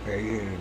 Hey, yeah.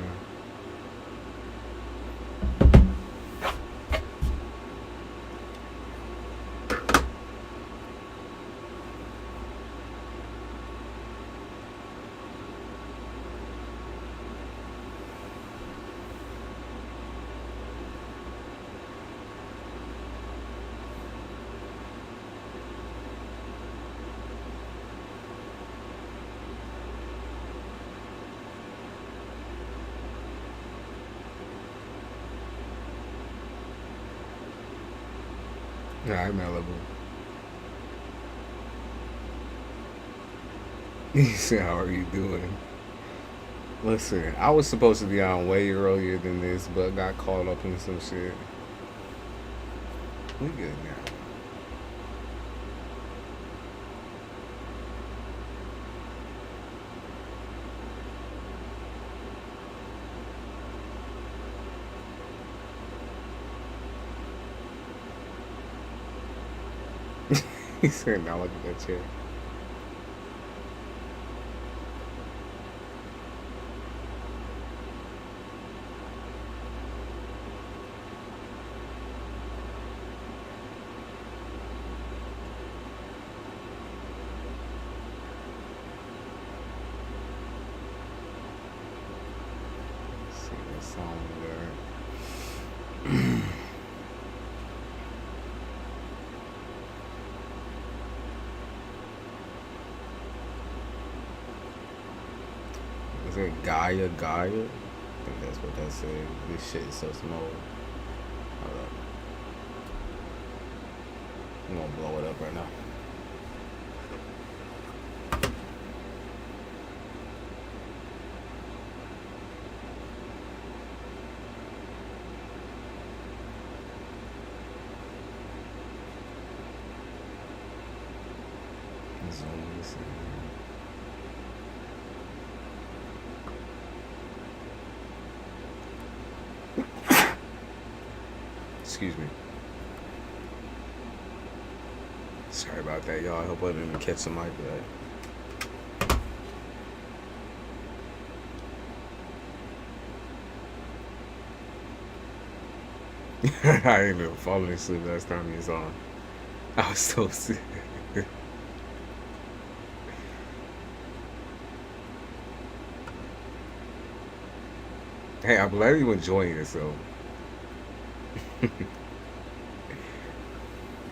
Hi, Malibu. He said, how are you doing? Listen, I was supposed to be on way earlier than this, but got caught up in some shit. We good now. He said, now look at that chair. Let's see what song there. Is it Gaia Gaia? I think that's what that said. This shit is so small. Hold up. I'm gonna blow it up right now. Zoom this in. Excuse me. Sorry about that, y'all. I hope I didn't catch the mic right. I ended up falling asleep last time he was on. I was so sick. Hey, I'm glad you enjoying yourself.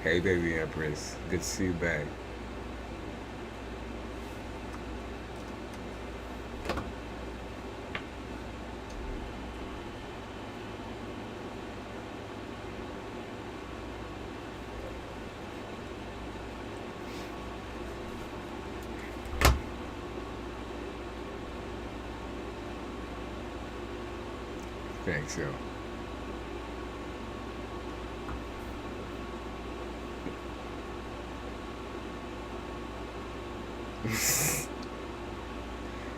Hey, baby Empress. Good to see you back. Thanks, yo.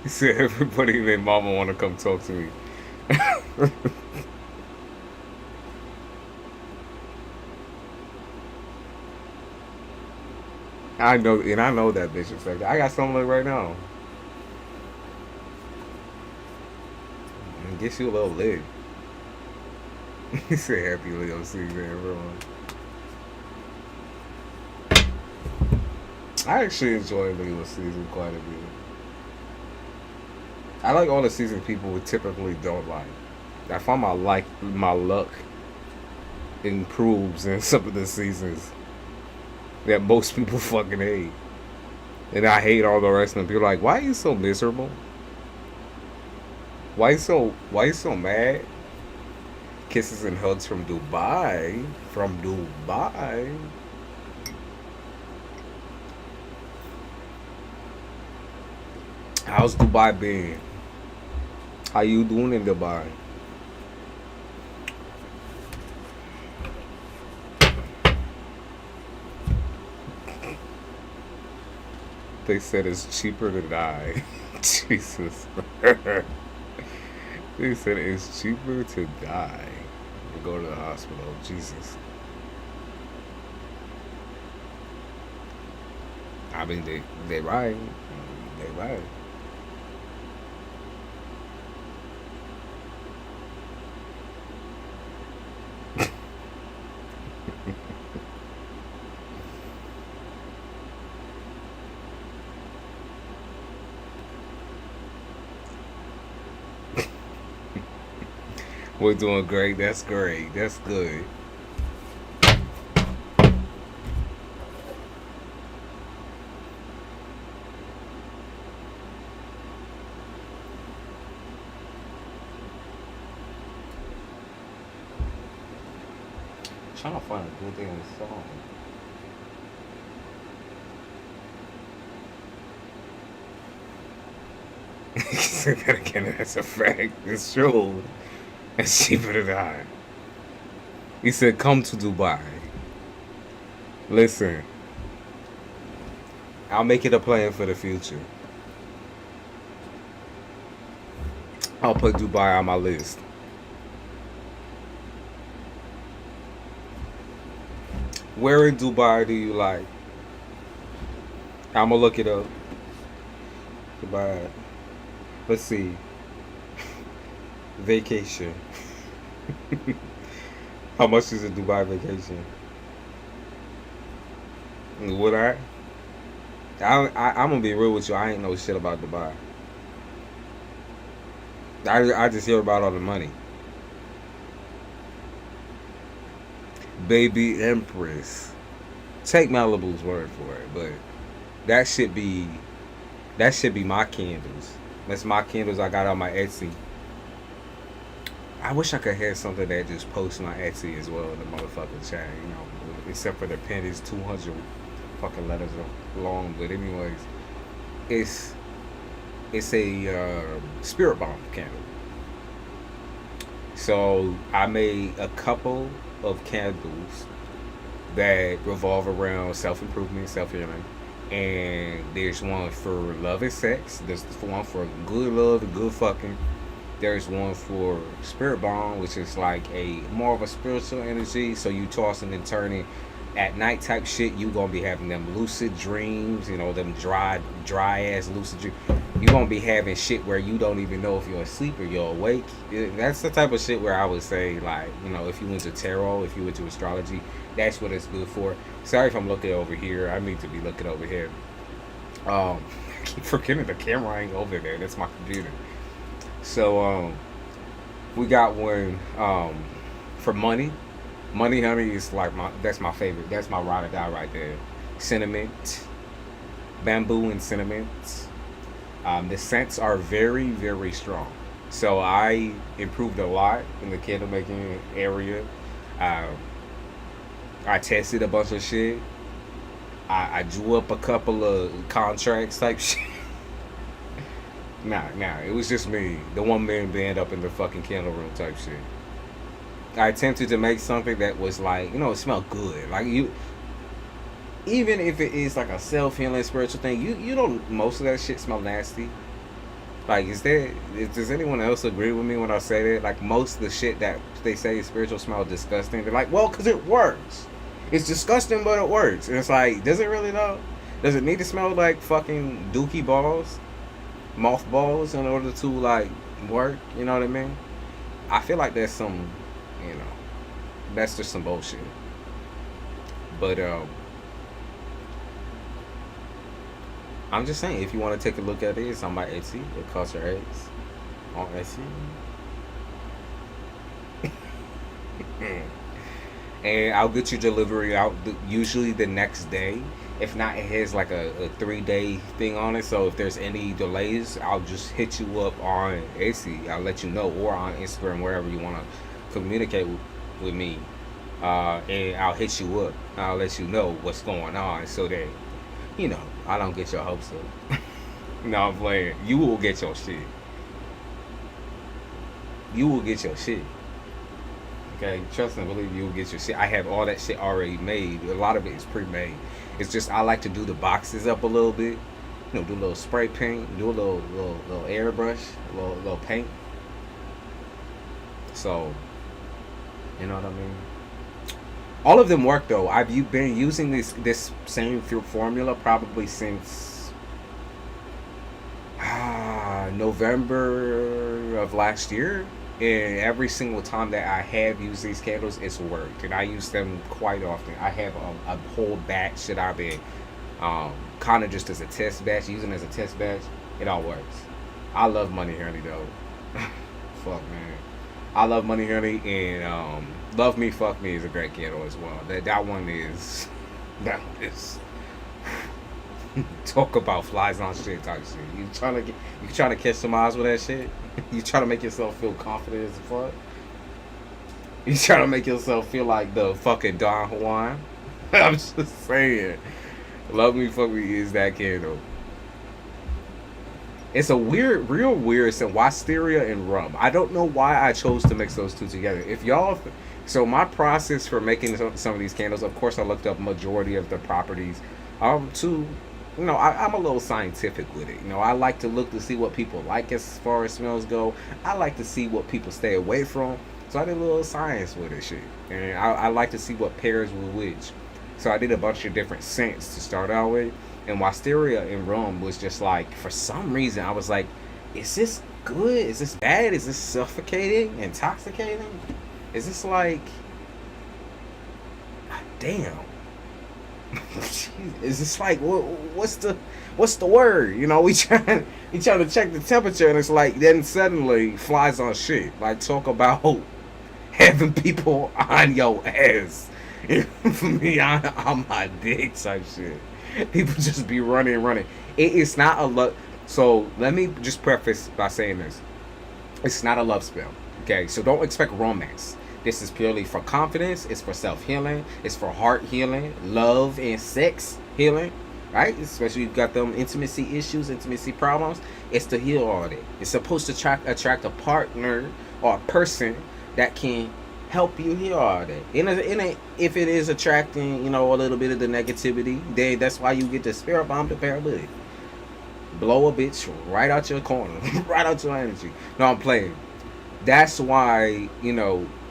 He said everybody and their mama want to come talk to me. I know, and I know that bitch effect. I got something like right now. Gets you a little lit. He said happy Leo season, everyone. I actually enjoy Leo season quite a bit. I like all the seasons people would typically don't like. I find my luck improves in some of the seasons that most people fucking hate. And I hate all the rest of them. People are like, why are you so miserable? Why you so mad? Kisses and hugs from Dubai. From Dubai. How's Dubai been? How you doing in Dubai? They said it's cheaper to die. Jesus. They said it's cheaper to die than go to the hospital. Jesus. I mean, they right. They right. We're doing great. That's great. That's good. Trying to find a good thing in the song. Say that again. That's a fact. It's true. It's cheaper to die. He said, "Come to Dubai." Listen, I'll make it a plan for the future. I'll put Dubai on my list. Where in Dubai do you like? I'm gonna look it up. Dubai. Let's see. Vacation. How much is a Dubai vacation? Would I? I'm gonna be real with you. I ain't know shit about Dubai. I just hear about all the money. Baby Empress. Take Malibu's word for it, but that should be my candles. That's my candles I got on my Etsy. I wish I could have something that just posts my Etsy as well in the motherfucking chat, you know. Except for the pen is 200 fucking letters long, but anyways, it's a spirit bomb candle. So I made a couple of candles that revolve around self-improvement, self-healing. And there's one for love and sex. There's one for good love and good fucking. There's one for spirit bomb, which is like a more of a spiritual energy. So you tossing and turning at night type shit. You gonna be having them lucid dreams, you know, them dry ass lucid dreams. You gonna be having shit where you don't even know if you're asleep or you're awake. That's the type of shit where I would say, like, you know, if you went to tarot, if you went to astrology, that's what it's good for. Sorry if I'm looking over here. I need to be looking over here. I keep forgetting the camera ain't over there. That's my computer. So we got one for money. Money honey is like that's my favorite. That's my ride or die right there. Cinnamon, bamboo and cinnamon. The scents are very, very strong. So I improved a lot in the candle making area. I tested a bunch of shit. I drew up a couple of contracts type shit. Nah, it was just me. The one man band up in the fucking candle room type shit. I attempted to make something that was like, you know, it smelled good. Like you, even if it is like a self-healing spiritual thing, you don't, most of that shit smell nasty. Like, does anyone else agree with me when I say that? Like, most of the shit that they say is spiritual smell disgusting. They're like, well, because it works. It's disgusting, but it works. And it's like, does it really though? Does it need to smell like fucking dookie balls? Mothballs in order to, like, work? You know what I mean? I feel like there's some, you know, that's just some bullshit. But, I'm just saying, if you want to take a look at it, it's on my Etsy. It costs your eggs on Etsy. And I'll get your delivery out usually the next day. If not, it has like a 3-day thing on it. So if there's any delays, I'll just hit you up on Etsy. I'll let you know, or on Instagram, wherever you want to communicate with me. And I'll hit you up. I'll let you know what's going on so that, you know, I don't get your hopes up. No, I'm playing. You will get your shit. You will get your shit. Okay, trust and believe you will get your shit. I have all that shit already made. A lot of it is pre-made. It's just I like to do the boxes up a little bit. You know, do a little spray paint, do a little airbrush, a little paint. So, you know what I mean? All of them work though. I've been using this same formula probably since November of last year. And every single time that I have used these candles, it's worked. And I use them quite often. I have a whole batch that I've been kind of just as a test batch, using as a test batch. It all works. I love money honey though. Fuck man. I love Money Honey, and Love Me Fuck Me is a great candle as well. That one is that one is talk about flies on shit type shit. You trying to catch some eyes with that shit. You trying to make yourself feel confident as fuck. You trying to make yourself feel like the fucking Don Juan. I'm just saying. Love Me Fuck Me is that candle. It's a real weird scent. Wisteria and rum. I don't know why I chose to mix those two together. If y'all, so my process for making some of these candles, of course, I looked up majority of the properties. To, I'm a little scientific with it. I like to look to see what people like as far as smells go. I like to see what people stay away from. So I did a little science with this shit, and I like to see what pairs with which. So I did a bunch of different scents to start out with. And Wisteria and rum was just like, for some reason, I was like, is this good? Is this bad? Is this suffocating? Intoxicating? Is this like, damn. Is this like, what's the word? We trying to check the temperature, and it's like, then suddenly flies on shit. Like, talk about having people on your ass. For me, on my dick type shit. People just be running. It is not a love. So let me just preface by saying this: it's not a love spell. Okay, so don't expect romance. This is purely for confidence. It's for self-healing. It's for heart healing, love and sex healing. Right? Especially if you've got them intimacy issues, intimacy problems. It's to heal all that. It's supposed to attract a partner or a person that can help you heal all that. If it is attracting, a little bit of the negativity, then that's why you get the spirit bomb, the paralytic. Blow a bitch right out your corner, right out your energy. No, I'm playing. That's why,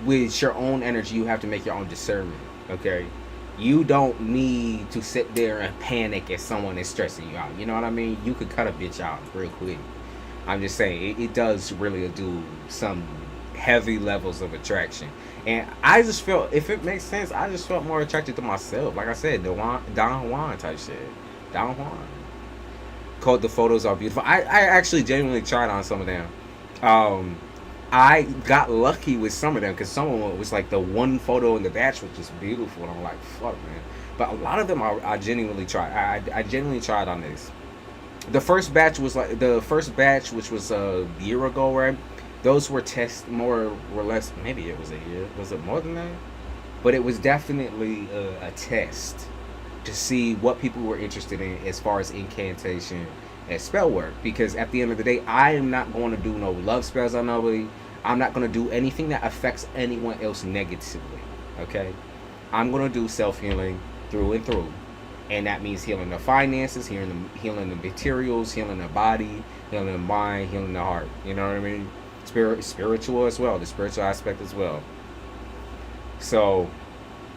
with your own energy, you have to make your own discernment. Okay, you don't need to sit there and panic if someone is stressing you out. You know what I mean? You could cut a bitch out real quick. I'm just saying it does really do some heavy levels of attraction. And I just felt, if it makes sense, I just felt more attracted to myself. Like I said, the Don Juan type shit. Don Juan. The photos are beautiful. I actually genuinely tried on some of them. I got lucky with some of them because some of them was like the one photo in the batch was just beautiful. And I'm like, fuck, man. But a lot of them I genuinely tried. I genuinely tried on this. The first batch, which was a year ago, right? Those were tests more or less, maybe it was a year. Was it more than that? But it was definitely a test to see what people were interested in as far as incantation and spell work. Because at the end of the day, I am not going to do no love spells on nobody. I'm not going to do anything that affects anyone else negatively. Okay? I'm going to do self-healing through and through. And that means healing the finances, healing the materials, healing the body, healing the mind, healing the heart. You know what I mean? Spiritual as well, the spiritual aspect as well. So,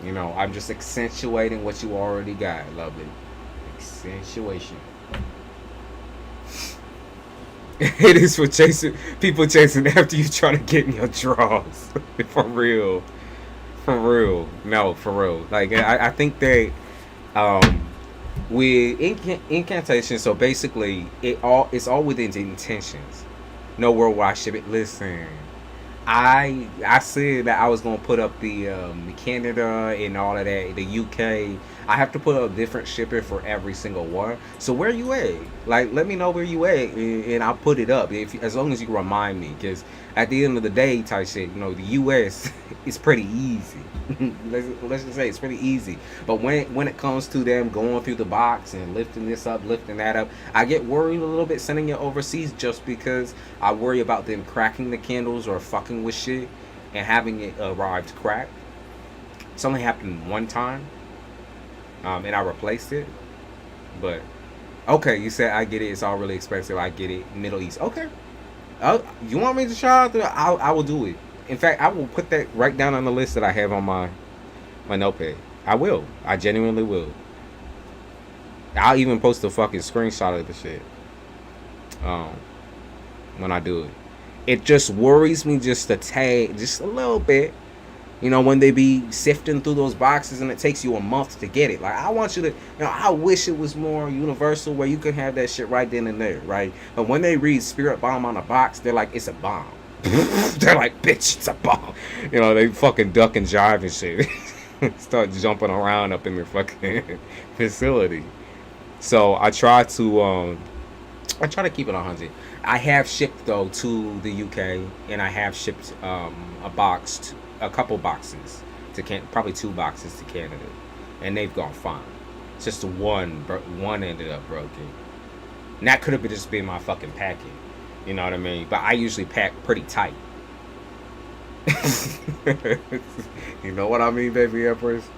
I'm just accentuating what you already got, lovely. Accentuation. It is for people chasing after you trying to get in your drawers. For real. No, for real. Like, I think they, with incantation, so basically, it's all within the intentions. No worldwide shipping. Listen, I said that I was gonna put up the Canada and all of that, the UK. I have to put up different shipping for every single one. So where you at? Like, let me know where you at, and I'll put it up. As long as you remind me, because at the end of the day, type shit, the US is pretty easy. let's just say it's pretty easy. But when it comes to them going through the box and lifting this up, lifting that up, I get worried a little bit sending it overseas, just because I worry about them cracking the candles or fucking with shit and having it arrived cracked. It's only happened one time, and I replaced it. But okay, you said I get it. It's all really expensive. I get it. Middle East. Okay. You want me to try out? I will do it. In fact, I will put that right down on the list that I have on my notepad. I will. I genuinely will. I'll even post a fucking screenshot of the shit. When I do it. It just worries me just a tad, just a little bit. When they be sifting through those boxes and it takes you a month to get it. Like, I want you to, I wish it was more universal where you could have that shit right then and there, right? But when they read Spirit Bomb on a box, they're like, it's a bomb. They're like, bitch, it's a bomb. You know, they fucking duck and jive and shit. Start jumping around up in the fucking facility. So I try to keep it 100. I have shipped though to the UK, and I have shipped a couple boxes to probably 2 boxes to Canada, and they've gone fine. Just one ended up broken. And that could have just been my fucking packing. You know what I mean? But I usually pack pretty tight. You know what I mean, baby Empress?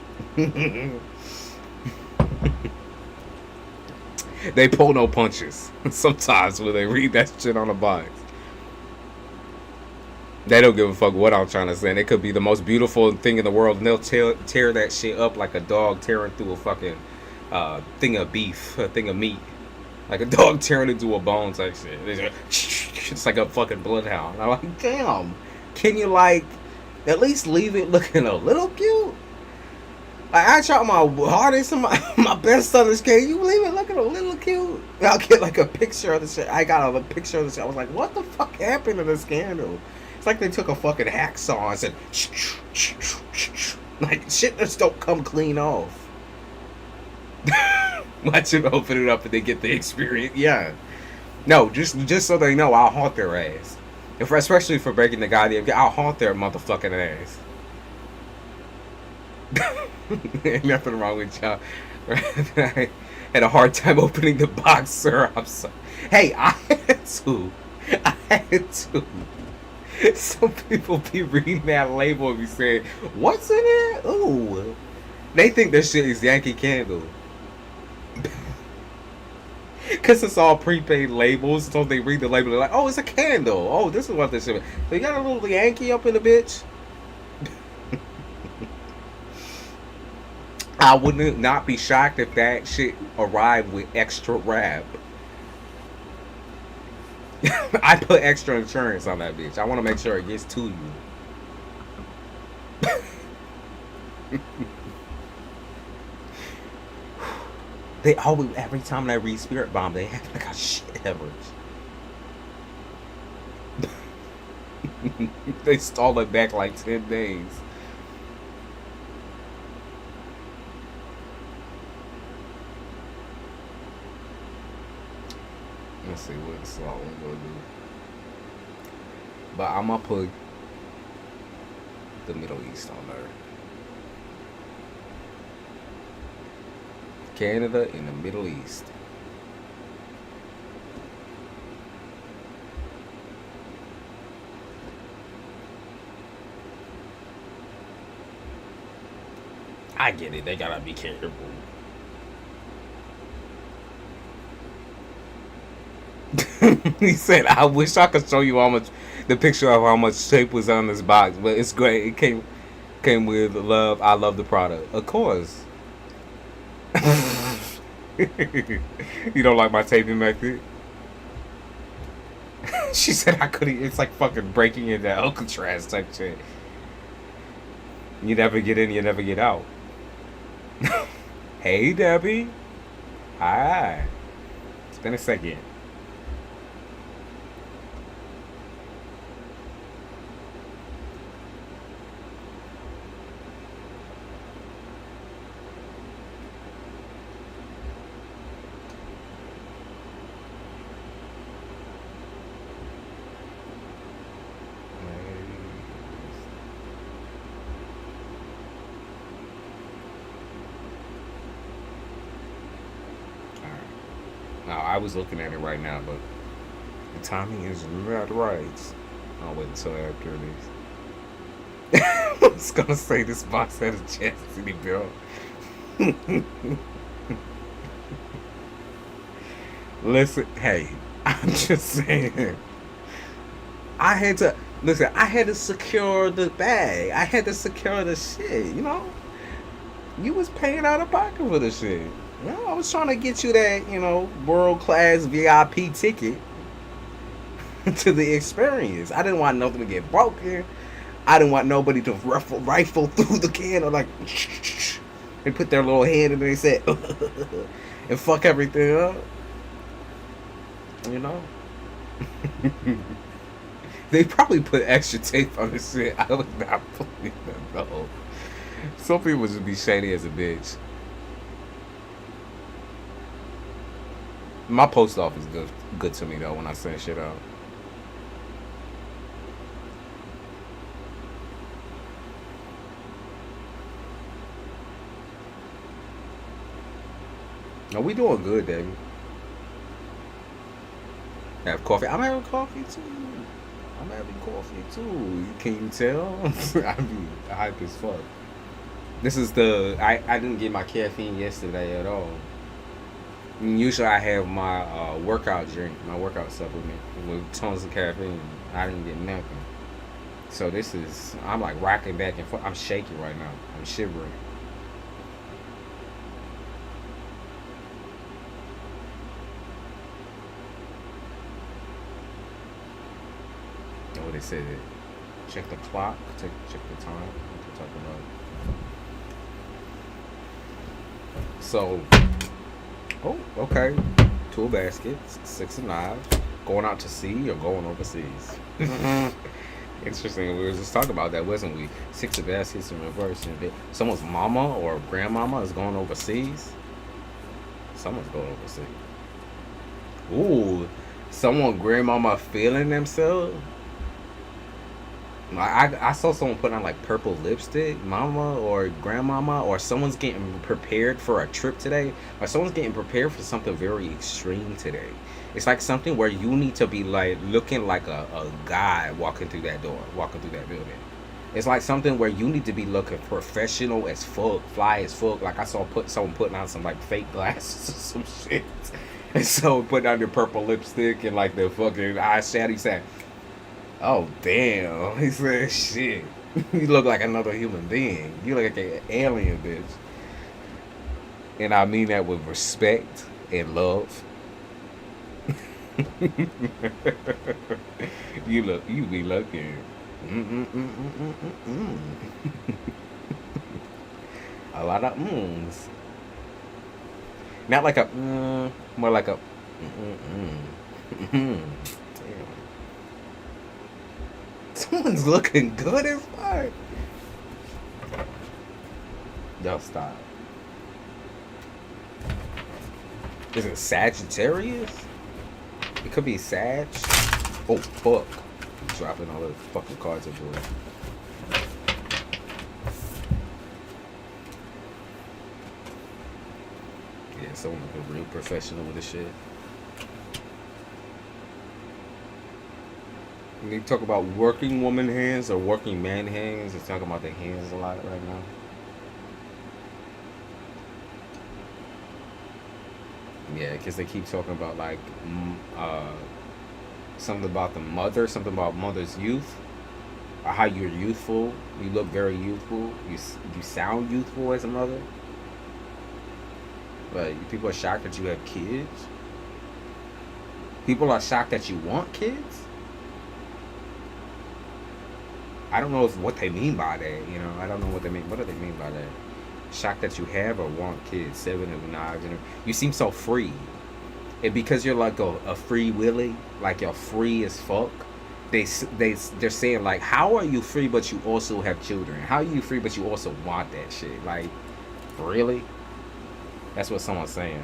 They pull no punches sometimes when they read that shit on the box. They don't give a fuck what I'm trying to say. And it could be the most beautiful thing in the world, and they'll tear that shit up like a dog tearing through a fucking thing of beef, a thing of meat. Like a dog tearing into a bone type shit. It's like a fucking bloodhound. I'm like, damn. Can you, like, at least leave it looking a little cute? Like, I try my hardest and my best on this. Can you leave it looking a little cute? I'll get, like, a picture of the shit. I got a picture of the shit. I was like, what the fuck happened to this candle? It's like they took a fucking hacksaw and said, like, shit just don't come clean off. Watch them open it up and they get the experience. Yeah. No, just so they know, I'll haunt their ass. Especially for breaking the goddamn... I'll haunt their motherfucking ass. Ain't nothing wrong with y'all. I had a hard time opening the box, sir. I'm sorry. Hey, I had to. Some people be reading that label and be saying, what's in it? Ooh. They think this shit is Yankee Candle. Because it's all prepaid labels, so they read the label, they're like, oh, it's a candle. Oh, this is what this is. So you got a little Yankee up in the bitch? I would not be shocked if that shit arrived with extra wrap. I put extra insurance on that bitch. I want to make sure it gets to you. They always, every time I read Spirit Bomb, they have like a shit hemorrhage. They stall it back like 10 days. Let's see what the slot one's gonna do. But I'm gonna put the Middle East on there. Canada in the Middle East. I get it. They gotta be careful. He said, I wish I could show you how much, the picture of how much tape was on this box, but it's great. It came with love. I love the product. Of course. You don't like my taping method? She said I couldn't. It's like fucking breaking into Alcatraz type shit. You never get in, you never get out. Hey, Debbie. Hi. It's been a second. Now, I was looking at it right now, but the timing is not right. I'll wait until after this. I was gonna say this box had a chastity belt. Listen, hey, I'm just saying. I had to secure the bag. I had to secure the shit, you know? You was paying out of pocket for the shit. You know, I was trying to get you that, you know, world-class VIP ticket to the experience. I didn't want nothing to get broken. I didn't want nobody to rifle through the can or like, they put their little hand in there and say, and fuck everything up. You know? They probably put extra tape on this shit. I was not putting it. No. Some people just be shady as a bitch. My post office good to me though when I send shit out. No, we doing good, David. Have coffee. I'm having coffee too. I'm having coffee too. Can you tell? I be hype as fuck. This is the I didn't get my caffeine yesterday at all. Usually I have my workout drink, my workout supplement with tons of caffeine. I didn't get nothing. So this is I'm like rocking back and forth. I'm shaking right now. I'm shivering. You know what they said? Check the clock. Check the time. What to talk about. So, oh, okay. Two baskets, 6 of knives. Going out to sea or going overseas? Interesting. We were just talking about that, wasn't we? 6 of baskets in reverse. And someone's mama or grandmama is going overseas. Someone's going overseas. Ooh, someone grandmama feeling themselves. I saw someone put on like purple lipstick, mama or grandmama, or someone's getting prepared for a trip today, or someone's getting prepared for something very extreme today. It's like something where you need to be like looking like a guy walking through that door, walking through that building. It's like something where you need to be looking professional as fuck, fly as fuck. Like I saw someone putting on some like fake glasses or some shit, and so putting on the purple lipstick and like the fucking eyeshadow. He said, "Oh damn," he said, "Shit, you look like another human being. You look like an alien, bitch." And I mean that with respect and love. You be looking. Mm-mm-mm-mm-mm-mm. A lot of mms. Not like a more like a mm-mm-mm. Damn. Someone's looking good as fuck. Y'all stop. Is it Sagittarius? It could be Sag. Oh fuck. I'm dropping all the fucking cards everywhere. Yeah, someone looking real professional with this shit. When they talk about working woman hands or working man hands, they're talking about their hands a lot right now. Yeah, because they keep talking about like something about the mother, something about mother's youth, or how you're youthful. You look very youthful. You sound youthful as a mother. But people are shocked that you have kids. People are shocked that you want kids. I don't know what they mean by that. You know, I don't know what they mean. What do they mean by that? Shocked that you have or want kids. 7 of knives. You seem so free. And because you're like a free willy, like you're free as fuck, they're saying like, how are you free but you also have children? How are you free but you also want that shit? Like, really? That's what someone's saying.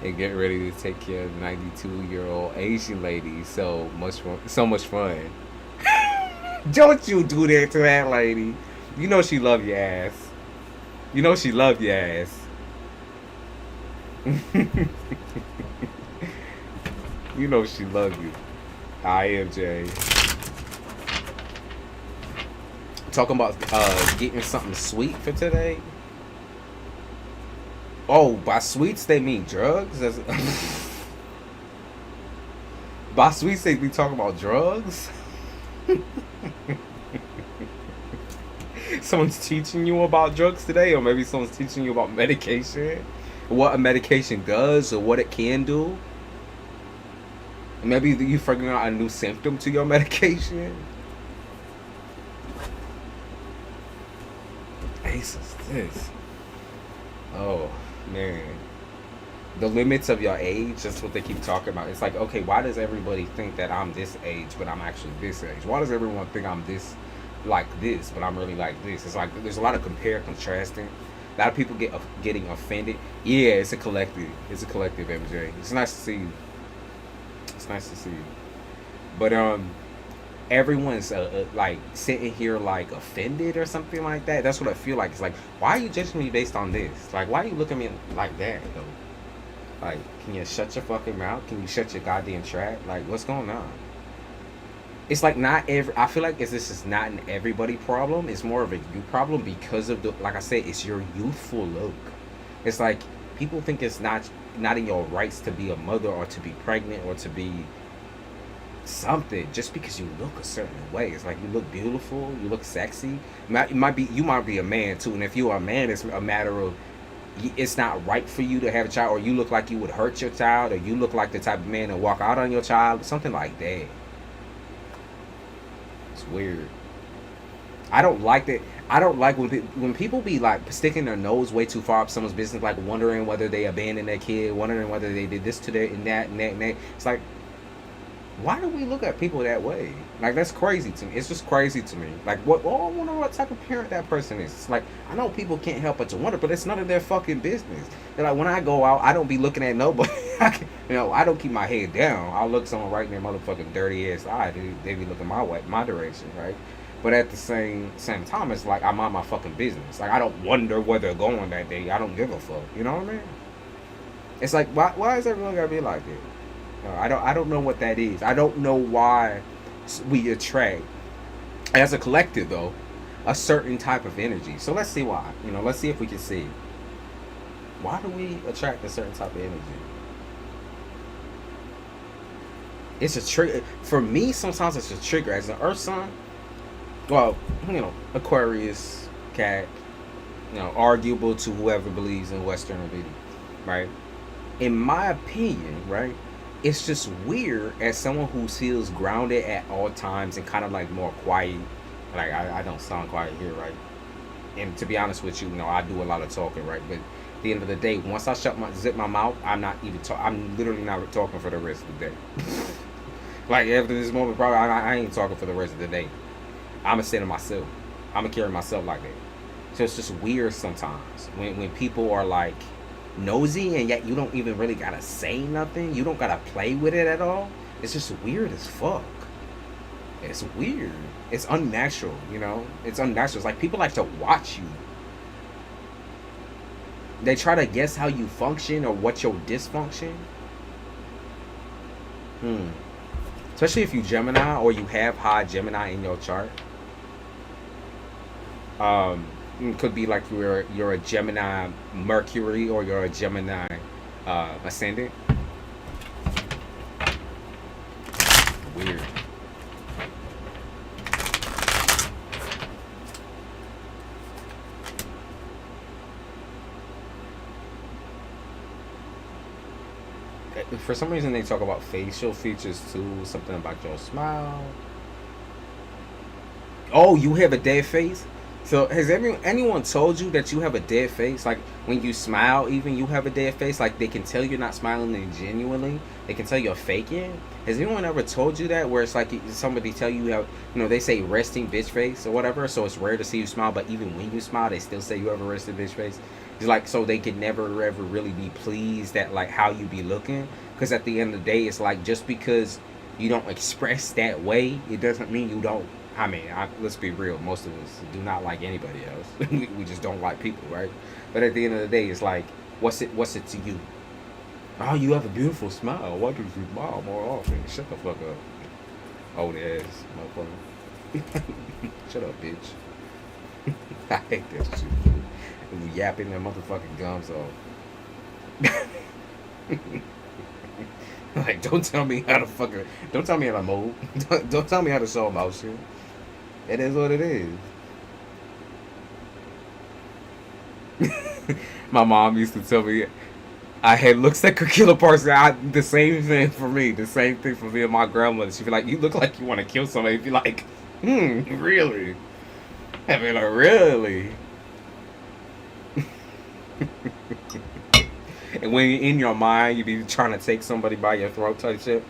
And get ready to take care of 92-year-old Asian lady. So much fun. Don't you do that to that lady. You know she love your ass. You know she love your ass. You know she love you. IMJ. Talking about getting something sweet for today. Oh, by sweets they mean drugs? By sweets they be talking about drugs? Someone's teaching you about drugs today, or maybe someone's teaching you about medication, what a medication does or what it can do. Maybe you figuring out a new symptom to your medication. Ace is this. Oh man, the limits of your age. That's what they keep talking about. It's like, okay, why does everybody think that I'm this age, but I'm actually this age? Why does everyone think I'm this, like this, but I'm really like this? It's like there's a lot of contrasting. A lot of people getting offended. Yeah, it's a collective. It's a collective, MJ. It's nice to see you. It's nice to see you. But everyone's like sitting here like offended or something like that. That's what I feel like. It's like, why are you judging me based on this? Like, why are you looking at me like that though? Like, can you shut your fucking mouth? Can you shut your goddamn trap? Like, what's going on? It's like not every. I feel like this is not an everybody problem. It's more of a you problem because of the. Like I said, it's your youthful look. It's like people think it's not in your rights to be a mother or to be pregnant or to be something just because you look a certain way. It's like you look beautiful, you look sexy. You might be a man too, and if you are a man, it's a matter of it's not right for you to have a child, or you look like you would hurt your child, or you look like the type of man to walk out on your child, something like that. It's weird. I don't like that. I don't like when people be like sticking their nose way too far up someone's business, like wondering whether they abandoned their kid, wondering whether they did this to their and that and that and that. It's like, why do we look at people that way? Like, that's crazy to me. It's just crazy to me. Like, what? Oh, I wonder what type of parent that person is. It's like, I know people can't help but to wonder, but it's none of their fucking business. And like, when I go out, I don't be looking at nobody. I don't keep my head down. I'll look someone right in their motherfucking dirty ass eye. They be looking my way, my direction, right? But at the same time, it's like I'm on my fucking business. Like, I don't wonder where they're going that day. I don't give a fuck. You know what I mean? It's like, why is everyone gotta be like that? No, I don't know what that is. I don't know why we attract, as a collective though, a certain type of energy. So let's see why. Let's see if we can see. Why do we attract a certain type of energy? It's a trigger. For me, sometimes it's a trigger. As an earth sign, well, Aquarius, cat, arguable to whoever believes in Western ability, right? In my opinion, right? It's just weird as someone who feels grounded at all times and kind of like more quiet. Like, I don't sound quiet here, right? And to be honest with you, I do a lot of talking, right? But at the end of the day, once I zip my mouth, I'm not even I'm literally not talking for the rest of the day. Like, after this moment, probably I ain't talking for the rest of the day. I'm gonna say to myself, I'm gonna carry myself like that. So it's just weird sometimes when people are like nosy and yet you don't even really gotta say nothing. You don't gotta play with it at all. It's just weird as fuck. It's weird. It's unnatural, It's unnatural. It's like people like to watch you. They try to guess how you function or what your dysfunction. Especially if you Gemini or you have high Gemini in your chart. It could be like you're a Gemini Mercury or you're a Gemini ascendant. Weird. For some reason they talk about facial features too, something about your smile. Oh, you have a dead face? So has anyone told you that you have a dead face? Like, when you smile, even you have a dead face. Like, they can tell you're not smiling and genuinely. They can tell you're faking. Has anyone ever told you that? Where it's like somebody tell you how, they say resting bitch face or whatever. So it's rare to see you smile, but even when you smile, they still say you have a resting bitch face. It's like, so they could never ever really be pleased at like how you be looking. Because at the end of the day, it's like, just because you don't express that way, it doesn't mean you don't. I mean, let's be real. Most of us do not like anybody else. we just don't like people, right? But at the end of the day, it's like, what's it to you? Oh, you have a beautiful smile. Why don't you smile more often? Shut the fuck up, old ass motherfucker. Shut up, bitch. I hate that shit. Yapping their motherfucking gums off. Like, don't tell me how to move. Don't tell me how to show emotion. It is what it is. My mom used to tell me I had looks like a killer person. The same thing for me. The same thing for me and my grandmother. She'd be like, you look like you want to kill somebody. She'd be like, really? I mean, like, really? And when in your mind you be trying to take somebody by your throat type shit.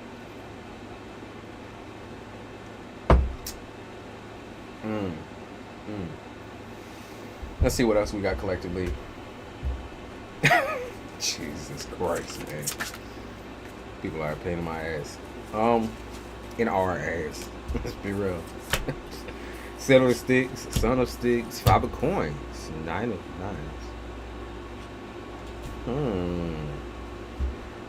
Mm. Mm. Let's see what else we got collectively. Jesus Christ, man. People are a pain in my ass. In our ass. Let's be real. Seven of Sticks, Son of Sticks, Five of Coins, Nine of Nines.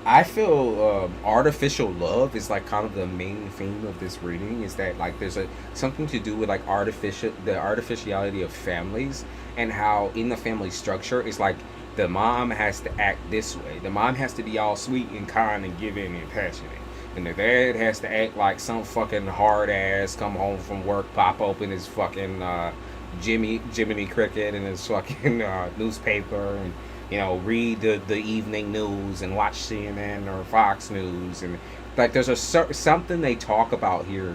I feel artificial love is like kind of the main theme of this reading. Is that like there's something to do with like the artificiality of families, and how in the family structure it's like the mom has to act this way. The mom has to be all sweet and kind and giving and passionate. And the dad has to act like some fucking hard ass, come home from work, pop open his fucking Jiminy Cricket and his fucking newspaper, and you know, read the evening news and watch CNN or Fox News. And like there's something they talk about here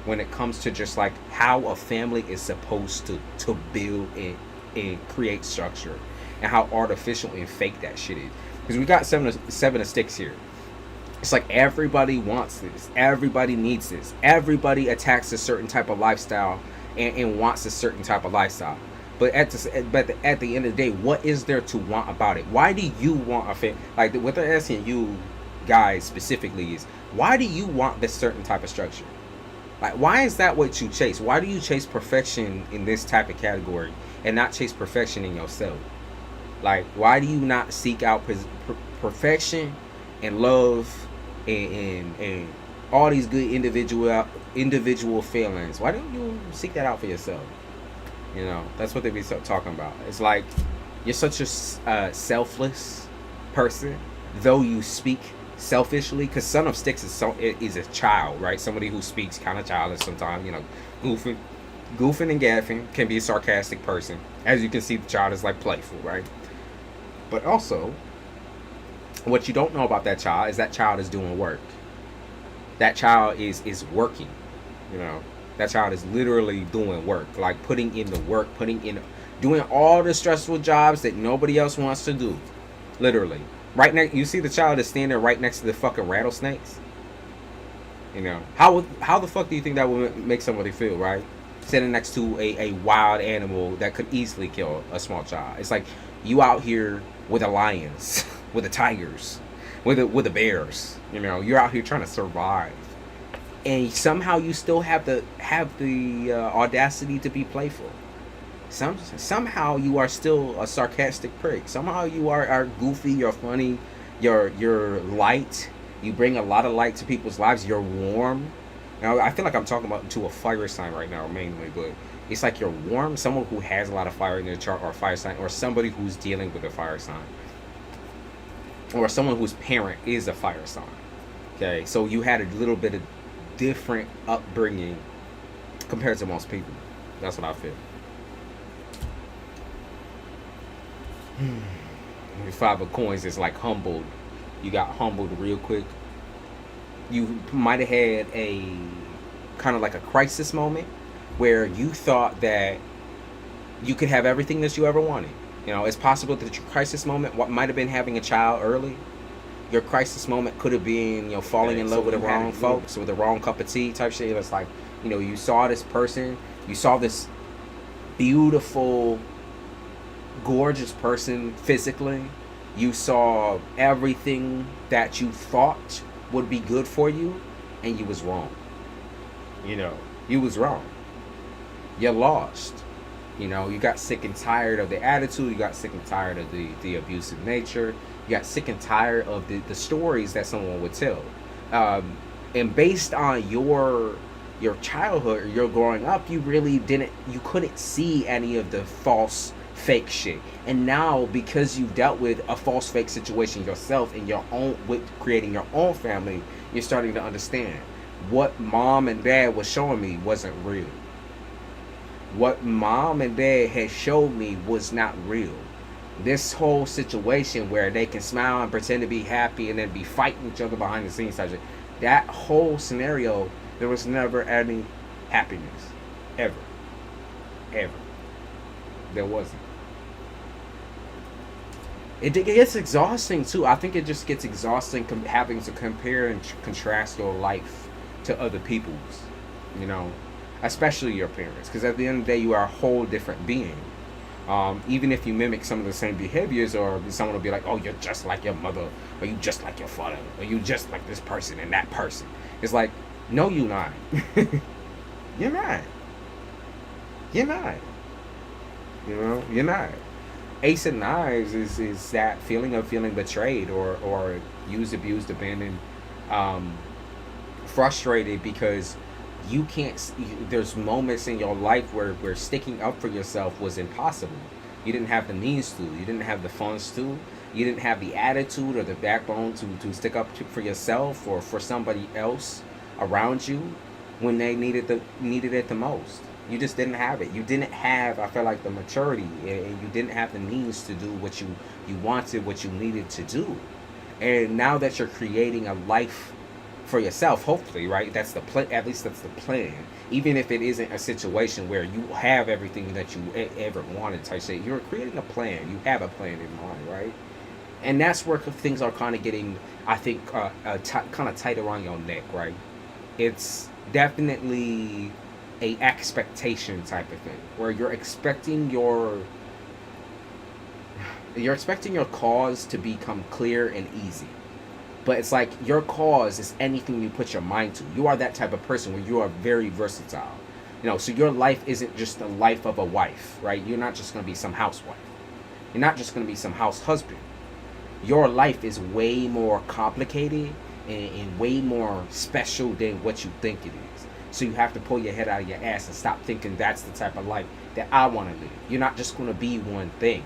when it comes to just like how a family is supposed to build and create structure, and how artificial and fake that shit is. Because we got seven of Sticks here. It's like everybody wants this. Everybody needs this. Everybody attacks a certain type of lifestyle and wants a certain type of lifestyle. But at the end of the day, what is there to want about it? Why do you want a family? Like what they're asking you guys specifically is, why do you want this certain type of structure? Like, why is that what you chase? Why do you chase perfection in this type of category and not chase perfection in yourself? Like, why do you not seek out perfection and love and all these good individual feelings? Why don't you seek that out for yourself? You know, that's what they be talking about. It's like you're such a selfless person, though you speak selfishly. Because Son of Sticks is a child, right? Somebody who speaks kind of childish sometimes. You know, goofing and gaffing, can be a sarcastic person. As you can see, the child is like playful, right? But also, what you don't know about that child is doing work. That child is working, you know. That child is literally doing work, like putting in the work, doing all the stressful jobs that nobody else wants to do. Literally. Right next, you see the child is standing right next to the fucking rattlesnakes. You know, how the fuck do you think that would make somebody feel, right? Sitting next to a wild animal that could easily kill a small child. It's like you out here with the lions, with the tigers, with the bears. You know, you're out here trying to survive. And somehow you still have the audacity to be playful. Somehow you are still a sarcastic prick. Somehow you are goofy. You're funny. You're light. You bring a lot of light to people's lives. You're warm. Now I feel like I'm talking about to a fire sign right now mainly, but it's like you're warm. Someone who has a lot of fire in their chart, or a fire sign, or somebody who's dealing with a fire sign, or someone whose parent is a fire sign. Okay, so you had a little bit of different upbringing compared to most people. That's what I feel. Your Five of Coins is like humbled. You got humbled real quick. You might have had a kind of like a crisis moment where you thought that you could have everything that you ever wanted. You know, it's possible that your crisis moment might have been having a child early. Your crisis moment could have been, you know, falling in love with the wrong folks, with the wrong cup of tea type shit. It's like, you know, you saw this person, you saw this beautiful, gorgeous person physically. You saw everything that you thought would be good for you, and you was wrong. You know, you was wrong. You lost. You know, you got sick and tired of the attitude. You got sick and tired of the abusive nature. You got sick and tired of the stories that someone would tell. And based on your childhood, your growing up, you couldn't see any of the false, fake shit. And now, because you've dealt with a false, fake situation yourself in your own, with creating your own family, you're starting to understand what mom and dad was showing me wasn't real. What mom and dad had showed me was not real. This whole situation where they can smile and pretend to be happy and then be fighting each other behind the scenes, that whole scenario, there was never any happiness. Ever. There wasn't. It gets exhausting too. I think it just gets exhausting having to compare and contrast your life to other people's, you know, especially your parents, because at the end of the day, you are a whole different being. Even if you mimic some of the same behaviors, or someone will be like, "Oh, you're just like your mother, or you just like your father, or you just like this person and that person." It's like, no, you're not. You're not. You're not. You know, you're not. Ace of Knives is that feeling of feeling betrayed, or used, abused, abandoned, um, frustrated because you can't. There's moments in your life where sticking up for yourself was impossible. You didn't have the means to. You didn't have the funds to. You didn't have the attitude or the backbone to stick up for yourself or for somebody else around you when they needed it the most. You just didn't have it. You didn't have, I feel like, the maturity, and you didn't have the means to do what you wanted, what you needed to do. And now that you're creating a life for yourself, hopefully, right? That's the plan. At least that's the plan. Even if it isn't a situation where you have everything that you ever wanted, type shit, you're creating a plan. You have a plan in mind, right? And that's where things are kind of getting, I think, kind of tight around your neck, right? It's definitely a expectation type of thing, where you're expecting your cause to become clear and easy. But it's like your cause is anything you put your mind to. You are that type of person where you are very versatile. You know, so your life isn't just the life of a wife, right? You're not just going to be some housewife. You're not just going to be some house husband. Your life is way more complicated and way more special than what you think it is. So you have to pull your head out of your ass and stop thinking that's the type of life that I want to live. You're not just going to be one thing.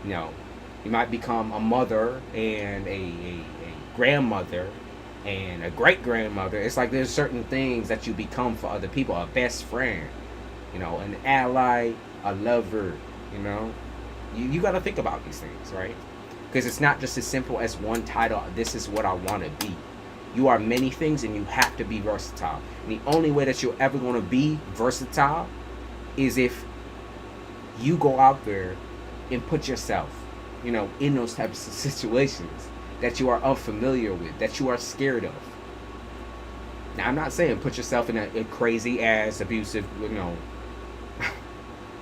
You know, you might become a mother and a grandmother and a great grandmother. It's like there's certain things that you become for other people. A best friend, you know, an ally, a lover, you know. You got to think about these things, right? Because it's not just as simple as one title. This is what I want to be. You are many things, and you have to be versatile. And the only way that you're ever going to be versatile is if you go out there and put yourself, you know, in those types of situations that you are unfamiliar with, that you are scared of. Now, I'm not saying put yourself in a crazy ass, abusive, you know,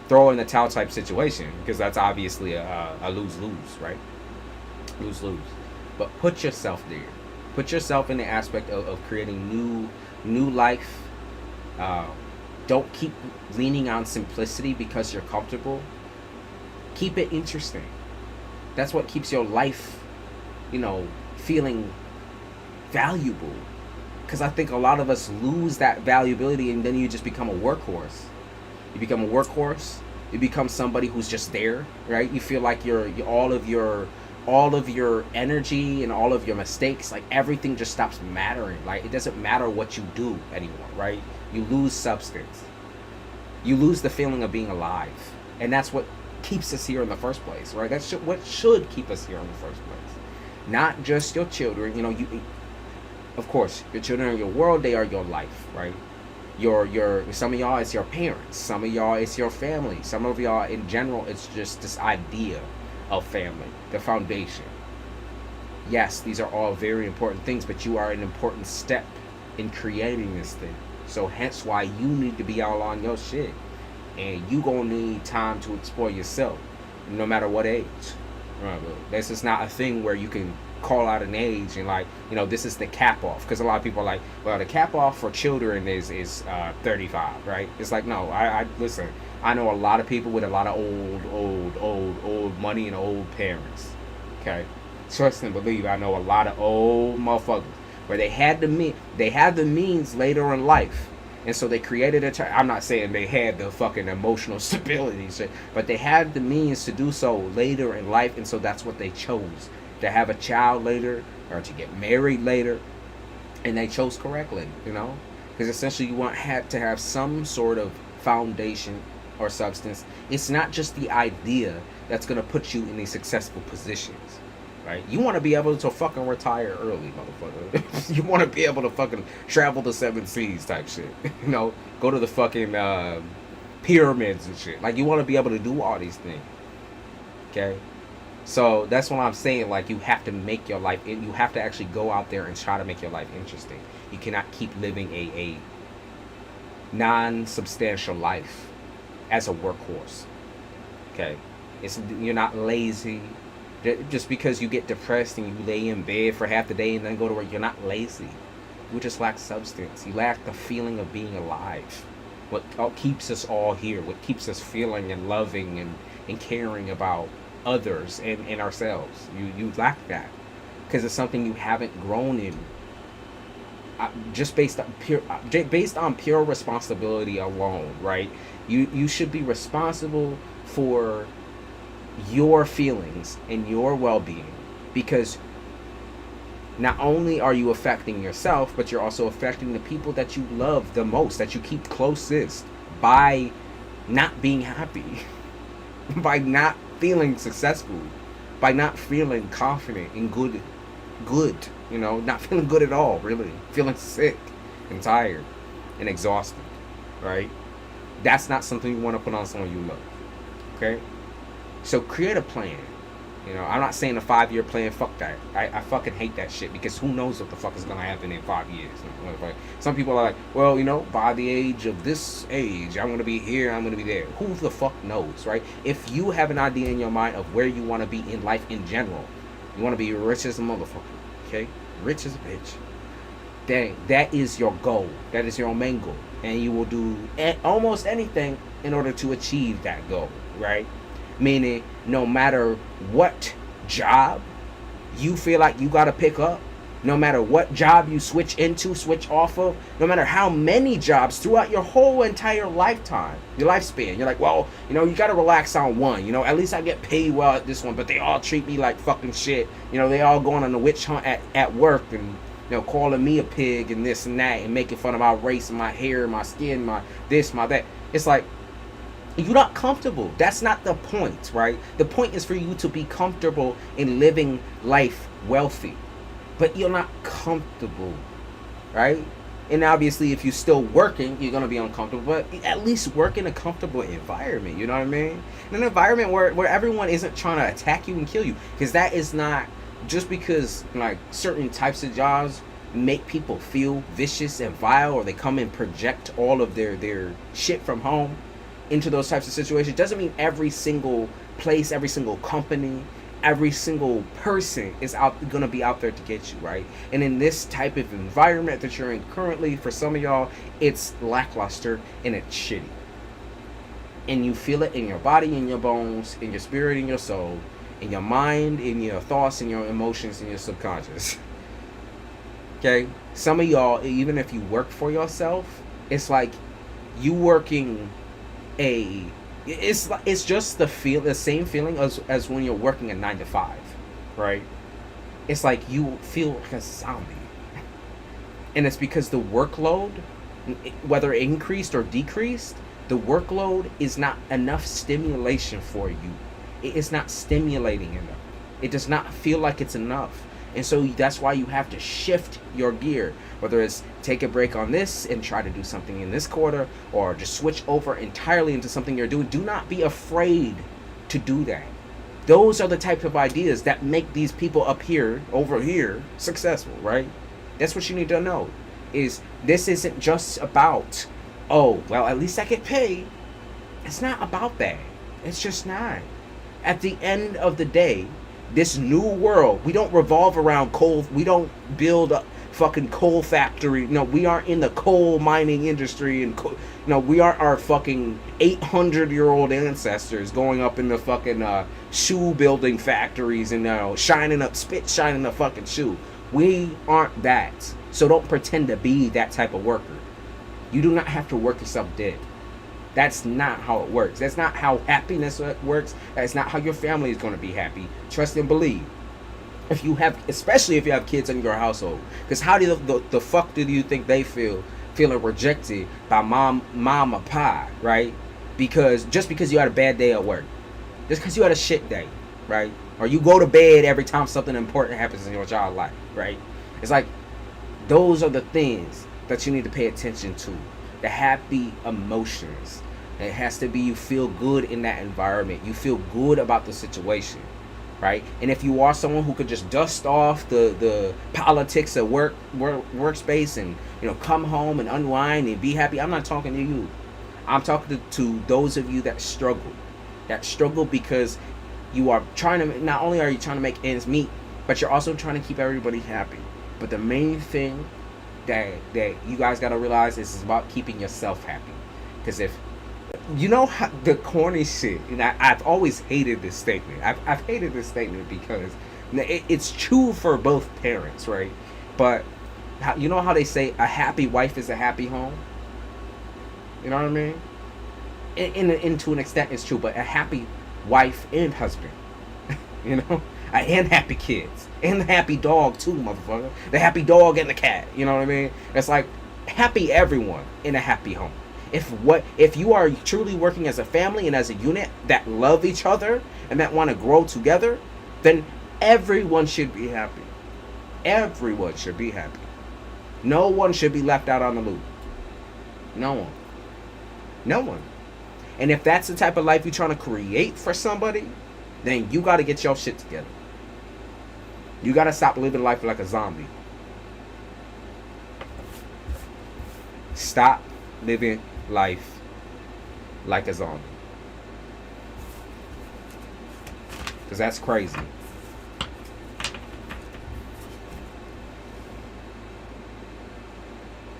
throw in the towel type situation, because that's obviously a lose-lose, right? Lose-lose. But put yourself there. Put yourself in the aspect of creating new life. Don't keep leaning on simplicity because you're comfortable. Keep it interesting. That's what keeps your life, you know, feeling valuable. Because I think a lot of us lose that valuability, and then you just become a workhorse. You become a workhorse. You become somebody who's just there, right? You feel like all of your energy and all of your mistakes, like everything just stops mattering. Like it doesn't matter what you do anymore, right? You lose substance. You lose the feeling of being alive, and that's what keeps us here in the first place, right? That's what should keep us here in the first place. Not just your children, you know. Of course, your children are your world. They are your life, right? Your some of y'all it's your parents. Some of y'all it's your family. Some of y'all in general it's just this idea of family, the foundation. Yes, these are all very important things, but you are an important step in creating this thing. So hence why you need to be all on your shit, and you gonna need time to explore yourself, no matter what age. Right, this is not a thing where you can call out an age and, like, you know, this is the cap off, because a lot of people are like, well, the cap off for children is 35, right? It's like, no, I listen, I know a lot of people with a lot of old money and old parents, okay? Trust and believe, I know a lot of old motherfuckers where they had the means later in life, and so they created a I'm not saying they had the fucking emotional stability shit, but they had the means to do so later in life, and so that's what they chose, to have a child later or to get married later, and they chose correctly, you know, because essentially you had to have some sort of foundation or substance. It's not just the idea that's going to put you in these successful positions, right? You want to be able to fucking retire early, motherfucker. You want to be able to fucking travel the 7 seas type shit, you know, go to the fucking pyramids and shit. Like, you want to be able to do all these things, okay? So that's what I'm saying. Like, you have to make your life, you have to actually go out there and try to make your life interesting. You cannot keep living a non-substantial life as a workhorse. Okay, you're not lazy. Just because you get depressed and you lay in bed for half the day and then go to work, you're not lazy. You just lack substance. You lack the feeling of being alive. What keeps us all here, what keeps us feeling and loving and caring about others and ourselves. You lack that because it's something you haven't grown in. Just based on pure responsibility alone, right? You should be responsible for your feelings and your well-being, because not only are you affecting yourself, but you're also affecting the people that you love the most, that you keep closest, by not being happy, by not feeling successful, by not feeling confident and good, not feeling good at all, really, feeling sick and tired and exhausted, right? That's not something you want to put on someone you love, okay? So create a plan. I'm not saying a 5-year plan. Fuck that. I fucking hate that shit, because who knows what the fuck is gonna happen in 5 years. Some people are like, well, by the age of this age, I'm gonna be here, I'm gonna be there. Who the fuck knows, right? If you have an idea in your mind of where you want to be in life in general, you want to be rich as a motherfucker, okay? Rich as a bitch. Dang, that is your goal. That is your main goal, and you will do almost anything in order to achieve that goal, right? Meaning, no matter what job you feel like you got to pick up, no matter what job you switch off of, no matter how many jobs throughout your whole entire lifetime, your lifespan, you're like, well, you got to relax on one. At least I get paid well at this one, but they all treat me like fucking shit. They all going on a witch hunt at work and, calling me a pig and this and that and making fun of my race and my hair, my skin, my this, my that. It's like, you're not comfortable. That's not the point, right? The point is for you to be comfortable in living life wealthy. But you're not comfortable, right? And obviously, if you're still working, you're going to be uncomfortable. But at least work in a comfortable environment, you know what I mean? In an environment where everyone isn't trying to attack you and kill you. Because that is not, just because like certain types of jobs make people feel vicious and vile, or they come and project all of their shit from home into those types of situations, doesn't mean every single place, every single company, every single person is going to be out there to get you, right? And in this type of environment that you're in currently, for some of y'all, it's lackluster and it's shitty. And you feel it in your body, in your bones, in your spirit, in your soul, in your mind, in your thoughts, in your emotions, in your subconscious. Okay? Some of y'all, even if you work for yourself, it's like you working it's just the same feeling as when you're working a 9 to 5, right? It's like you feel like a zombie, and it's because the workload, whether increased or decreased, the workload is not enough stimulation for you. It's not stimulating enough. It does not feel like it's enough. And so that's why you have to shift your gear, whether it's take a break on this and try to do something in this quarter, or just switch over entirely into something you're doing. Do not be afraid to do that. Those are the type of ideas that make these people over here successful, right? That's what you need to know, is this isn't just about, oh, well, at least I get paid. It's not about that. It's just not. At the end of the day, this new world, we don't revolve around coal. We don't build a fucking coal factory. No, we aren't in the coal mining industry, and we aren't our fucking 800-year-old ancestors going up in the fucking shoe building factories and shining up fucking shoe. We aren't that. So don't pretend to be that type of worker. You do not have to work yourself dead. That's not how it works. That's not how happiness works. That's not how your family is going to be happy. Trust and believe. Especially if you have kids in your household. Because how do the fuck do you think they feeling rejected by mom or pa, right? Just because you had a bad day at work. Just because you had a shit day, right? Or you go to bed every time something important happens in your child's life, right? It's like, those are the things that you need to pay attention to. The happy emotions. It has to be, you feel good in that environment. You feel good about the situation. right? And if you are someone who could just dust off the politics of workspace and, you know, come home and unwind and be happy, I'm not talking to you. I'm talking to those of you that struggle because you are trying to, not only are you trying to make ends meet, but you're also trying to keep everybody happy. But the main thing that you guys got to realize is about keeping yourself happy. Because if you know how, the corny shit, and I've always hated this statement. I've hated this statement because it's true for both parents, right? But you know how they say a happy wife is a happy home? You know what I mean? In to an extent, it's true, but a happy wife and husband, you know, and happy kids, and the happy dog too, motherfucker. The happy dog and the cat, you know what I mean? It's like happy everyone in a happy home. If you are truly working as a family and as a unit that love each other and that want to grow together, then everyone should be happy. Everyone should be happy. No one should be left out on the loop. No one. No one. And if that's the type of life you're trying to create for somebody, then you got to get your shit together. You got to stop living life like a zombie. Stop living life like a zombie. Because that's crazy.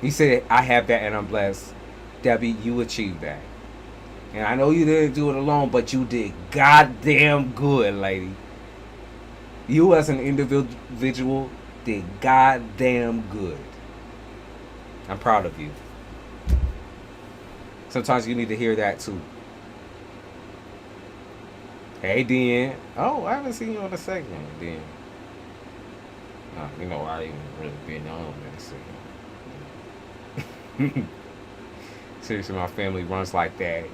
He said, I have that and I'm blessed. Debbie, you achieved that. And I know you didn't do it alone, but you did goddamn good, lady. You as an individual did goddamn good. I'm proud of you. Sometimes you need to hear that too. Hey, Dan. Oh, I haven't seen you on the segment, Dan. You know, I ain't really been on in a segment. Seriously, my family runs like that.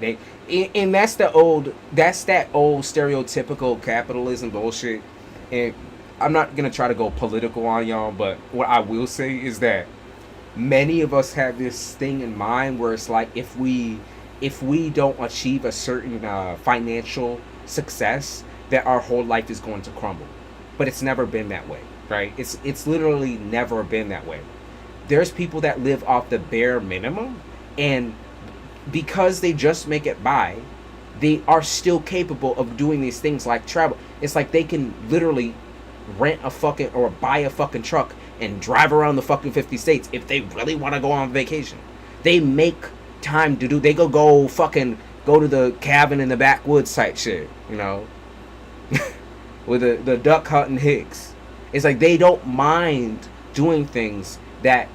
And that's that old stereotypical capitalism bullshit. And I'm not gonna try to go political on y'all, but what I will say is that many of us have this thing in mind where it's like if we don't achieve a certain financial success, that our whole life is going to crumble. But it's never been that way, right? It's literally never been that way. There's people that live off the bare minimum, and because they just make it by, they are still capable of doing these things like travel. It's like they can literally rent a fucking or buy a fucking truck and drive around the fucking 50 states if they really want to go on vacation. They make time to do. They go to the cabin in the backwoods type shit, you know, with the duck hunting hicks. It's like they don't mind doing things that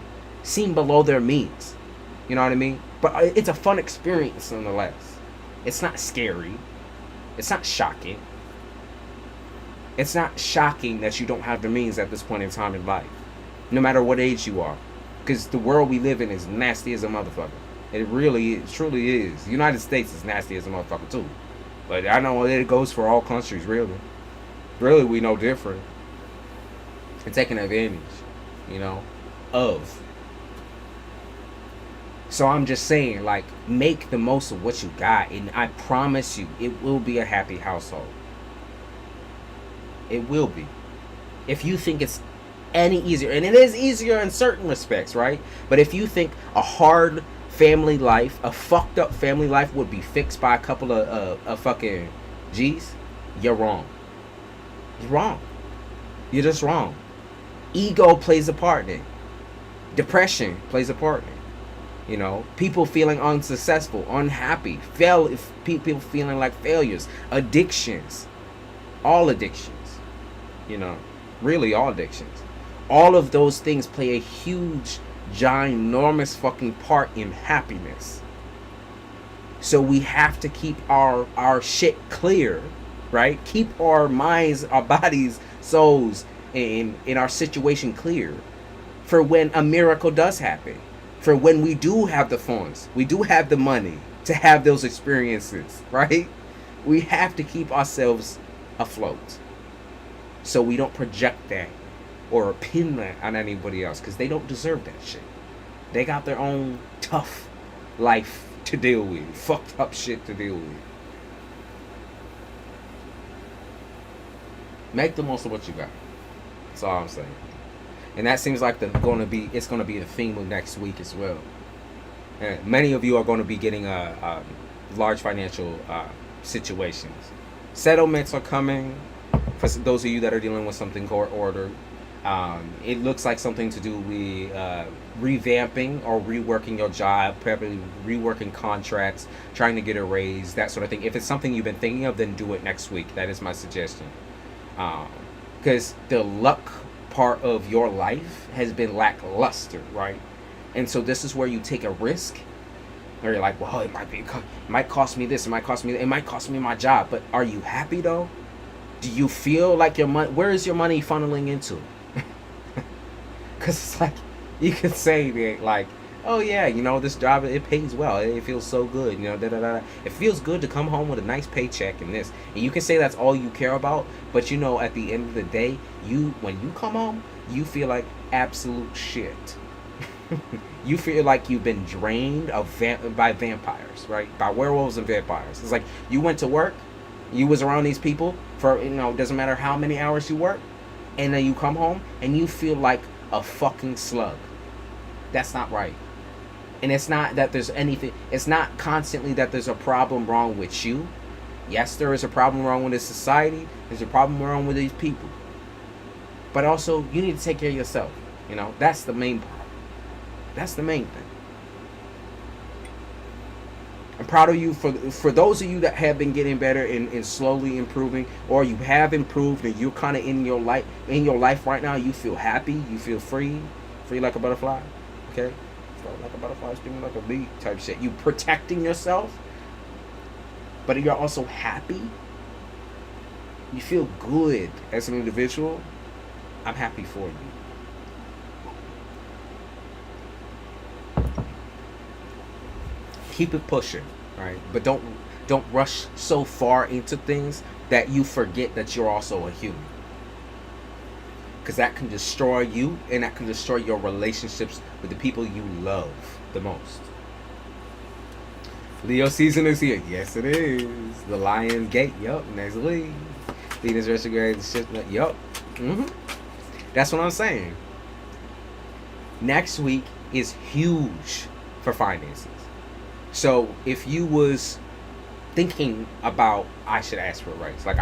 seem below their means. You know what I mean? But it's a fun experience nonetheless. It's not scary. It's not shocking. It's not shocking that you don't have the means at this point in time in life, no matter what age you are, because the world we live in is nasty as a motherfucker. It truly is. The United States is nasty as a motherfucker too, but I know it goes for all countries. Really, we know different. And taking advantage, you know, of. So I'm just saying, like, make the most of what you got, and I promise you, it will be a happy household. It will be. If you think it's any easier, and it is easier in certain respects, right? But if you think a hard family life, a fucked up family life would be fixed by a couple of fucking G's, you're wrong. You're wrong. You're just wrong. Ego plays a part in it. Depression plays a part in it. You know, people feeling unsuccessful, unhappy, people feeling like failures, addictions, all addictions, you know, really all addictions. All of those things play a huge, ginormous fucking part in happiness. So we have to keep our shit clear, right? Keep our minds, our bodies, souls, and our situation clear for when a miracle does happen. For when we do have the funds, we do have the money to have those experiences, right? We have to keep ourselves afloat so we don't project that or pin that on anybody else, because they don't deserve that shit. They got their own tough life to deal with, fucked up shit to deal with. Make the most of what you got. That's all I'm saying. And that seems like it's going to be the theme of next week as well. And many of you are going to be getting large financial situations. Settlements are coming for those of you that are dealing with something court ordered. It looks like something to do with revamping or reworking your job, probably reworking contracts, trying to get a raise, that sort of thing. If it's something you've been thinking of, then do it next week. That is my suggestion. Because the luck part of your life has been lackluster, right? And so this is where you take a risk. Or you're like, well, it might cost me this, it might cost me that, it might cost me my job. But are you happy though? Do you feel like your money? Where is your money funneling into? Because it's like you could say that, like, oh yeah, you know, this job, it pays well, it feels so good, you know, da da da. It feels good to come home with a nice paycheck and this, and you can say that's all you care about. But you know, at the end of the day, when you come home, you feel like absolute shit. You feel like you've been drained by vampires, right? By werewolves and vampires. It's like you went to work, you was around these people for, you know, doesn't matter how many hours you work, and then you come home and you feel like a fucking slug. That's not right. And it's not that there's anything, it's not constantly that there's a problem wrong with you. Yes, there is a problem wrong with this society. There's a problem wrong with these people. But also, you need to take care of yourself. You know, that's the main part. That's the main thing. I'm proud of you for those of you that have been getting better and slowly improving, or you have improved and you're kind of in your life right now. You feel happy, you feel free like a butterfly. Okay, like a butterfly, stinging like a bee type shit. You protecting yourself, but you're also happy. You feel good as an individual. I'm happy for you. Keep it pushing, right? But don't rush so far into things that you forget that you're also a human. Because that can destroy you, and that can destroy your relationships with the people you love the most. Leo season is here. Yes, it is. The Lion's Gate. Yup. Next week. Venus retrograde. Yup. That's what I'm saying. Next week is huge for finances. So if you was thinking about, I should ask for a raise, like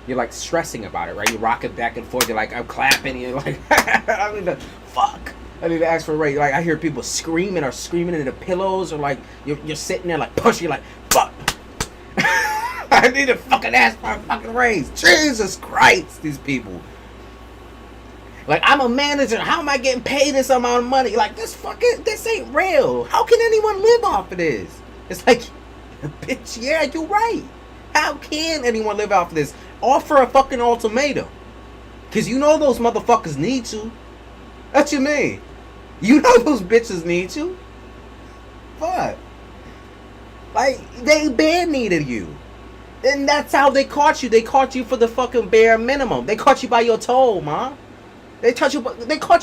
you're like stressing about it, right? You're rocking back and forth. You're like, I'm clapping. And you're like, I need to ask for a raise. Like I hear people screaming into the pillows, or like you're sitting there like pushing, like fuck. I need to fucking ask for a fucking raise. Jesus Christ, these people. Like, I'm a manager. How am I getting paid this amount of money? Like, this ain't real. How can anyone live off of this? It's like, bitch, yeah, you're right. How can anyone live off of this? Offer a fucking ultimatum. Because you know those motherfuckers need you. What you mean? You know those bitches need you. What? Like, they bare needed you. And that's how they caught you. They caught you for the fucking bare minimum. They caught you by your toe, man. They caught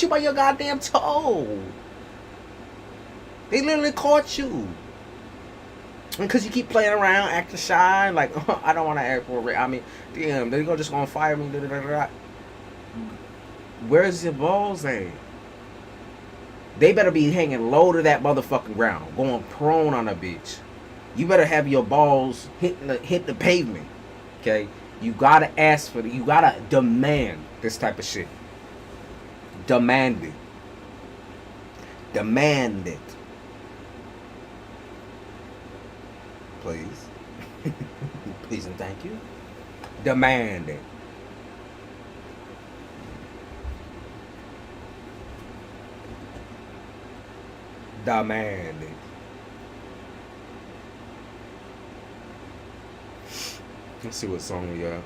you by your goddamn toe. They literally caught you. And because you keep playing around, acting shy, like, oh, I don't want to act for it. I mean, damn, they're just going to fire me. Where's your balls at? They better be hanging low to that motherfucking ground, going prone on a bitch. You better have your balls hit the pavement. Okay? You got to ask for it. You got to demand this type of shit. Demand it. Demand it. Please. Please and thank you. Demand it. Demand it. Let's see what song we got.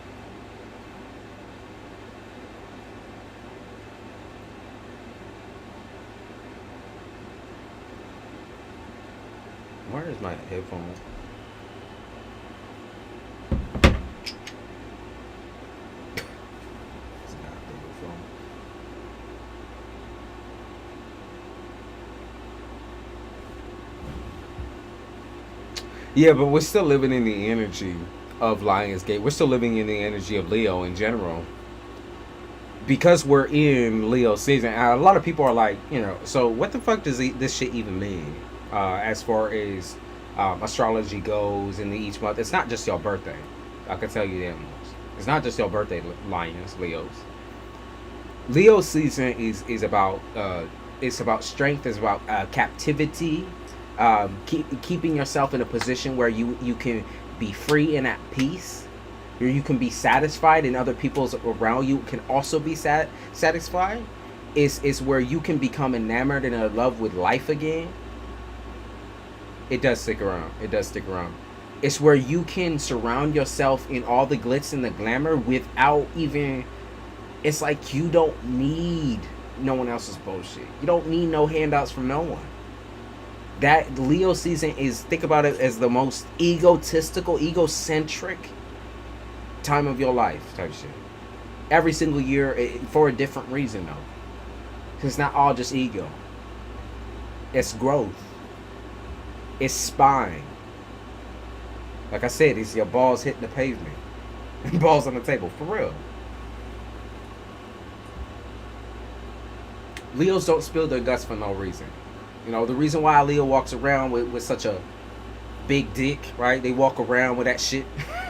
Where is my headphone? It's not a big phone. Yeah, but we're still living in the energy of Lionsgate. We're still living in the energy of Leo in general. because we're in Leo season, a lot of people are like, so what the fuck does this shit even mean? As far as astrology goes in each month, it's not just your birthday. I can tell you that much. It's not just your birthday, Lions, Leos. Leo season is about it's about strength. It's about captivity. Keeping yourself in a position where you can be free and at peace. Where you can be satisfied, and other people's around you can also be satisfied. Is where you can become enamored and in love with life again. It does stick around. It does stick around. It's where you can surround yourself in all the glitz and the glamour without even. It's like you don't need no one else's bullshit. You don't need no handouts from no one. That Leo season is, think about it as the most egotistical, egocentric time of your life type shit. Every single year for a different reason though. Because it's not all just ego. It's growth. It's spine. Like I said, it's your balls hitting the pavement. Balls on the table. For real. Leos don't spill their guts for no reason. The reason why Leo walks around with such a big dick, right? They walk around with that shit.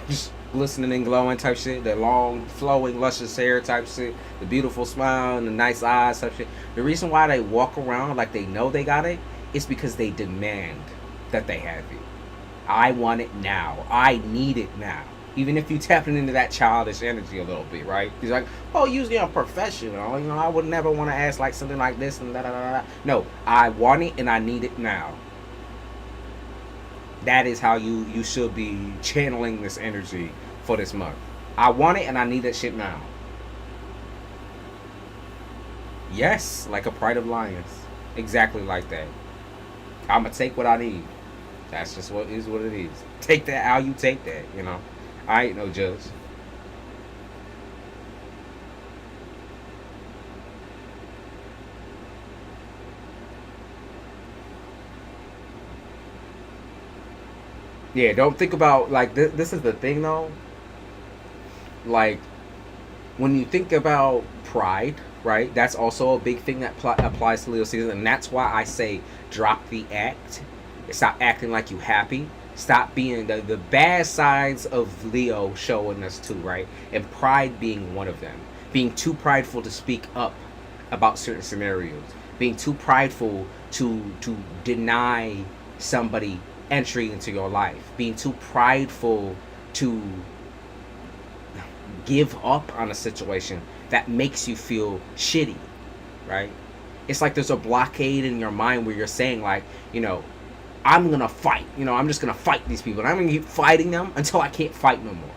Just glistening and glowing type shit. That long, flowing, luscious hair type shit. The beautiful smile and the nice eyes type shit. The reason why they walk around like they know they got it is because they demand that they have it. I want it now. I need it now. Even if you tapping into that childish energy a little bit, right? He's like, oh, usually I'm professional. I would never want to ask like something like this and da da da da. No, I want it and I need it now. That is how you should be channeling this energy for this month. I want it and I need that shit now. Yes, like a pride of lions. Exactly like that. I'ma take what I need. That's just what it is. Take that how you take that, I ain't no judge. Yeah, don't think about, like, this is the thing, though. Like, when you think about pride, right, that's also a big thing that applies to Leo season. And that's why I say drop the act. Stop acting like you happy. Stop being the bad sides of Leo showing us too, right? And pride being one of them. Being too prideful to speak up about certain scenarios. Being too prideful to deny somebody entry into your life. Being too prideful to give up on a situation that makes you feel shitty, right? It's like there's a blockade in your mind where you're saying like, I'm gonna fight. I'm just gonna fight these people. And I'm gonna keep fighting them until I can't fight no more.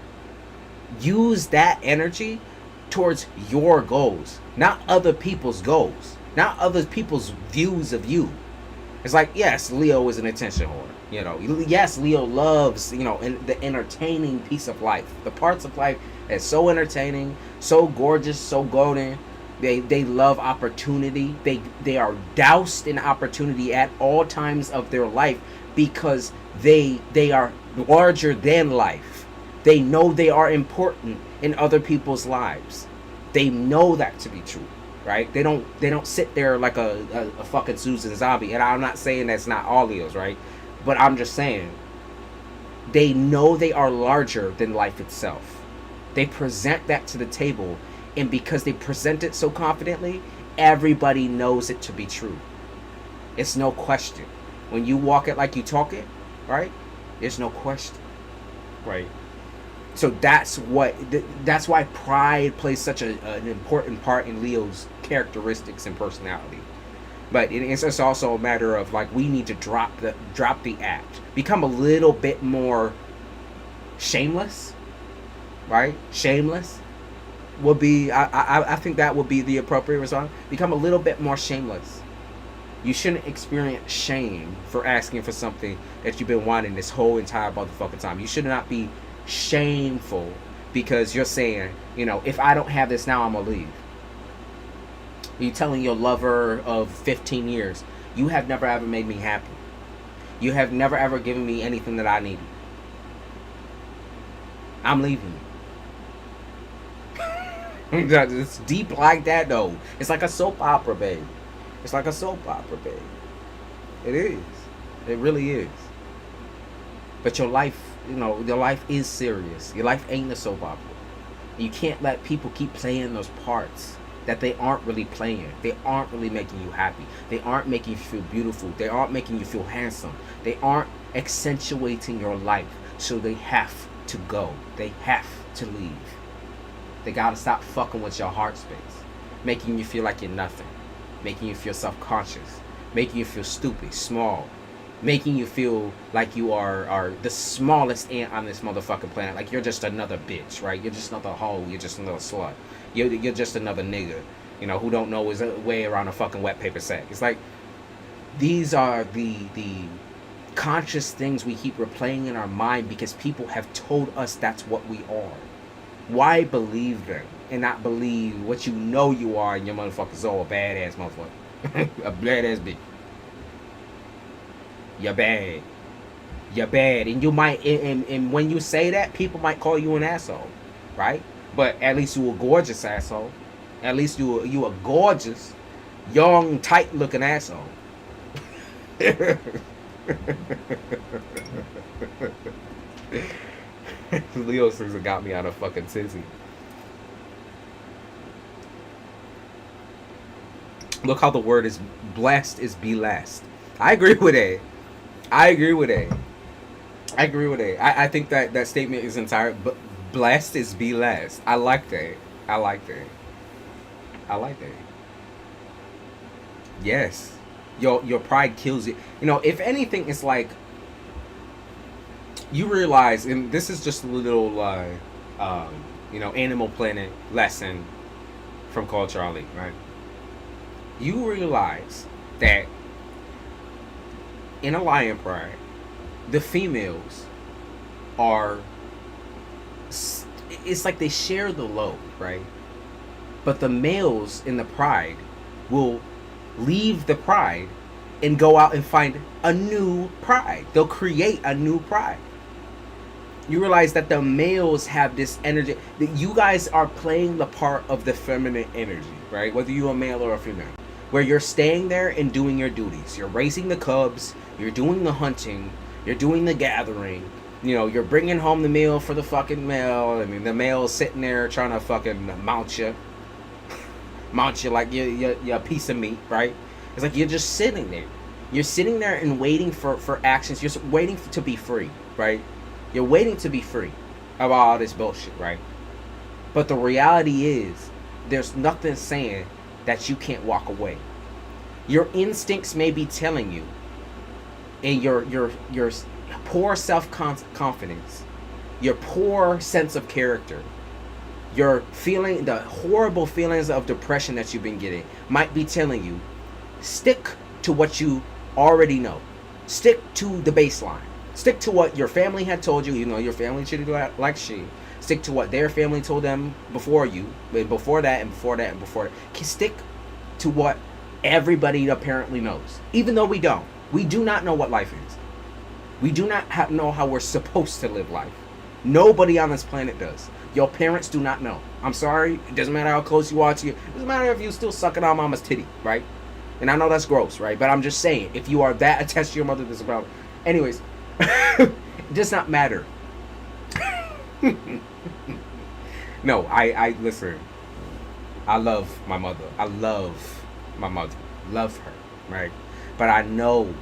Use that energy towards your goals, not other people's goals, not other people's views of you. It's like, yes, Leo is an attention whore. Yes, Leo loves, the entertaining piece of life. The parts of life that's so entertaining, so gorgeous, so golden. They love opportunity. They are doused in opportunity at all times of their life because they are larger than life. They know they are important in other people's lives. They know that to be true, right? They don't sit there like a fucking Susan Zombie. And I'm not saying that's not all Leos, right? But I'm just saying they know they are larger than life itself. They present that to the table. And because they present it so confidently, everybody knows it to be true. It's no question. When you walk it like you talk it, right? There's no question, right? So that's why pride plays such an important part in Leo's characteristics and personality. But it's also a matter of like we need to drop the act, become a little bit more shameless, right? Shameless would be, I think that would be the appropriate response. Become a little bit more shameless. You shouldn't experience shame for asking for something that you've been wanting this whole entire motherfucking time. You should not be shameful because you're saying, if I don't have this now, I'm gonna leave. You're telling your lover of 15 years, you have never ever made me happy. You have never ever given me anything that I needed. I'm leaving you. It's deep like that though. It's like a soap opera, babe. It's like a soap opera, babe. It is. It really is. But your life, your life is serious. Your life ain't a soap opera. You can't let people keep playing those parts that they aren't really playing. They aren't really making you happy. They aren't making you feel beautiful. They aren't making you feel handsome. They aren't accentuating your life. So they have to go. They have to leave. They gotta stop fucking with your heart space. Making you feel like you're nothing. Making you feel self-conscious. Making you feel stupid, small. Making you feel like you are the smallest ant on this motherfucking planet. Like you're just another bitch, right? You're just another hoe. You're just another slut. You're just another nigga, who don't know his way around a fucking wet paper sack. It's like, these are the conscious things we keep replaying in our mind because people have told us that's what we are. Why believe them and not believe what you know you are and your motherfucker's all a badass motherfucker? A badass bitch. You're bad. You're bad. And you might, and when you say that, people might call you an asshole, right? But at least you a gorgeous asshole. At least you a gorgeous, young, tight-looking asshole. Leo Caesar got me out of fucking tizzy. Look how the word is blessed is be last. I agree with that. I think that statement is entire. But blessed is be last. I like that. Yes. Your pride kills you. If anything, it's like you realize, and this is just a little Animal Planet lesson from CULTUREALI, right? You realize that in a lion pride, the females are, it's like they share the load, right? But the males in the pride will leave the pride and go out and find a new pride. They'll create a new pride. You realize that the males have this energy, that you guys are playing the part of the feminine energy, right? Whether you're a male or a female, where you're staying there and doing your duties. You're raising the cubs, you're doing the hunting, you're doing the gathering, you're bringing home the meal for the fucking male. I mean, the male's sitting there trying to fucking mount you like you're a piece of meat, right? It's like you're just sitting there. You're sitting there and waiting for actions. You're waiting to be free, right? You're waiting to be free about all this bullshit, right? But the reality is, there's nothing saying that you can't walk away. Your instincts may be telling you, and your poor self-confidence, your poor sense of character, your feeling, the horrible feelings of depression that you've been getting might be telling you, stick to what you already know. Stick to the baseline. Stick to what your family had told you. Your family treated you like shit. Stick to what their family told them before you, and before that, and before that, and before that. Stick to what everybody apparently knows. Even though we don't. We do not know what life is. We do not know how we're supposed to live life. Nobody on this planet does. Your parents do not know. I'm sorry. It doesn't matter how close you are to you. It doesn't matter if you're still sucking on mama's titty, right? And I know that's gross, right? But I'm just saying, if you are that attached to your mother, there's a problem. Anyways, it does not matter. No, I listen. I love my mother. Love her, right? But I know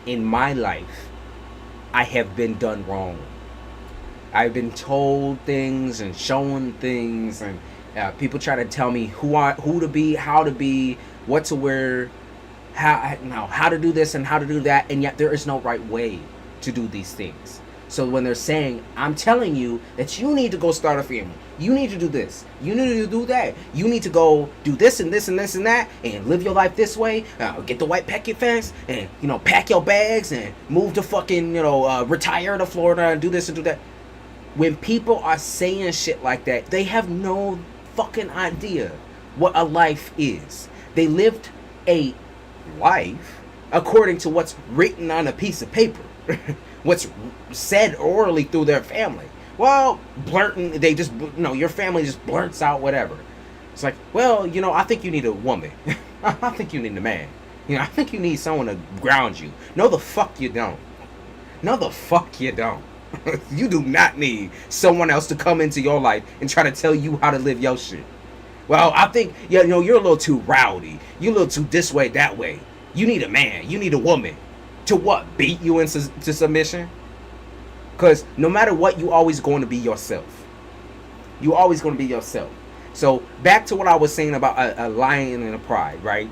in my life, I have been done wrong. I've been told things and shown things, and people try to tell me who to be, how to be, what to wear, how to do this and how to do that, and yet there is no right way to do these things. So when they're saying, I'm telling you that you need to go start a family, you need to do this, you need to do that, you need to go do this and this and this and that, and live your life this way, get the white picket fence, and pack your bags and move to fucking retire to Florida and do this and do that. When people are saying shit like that, they have no fucking idea what a life is. They lived a life according to what's written on a piece of paper. What's said orally through their family. Well, blurting, they just, your family just blurts out whatever. It's like, well, I think you need a woman. I think you need a man. I think you need someone to ground you. No, the fuck you don't. No, the fuck you don't. You do not need someone else to come into your life and try to tell you how to live your shit. Well, I think, you're a little too rowdy. You're a little too this way, that way. You need a man. You need a woman. To what? Beat you into submission? Because no matter what, you always going to be yourself. You always going to be yourself. So back to what I was saying about a lion and a pride, right?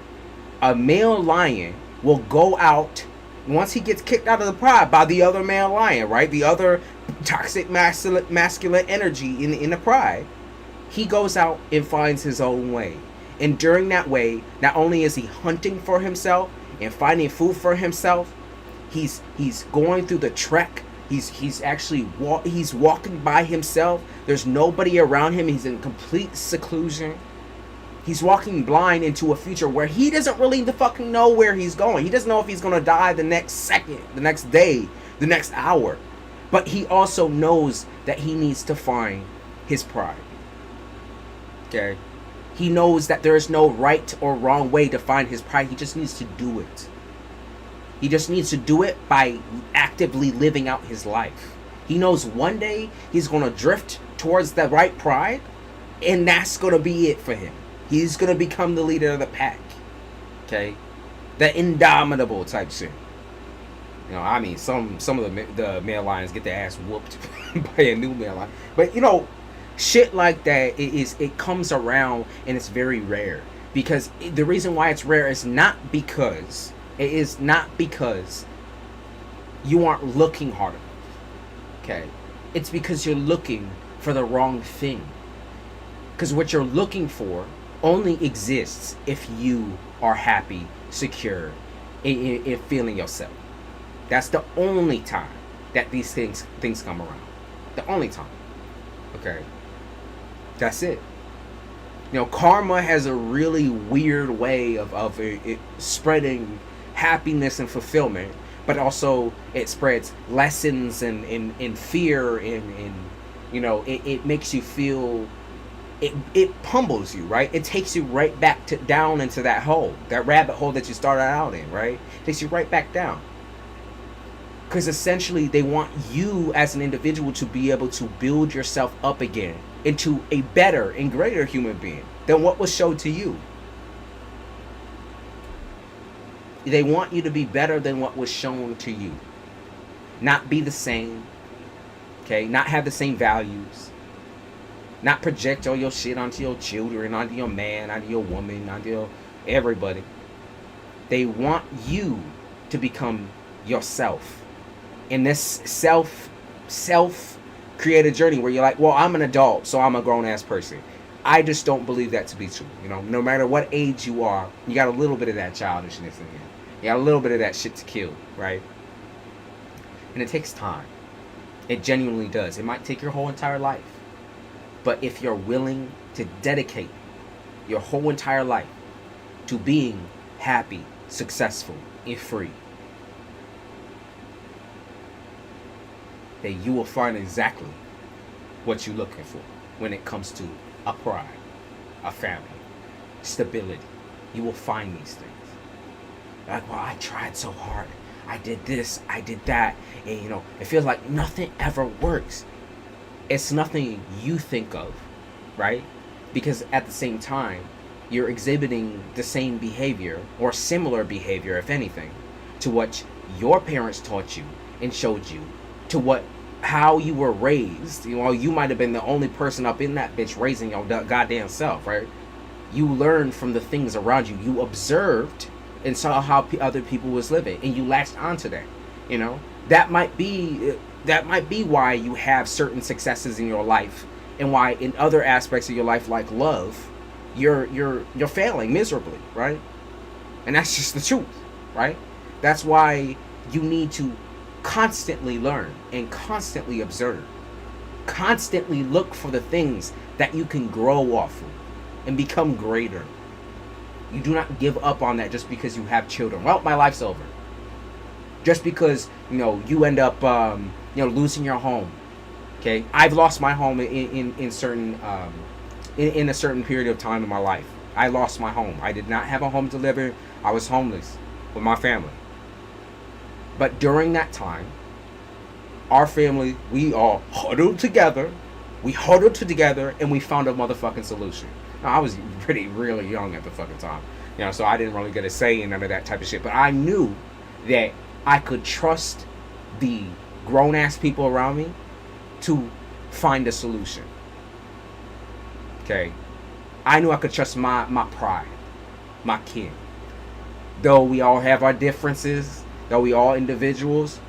A male lion will go out once he gets kicked out of the pride by the other male lion, right? The other toxic masculine energy in the pride. He goes out and finds his own way. And during that way, not only is he hunting for himself and finding food for himself, he's going through the trek. He's actually he's walking by himself. There's nobody around him. He's in complete seclusion. He's walking blind into a future where he doesn't really fucking know where he's going. He doesn't know if he's going to die the next second, the next day, the next hour. But he also knows that he needs to find his pride. Okay? He knows that there is no right or wrong way to find his pride. He just needs to do it. He just needs to do it by actively living out his life. He knows one day he's going to drift towards the right pride, and that's going to be it for him. He's going to become the leader of the pack. Okay? The indomitable type shit. I mean, some of the male lions get their ass whooped by a new male lion. But, shit like that, it comes around, and it's very rare. Because the reason why it's rare is not because... It is not because you aren't looking hard enough. Okay? It's because you're looking for the wrong thing. Because what you're looking for only exists if you are happy, secure, and feeling yourself. That's the only time that these things come around. The only time. Okay? That's it. Karma has a really weird way of it spreading happiness and fulfillment, but also it spreads lessons and fear and it makes you feel, it pummels you, right? It takes you right back down into that hole, that rabbit hole that you started out in, right? It takes you right back down, because essentially they want you as an individual to be able to build yourself up again into a better and greater human being than what was showed to you. They want you to be better than what was shown to you. Not be the same. Okay? Not have the same values. Not project all your shit onto your children, onto your man, onto your woman, onto your everybody. They want you to become yourself. In this self-created journey where you're like, well, I'm an adult, so I'm a grown-ass person. I just don't believe that to be true. No matter what age you are, you got a little bit of that childishness in you. You got a little bit of that shit to kill, right? And it takes time. It genuinely does. It might take your whole entire life. But if you're willing to dedicate your whole entire life to being happy, successful, and free, then you will find exactly what you're looking for when it comes to a pride, a family, stability. You will find these things. Like, well, I tried so hard. I did this, I did that. And, it feels like nothing ever works. It's nothing you think of, right? Because at the same time, you're exhibiting the same behavior or similar behavior, if anything, to what your parents taught you and showed you, to how you were raised. You might have been the only person up in that bitch raising your goddamn self, right? You learned from the things around you. You observed and saw how other people was living, and you latched onto that. That might be why you have certain successes in your life, and why in other aspects of your life, like love, you're failing miserably, right? And that's just the truth, right? That's why you need to constantly learn and constantly observe, constantly look for the things that you can grow off of and become greater. You do not give up on that just because you have children. Well, my life's over. Just because you end up losing your home, Okay, I've lost my home in certain in a certain period of time in my life. I lost my home. I did not have a home to live in. I was homeless with my family. But during that time, our family, we all huddled together. We huddled together and we found a motherfucking solution. Now, I was really young at the fucking time. You know, so I didn't really get a say in none of that type of shit. But I knew that I could trust the grown-ass people around me to find a solution. Okay? I knew I could trust my pride, my kin. Though we all have our differences, though we all individuals,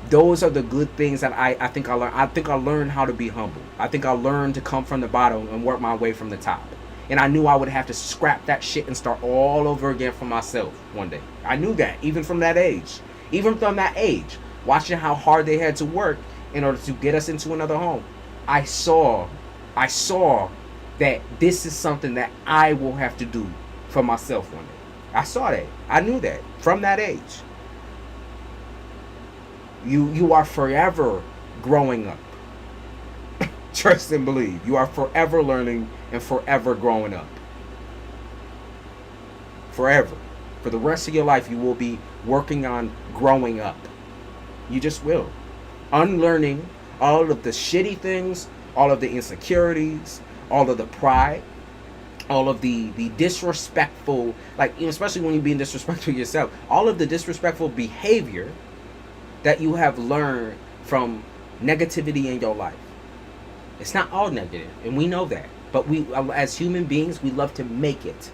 those are the good things that I think I learned. I think I learned how to be humble. I think I learned to come from the bottom and work my way from the top. And I knew I would have to scrap that shit and start all over again for myself one day. I knew that, even from that age. Even from that age, watching how hard they had to work in order to get us into another home. I saw that this is something that I will have to do for myself one day. I saw that. I knew that from that age. You are forever growing up. Trust and believe. You are forever learning and forever growing up. Forever. For the rest of your life, you will be working on growing up. You just will. Unlearning all of the shitty things, all of the insecurities, all of the pride, all of the disrespectful, like, especially when you're being disrespectful to yourself, all of the disrespectful behavior that you have learned from negativity in your life. It's not all negative, and we know that. But we, as human beings, we love to make it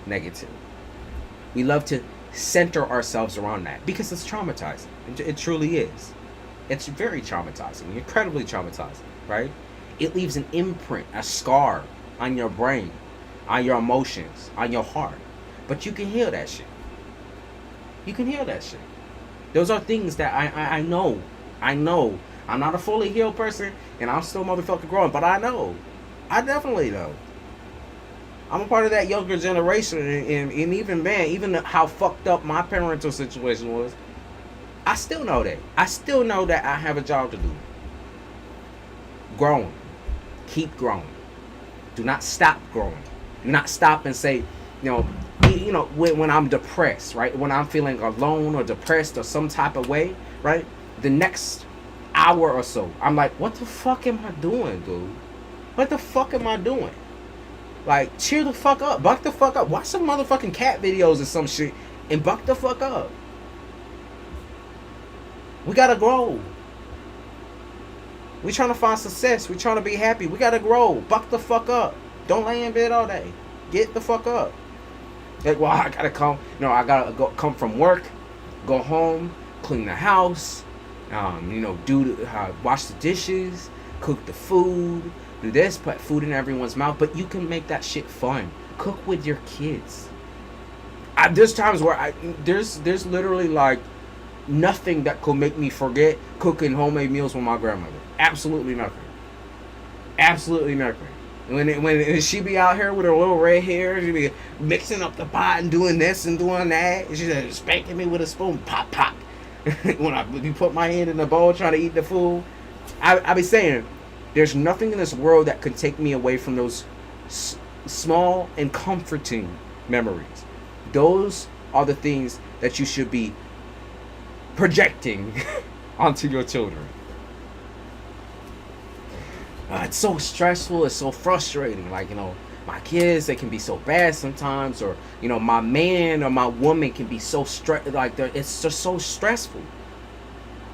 negative. We love to center ourselves around that because it's traumatizing. It truly is. It's very traumatizing, incredibly traumatizing, right? It leaves an imprint, a scar on your brain, on your emotions, on your heart. But you can heal that shit. You can heal that shit. Those are things that I know. I know. I'm not a fully healed person, and I'm still motherfucking growing, but I know. I definitely know. I'm a part of that younger generation, and even, man, even how fucked up my parental situation was, I still know that. I still know that I have a job to do. Growing. Keep growing. Do not stop growing. Do not stop and say, when I'm depressed, right? When I'm feeling alone or depressed or some type of way, right? The next hour or so, I'm like, what the fuck am I doing, dude? What the fuck am I doing? Like, cheer the fuck up. Buck the fuck up. Watch some motherfucking cat videos or some shit and buck the fuck up. We gotta grow. We trying to find success. We trying to be happy. We gotta grow. Buck the fuck up. Don't lay in bed all day. Get the fuck up. Like, well, I gotta come. I gotta come from work, go home, clean the house, wash the dishes, cook the food, do this, put food in everyone's mouth. But you can make that shit fun. Cook with your kids. There's times where there's literally like nothing that could make me forget cooking homemade meals with my grandmother. Absolutely nothing. Absolutely nothing. When she be out here with her little red hair, she be mixing up the pot and doing this and doing that. And she's spanking me with a spoon, pop, pop. When I put my hand in the bowl trying to eat the food, I be saying, there's nothing in this world that could take me away from those small and comforting memories. Those are the things that you should be projecting onto your children. It's so stressful. It's so frustrating. Like, my kids, they can be so bad sometimes. Or, my man or my woman can be so it's just so stressful.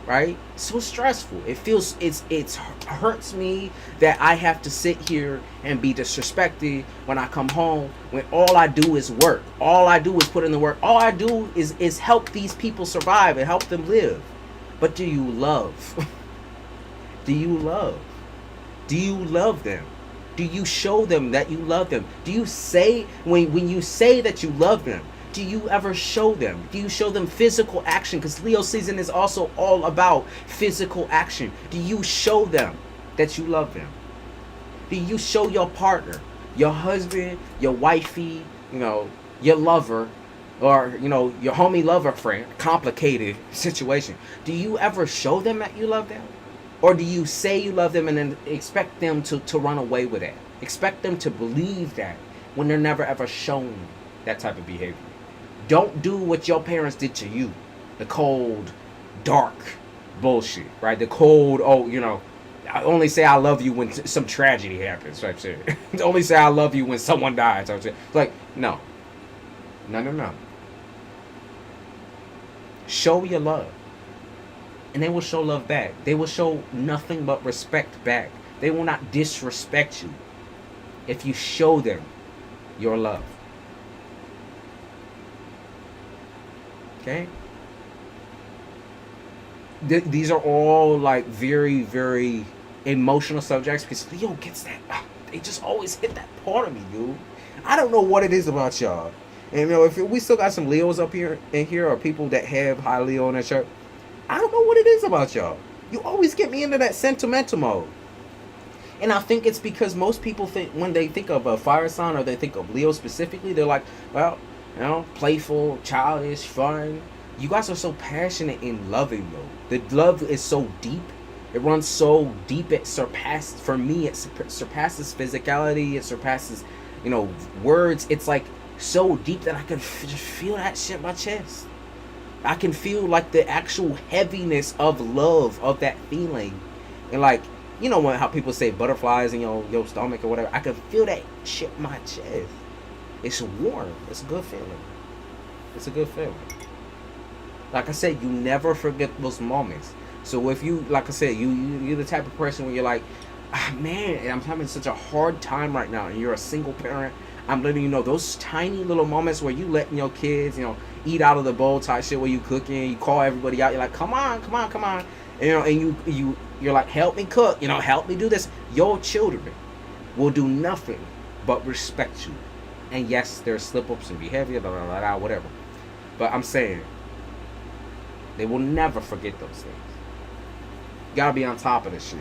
Right? So stressful. It hurts me that I have to sit here and be disrespected when I come home, when all I do is work. All I do is put in the work. All I do is help these people survive and help them live. But do you love? Do you love? Do you love them? Do you show them that you love them? Do you say, when you say that you love them, do you ever show them? Do you show them physical action? Because Leo season is also all about physical action. Do you show them that you love them? Do you show your partner, your husband, your wifey, your lover, or, your homie lover friend, complicated situation. Do you ever show them that you love them? Or do you say you love them and then expect them to run away with that? Expect them to believe that when they're never ever shown that type of behavior. Don't do what your parents did to you. The cold, dark bullshit, right? The cold, oh, you know, I only say I love you when some tragedy happens, right? Only say I love you when someone dies. Like, no. No. Show your love. And they will show love back. They will show nothing but respect back. They will not disrespect you if you show them your love. Okay? These are all like very, very emotional subjects because Leo gets that. They just always hit that part of me, dude. I don't know what it is about y'all. And you know, if we still got some Leos up here in here, or people that have high Leo in their chart, I don't know what it is about y'all. You always get me into that sentimental mode. And I think it's because most people think, when they think of a fire sign or they think of Leo specifically, they're like, well, you know, playful, childish, fun. You guys are so passionate in loving though. The love is so deep. It runs so deep. It surpasses, for me, it surpasses physicality. It surpasses, you know, words. It's like so deep that I can just feel that shit in my chest. I can feel like the actual heaviness of love, of that feeling. And like, you know how people say butterflies in your stomach or whatever. I can feel that shit in my chest. It's warm. It's a good feeling. It's a good feeling. Like I said, you never forget those moments. So if you, like I said, you're the type of person where you're like, man, I'm having such a hard time right now, and you're a single parent, I'm letting you know those tiny little moments where you letting your kids, you know, eat out of the bowl type shit, where you cooking, you call everybody out, you're like, come on, and, you know, and you're like, help me cook, you know, help me do this. Your children will do nothing but respect you. And yes, there's slip-ups and behavior, whatever. But I'm saying, they will never forget those things. You gotta be on top of this shit.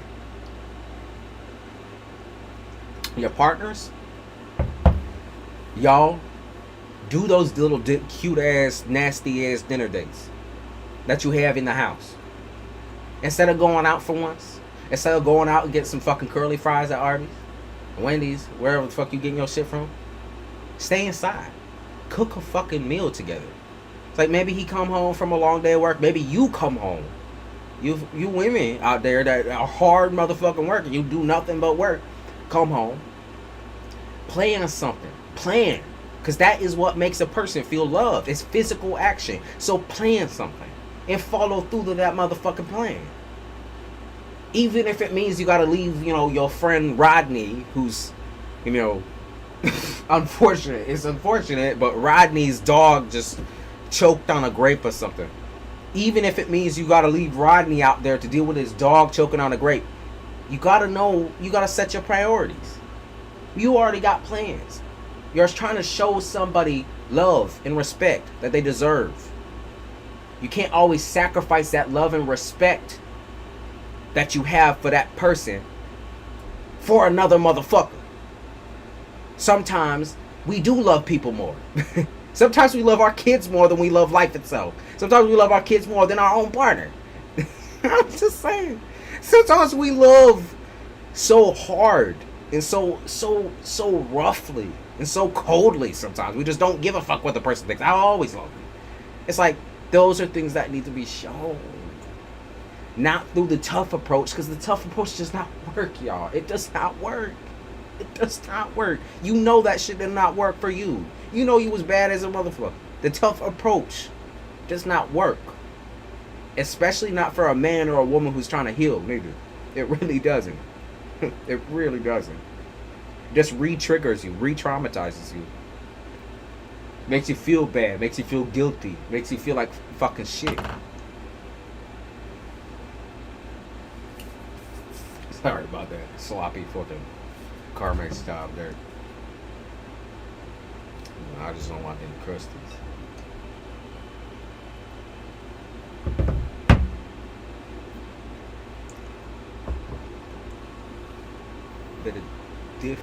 Your partners, y'all, do those little cute ass, nasty ass dinner dates that you have in the house. Instead of going out for once, instead of going out and getting some fucking curly fries at Arby's, Wendy's, wherever the fuck you getting your shit from, stay inside. Cook a fucking meal together. It's like maybe he come home from a long day of work. Maybe you come home. You women out there that are hard motherfucking working. You do nothing but work. Come home. Plan something. Plan. Because that is what makes a person feel loved. It's physical action. So plan something. And follow through to that motherfucking plan. Even if it means you gotta leave, you know, your friend Rodney, who's, you know, unfortunate. It's unfortunate, but Rodney's dog just choked on a grape or something. Even if it means you gotta leave Rodney out there to deal with his dog choking on a grape, you gotta know, you gotta set your priorities. You already got plans. You're trying to show somebody love and respect that they deserve. You can't always sacrifice that love and respect that you have for that person for another motherfucker. Sometimes we do love people more. Sometimes we love our kids more than we love life itself. Sometimes we love our kids more than our own partner. I'm just saying. Sometimes we love so hard and so roughly and so coldly sometimes. We just don't give a fuck what the person thinks. I always love you. It's like, those are things that need to be shown. Not through the tough approach, because the tough approach does not work, y'all. It does not work. It does not work. You know that shit did not work for you. You know you was bad as a motherfucker. The tough approach does not work. Especially not for a man or a woman who's trying to heal, nigga. It really doesn't. It really doesn't. It just re-triggers you, re-traumatizes you. Makes you feel bad, makes you feel guilty, makes you feel like fucking shit. Sorry about that sloppy fucking Carmex job there. I just don't want any crusties. Bit of diff.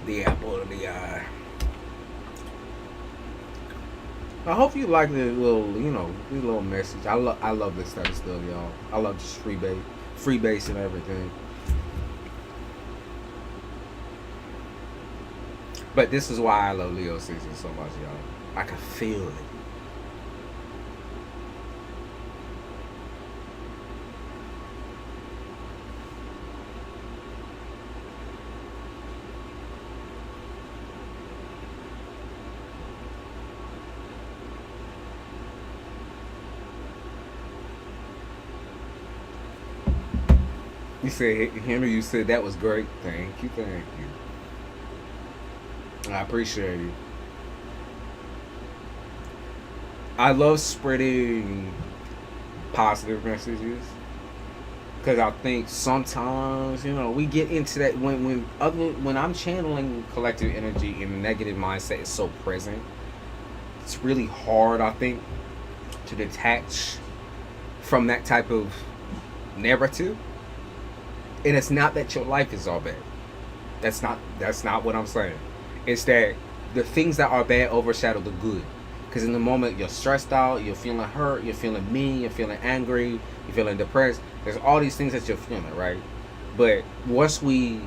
The apple of the eye. I hope you like the little, the little message. I love this type of stuff, y'all. I love just free base and everything. But this is why I love Leo season so much, y'all. I can feel it. You said, Henry, you said that was great. Thank you. I appreciate it. I love spreading positive messages because I think sometimes we get into that when I'm channeling collective energy and the negative mindset is so present. It's really hard, I think, to detach from that type of narrative. And it's not that your life is all bad. That's not what I'm saying. It's that the things that are bad overshadow the good. Because in the moment you're stressed out, you're feeling hurt, you're feeling mean, you're feeling angry, you're feeling depressed. There's all these things that you're feeling, right? But once we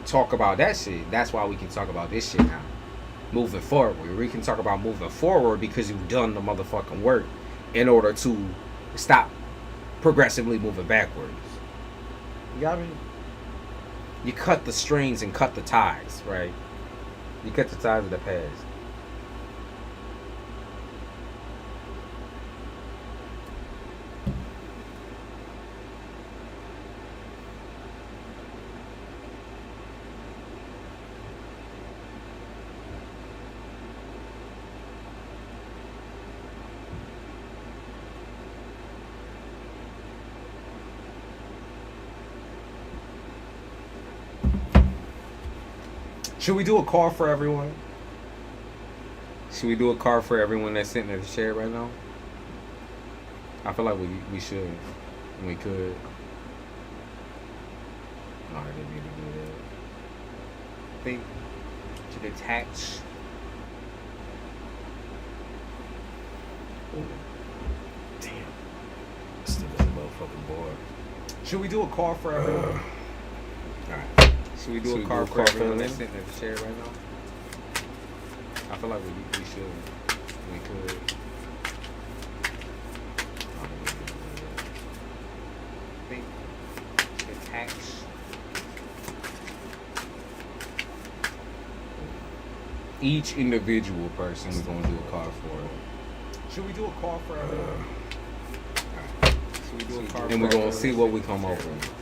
talk about that shit, that's why we can talk about this shit now. Moving forward. We can talk about moving forward because you've done the motherfucking work in order to stop progressively moving backwards. You got me? You cut the strings and cut the ties, right? You cut the ties of the past. Should we do a call for everyone? Should we do a call for everyone that's sitting in the chair right now? I feel like we should. We could. No, I didn't mean to do that. I think to detach. Ooh. Damn. This nigga's a motherfucking boy. Should we do a call for everyone? Alright. Should we do a call for everyone that's sitting in the chair right now? I feel like we should. We could. I think detach. Each individual person we're going to do a call for. Should we do a call for everyone? Should we do a call for? And we're going to see what we come up with.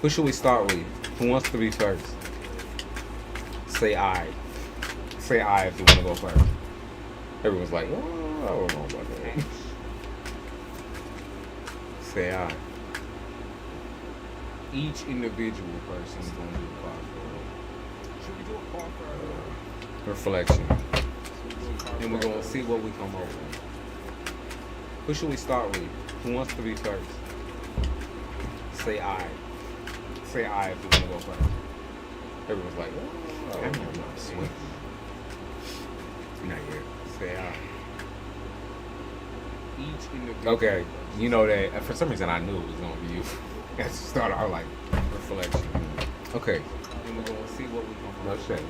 Who should we start with? Who wants to be first? Say I. Say I if you want to go first. Everyone's like, oh, I don't know about that. Say I. Each individual person is going to do a call for. Should we do a call for reflection? And we're going to see what we come up with. Who should we start with? Who wants to be first? Say I. Say I if you want to go first. Everyone's like, oh, I'm not sweet. Not yet. Say I. Each individual. Okay, you know that for some reason I knew it was gonna be you. At the start, I was like reflection. Okay. And we're gonna see what we gonna. No shade.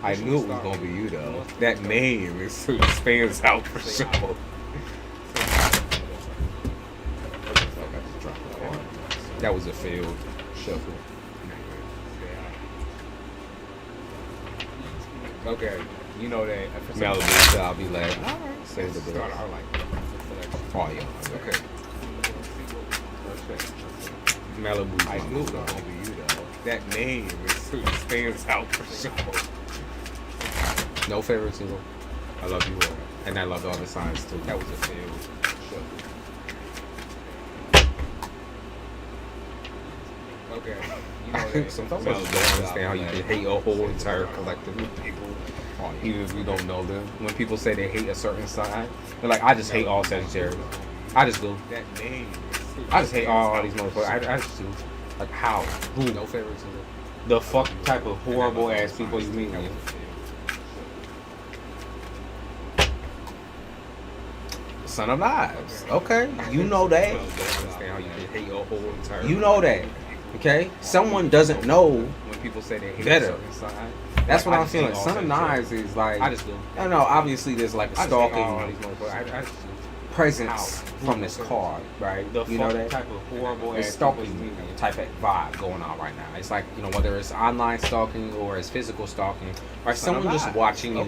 I knew it was gonna be you though. That name stands out for sure. That was a failed shuffle. Okay, you know that Malibu, so I'll be like, all right, say the best. I like oh yeah, okay. Malibu, I knew it was gonna be you though. That name stands out for sure. No favoritism. I love you all, and I love all the signs too. That was a failed shuffle. Okay, you know that sometimes I don't understand how you can hate a whole entire collective of people, even if we don't know them. When people say they hate a certain sign, they're like, I just hate all Sagittarius. I just do. That name. I just hate all these motherfuckers. I just do. Like how? Who? No favoritism. The fuck type of horrible ass people you meet. Son of Knives. Okay, you know that. Understand how you can hate a whole entire. You know that. Okay, someone doesn't know when people say they hate better. a certain sign. That's like, what I'm feeling. Son of Knives is like, I just do. I don't know. Obviously, there's like a stalking I just presence from this card, right? the You know that. type of horrible It's ass stalking people type of vibe going on right now. It's like, whether it's online stalking or it's physical stalking, or someone just watching you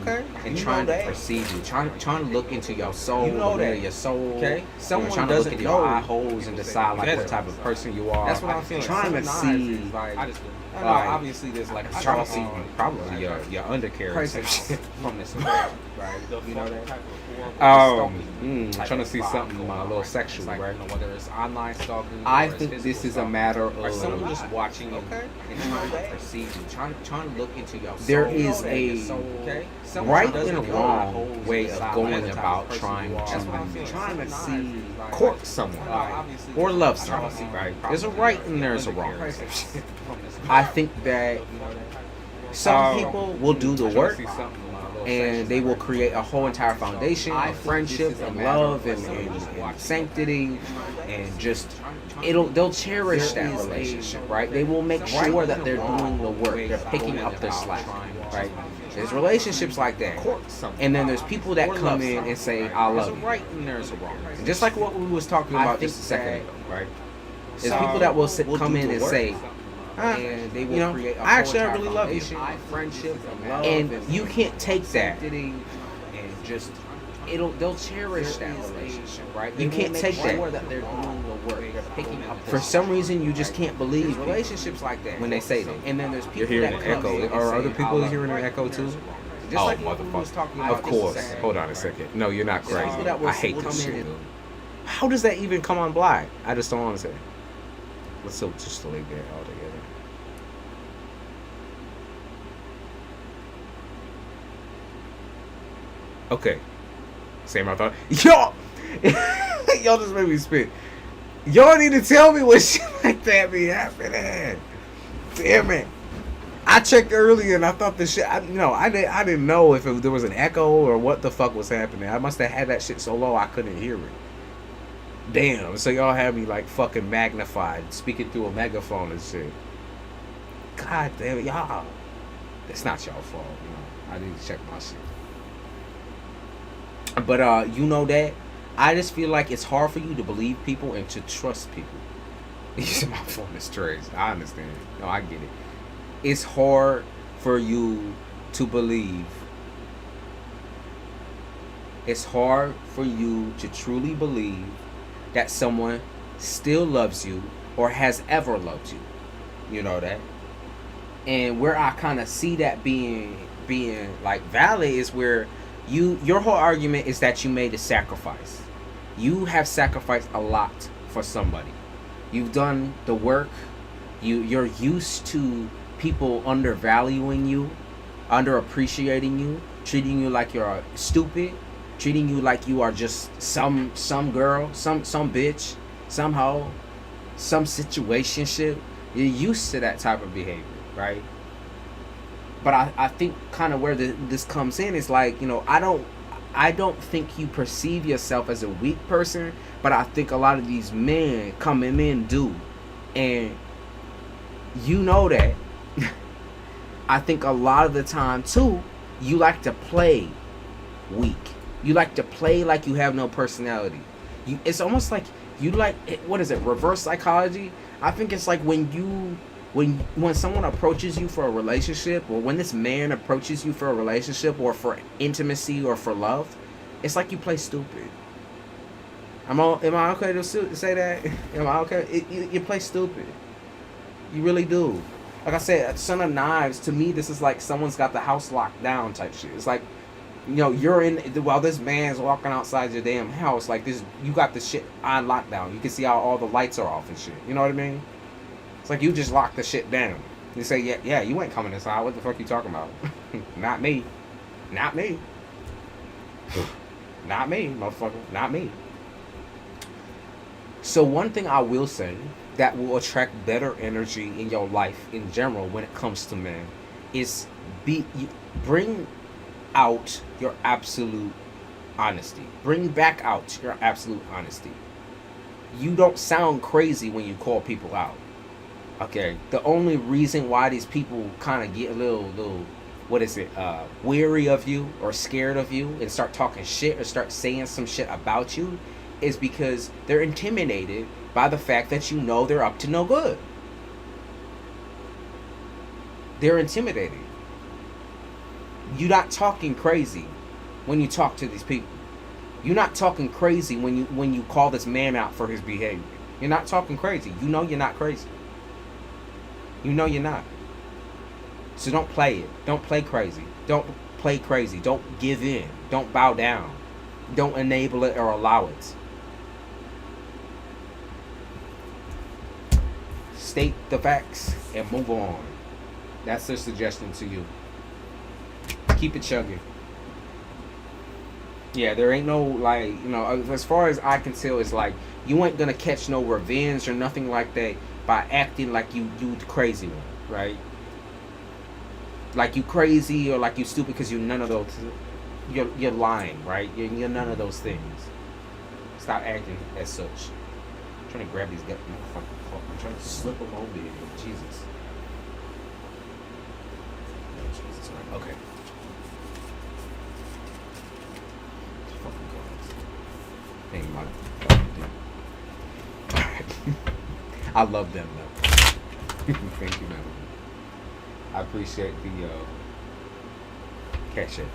and trying to perceive you, trying to look into your soul, your soul. Okay, someone trying to look into your eye holes and decide like what type of person you are. That's what I'm feeling. Trying to see. Like, I just do. Obviously, there's like a trying to see probably your undercarriage from this card, right? You know that. Trying to see something a little sexual, right? Whether it's online stalking. I think this is a matter of someone just watching you and trying to perceive you, trying to look into your soul. There is a right and wrong way of going about trying to see, court someone or love someone, right? There's a right and there's a wrong. I think that some people will do the work and they will create a whole entire foundation of friendship and love and sanctity, and just they'll cherish that relationship, right? They will make sure that they're doing the work, they're picking up their slack, right? There's relationships like that, and then there's people that come in and say, "I love you," right? And there's a wrong. Just like what we was talking about just a second ago, right? There's people that will come in and say, and they will create a actually I really love you. Friendship and love, and you can't take that and just they'll cherish that relationship, right? You can't take that they're doing the work, they're picking up. For some reason, you just can't believe relationships like that when they say that. And then there's people you're hearing that an echo. Are other people hearing an echo too? Just like motherfucker. Of course. Hold on a second. No, you're not crazy. I hate this shit. How does that even come on black? I just don't understand. Let's just delete that altogether. Okay. Same I thought. Y'all just made me spit. Y'all need to tell me what shit like that be happening. Damn it. I checked earlier and I thought the shit. I didn't know if there was an echo or what the fuck was happening. I must have had that shit so low I couldn't hear it. Damn. So y'all had me like fucking magnified, speaking through a megaphone and shit. God damn it, y'all. It's not y'all fault. I need to check my shit. But that I just feel like it's hard for you to believe people and to trust people. My phone is trash. I understand. No, I get it. It's hard for you to believe. It's hard for you to truly believe that someone still loves you or has ever loved you. You know that? And where I kind of see that being like valid is where your whole argument is that you made a sacrifice. You have sacrificed a lot for somebody. You've done the work. You're used to people undervaluing you, underappreciating you, treating you like you're stupid, treating you like you are just some girl, some bitch, somehow, some situationship. You're used to that type of behavior, right? But I think kind of where this comes in is like, I don't think you perceive yourself as a weak person, but I think a lot of these men coming in do. And you know that. I think a lot of the time too, you like to play weak. You like to play like you have no personality. It's almost like you like, what is it, reverse psychology? I think it's like when someone approaches you for a relationship, or when this man approaches you for a relationship or for intimacy or for love, it's like you play stupid. Am I okay to say that? Am I okay? You play stupid. You really do. Like I said, Son of Knives, to me, this is like someone's got the house locked down type shit. It's like, you're in, while this man's walking outside your damn house, like this, you got the shit on lockdown. You can see how all the lights are off and shit. You know what I mean? It's like you just locked the shit down. You say, yeah, you ain't coming inside. What the fuck you talking about? Not me. Not me. Not me, motherfucker. Not me. So one thing I will say that will attract better energy in your life in general when it comes to men is bring out your absolute honesty. Bring back out your absolute honesty. You don't sound crazy when you call people out. Okay, the only reason why these people kind of get a little, what is it, weary of you or scared of you and start talking shit or start saying some shit about you is because they're intimidated by the fact that you know they're up to no good. They're intimidated. You're not talking crazy when you talk to these people. You're not talking crazy when you call this man out for his behavior. You're not talking crazy. You know you're not crazy. You know you're not. So don't play it. Don't play crazy. Don't play crazy. Don't give in. Don't bow down. Don't enable it or allow it. State the facts and move on. That's a suggestion to you. Keep it chugging. Yeah, there ain't no, like, you know, as far as I can tell, it's like you ain't gonna catch no revenge or nothing like that by acting like you the crazy one, right? Like you crazy or like you stupid because you're none of those. You're lying, right? You're none of those things. Stop acting as such. I'm trying to grab these guys. I'm trying to slip them over here. Jesus. Oh, Jesus, right. Okay. Hey, my I love them though. Thank you, man. I appreciate the CASHAPP.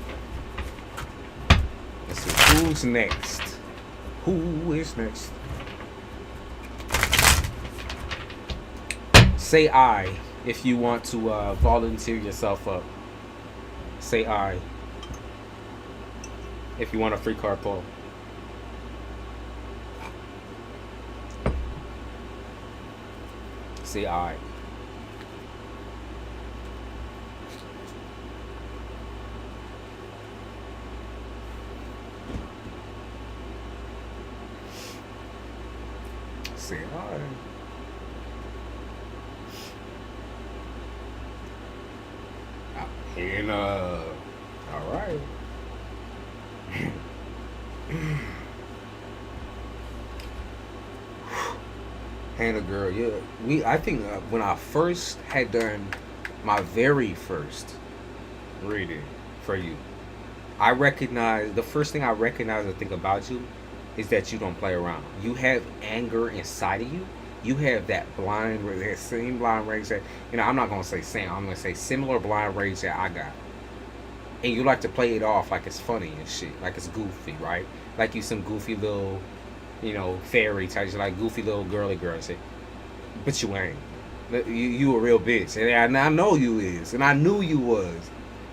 Let's see who's next. Who is next? Say I if you want to volunteer yourself up. Say I if you want a free card pull. Say I. Say I. And all right. Hannah girl, yeah. I think when I first had done my very first reading for you, I recognized the first thing I recognized and think about you is that you don't play around. You have anger inside of you. You have that same blind rage that, you know, I'm not gonna say same, I'm gonna say similar blind rage that I got. And you like to play it off like it's funny and shit, like it's goofy, right? Like you some goofy little, you know, fairy type, like goofy little girly girl shit. But you ain't. You a real bitch, and I know you is, and I knew you was.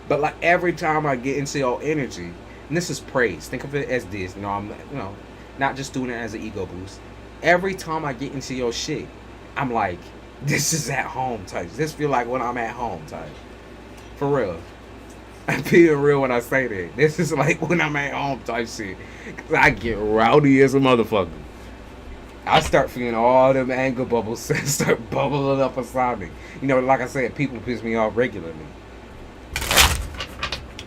But like every time I get into your energy, and this is praise. Think of it as this. You know, I'm, you know, not just doing it as an ego boost. Every time I get into your shit, I'm like, this is at home type. This feel like when I'm at home type. For real. I'm being real when I say that. This is like when I'm at home type shit. Cause I get rowdy as a motherfucker. I start feeling all them anger bubbles start bubbling up inside me. You know, like I said, people piss me off regularly.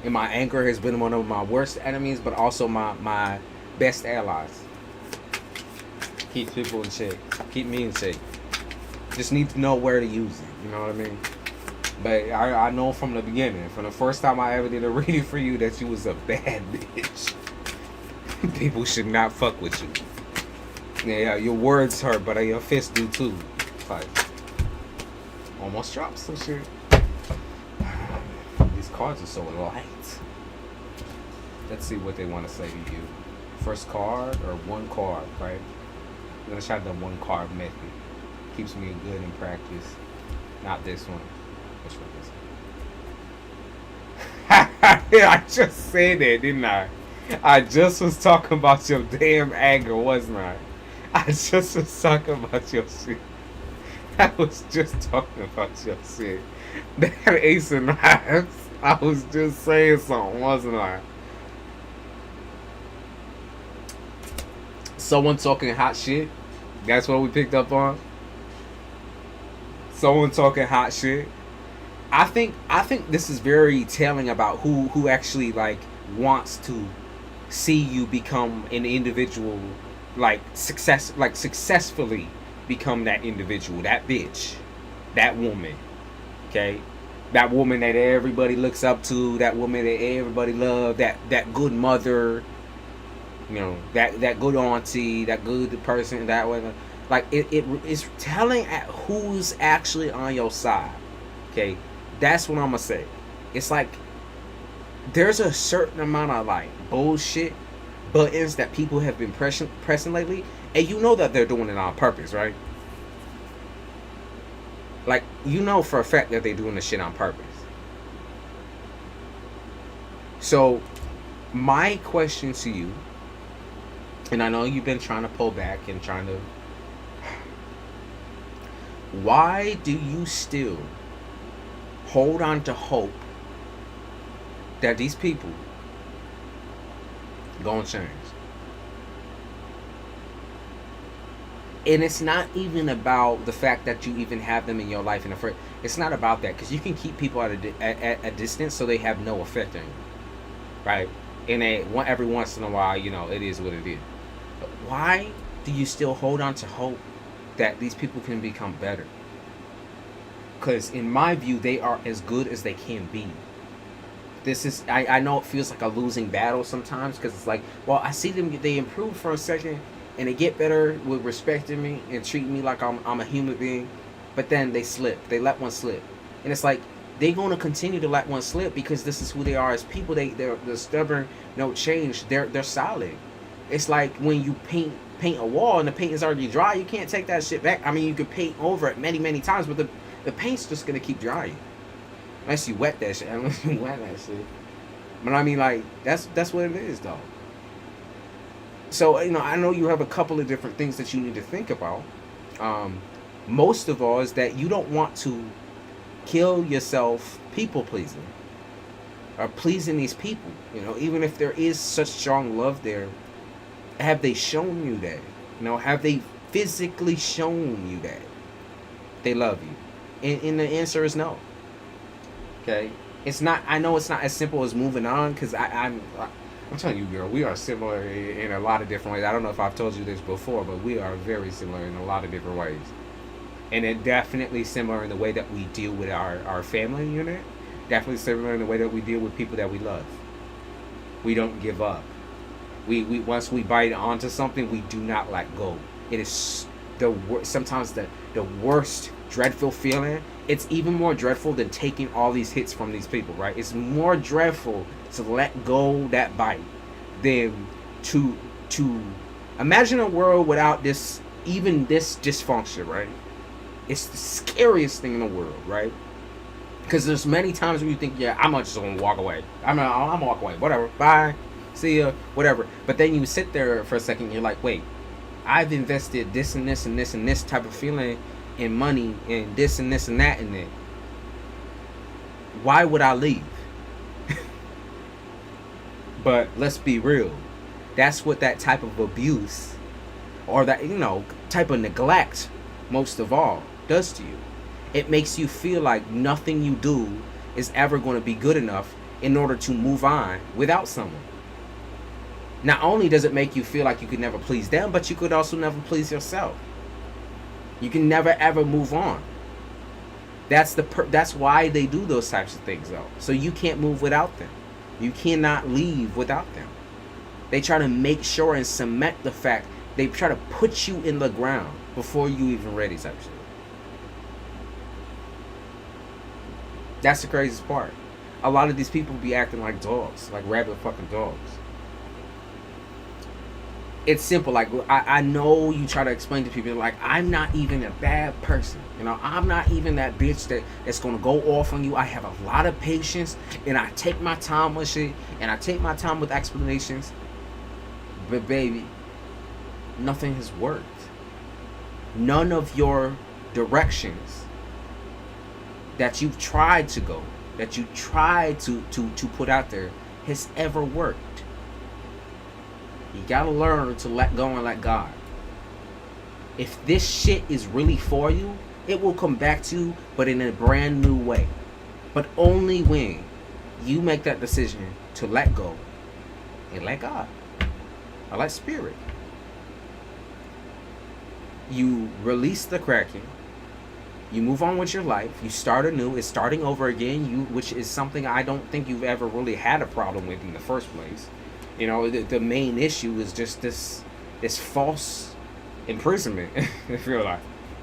And my anger has been one of my worst enemies, but also my best allies. Keep people in check. Keep me in check. Just need to know where to use it. You know what I mean? But I know from the beginning, from the first time I ever did a reading for you, that you was a bad bitch. People should not fuck with you. Yeah, your words hurt, but your fists do too. Like, almost dropped some shit. These cards are so light. Let's see what they want to say to you. First card or one card, right? I'm gonna try the one card method. Keeps me good in practice. Not this one. Which one is it? I just said that, didn't I? I just was talking about your damn anger, wasn't I? I just was talking about your shit. I was just talking about your shit. That ace of knives. I was just saying something, wasn't I? Someone talking hot shit. That's what we picked up on. Someone talking hot shit. I think this is very telling about who actually like wants to see you become an individual, successfully become that individual, that bitch, that woman, okay, that woman that everybody looks up to, that woman that everybody loves, that good mother, you know, that good auntie, that good person, that way, like it's telling at who's actually on your side, okay. That's what I'm gonna say. It's like there's a certain amount of like bullshit buttons that people have been pressing lately, and you know that they're doing it on purpose, right? Like, you know for a fact that they're doing the shit on purpose. So my question to you, and I know you've been trying to pull back and trying to, why do you still hold on to hope that these people gonna change? And it's not even about the fact that you even have them in your life in the first. It's not about that, because you can keep people at a distance so they have no effect on you, right? And every once in a while, you know, it is what it is. But why do you still hold on to hope that these people can become better? Because in my view, they are as good as they can be. This is, I know it feels like a losing battle sometimes, because it's like, well, I see them, they improve for a second, and they get better with respecting me and treating me like I'm a human being, but then they slip. They let one slip. And it's like, they're going to continue to let one slip because this is who they are as people. They're stubborn, no change. They're solid. It's like when you paint a wall and the paint is already dry, you can't take that shit back. I mean, you could paint over it many times, but the paint's just going to keep drying. Unless you wet that shit. But I mean, like, that's what it is, though. So, you know, I know you have a couple of different things that you need to think about. Most of all is that you don't want to kill yourself people pleasing or pleasing these people. You know, even if there is such strong love there, have they shown you that? You know, have they physically shown you that they love you? And the answer is no. Okay? It's not, I know it's not as simple as moving on, because I'm telling you, girl, we are similar in a lot of different ways. I don't know if I've told you this before, but we are very similar in a lot of different ways. And it definitely similar in the way that we deal with our family unit. Definitely similar in the way that we deal with people that we love. We don't give up. We once we bite onto something, we do not let go. It is sometimes the worst, dreadful feeling. It's even more dreadful than taking all these hits from these people, right? It's more dreadful to let go that bite than to imagine a world without this dysfunction, right? It's the scariest thing in the world, right? Because there's many times where you think, yeah, I'm just gonna walk away. I'm gonna walk away. Whatever. Bye. See ya. Whatever. But then you sit there for a second. You're like, wait, I've invested this and this and this and this type of feeling and money and this and this and that in it. Why would I leave? But let's be real. That's what that type of abuse or that, you know, type of neglect, most of all, does to you. It makes you feel like nothing you do is ever going to be good enough in order to move on without someone. Not only does it make you feel like you could never please them, but you could also never please yourself. You can never ever move on. That's why they do those types of things, though. So you can't move without them. You cannot leave without them. They try to make sure and cement the fact. They try to put you in the ground before you even ready, type shit. That's the craziest part. A lot of these people be acting like dogs, like rabid fucking dogs. It's simple. Like, I know you try to explain to people, like, I'm not even a bad person. You know, I'm not even that bitch that's going to go off on you. I have a lot of patience, and I take my time with shit, and I take my time with explanations. But, baby, nothing has worked. None of your directions that you've tried to go, that you tried to put out there, has ever worked. You gotta learn to let go and let God. If this shit is really for you, it will come back to you, but in a brand new way. But only when you make that decision to let go and let God. I let spirit. You release the Kraken. You move on with your life. You start anew. It's starting over again. Which is something I don't think you've ever really had a problem with in the first place. You know, the main issue is just this false imprisonment. If you're like,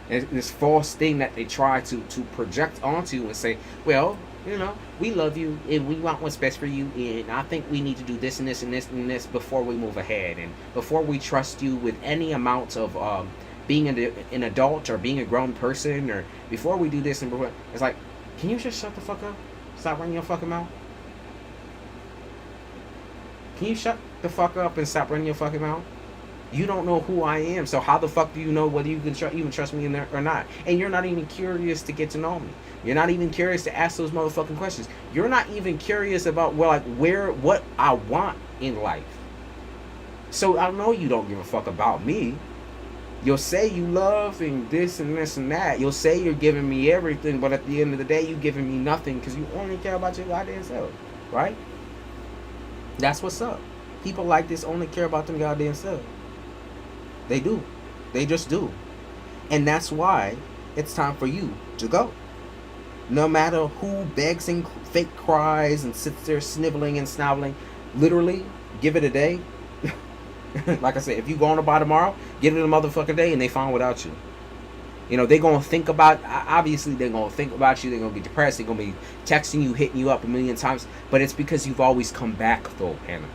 this false thing that they try to project onto you and say, well, you know, we love you and we want what's best for you, and I think we need to do this and this and this and this before we move ahead, and before we trust you with any amount of being an adult or being a grown person, or before we do this and before. It's like, can you just shut the fuck up? Stop running your fucking mouth. Can you shut the fuck up and stop running your fucking mouth? You don't know who I am, so how the fuck do you know whether you can even trust me in there or not? And you're not even curious to get to know me. You're not even curious to ask those motherfucking questions. You're not even curious about what I want in life. So I know you don't give a fuck about me. You'll say you love and this and this and that. You'll say you're giving me everything, but at the end of the day, you're giving me nothing because you only care about your goddamn self, right? That's what's up. People like this only care about them goddamn self. They do. They just do. And that's why it's time for you to go. No matter who begs and fake cries and sits there sniveling and snoveling, literally, give it a day. Like I said, if you go on to buy tomorrow, give it a motherfucking day and they fine without you. You know, they're going to think about, obviously they're going to think about you, they're going to be depressed, they're going to be texting you, hitting you up a million times, but it's because you've always come back though, Hannah.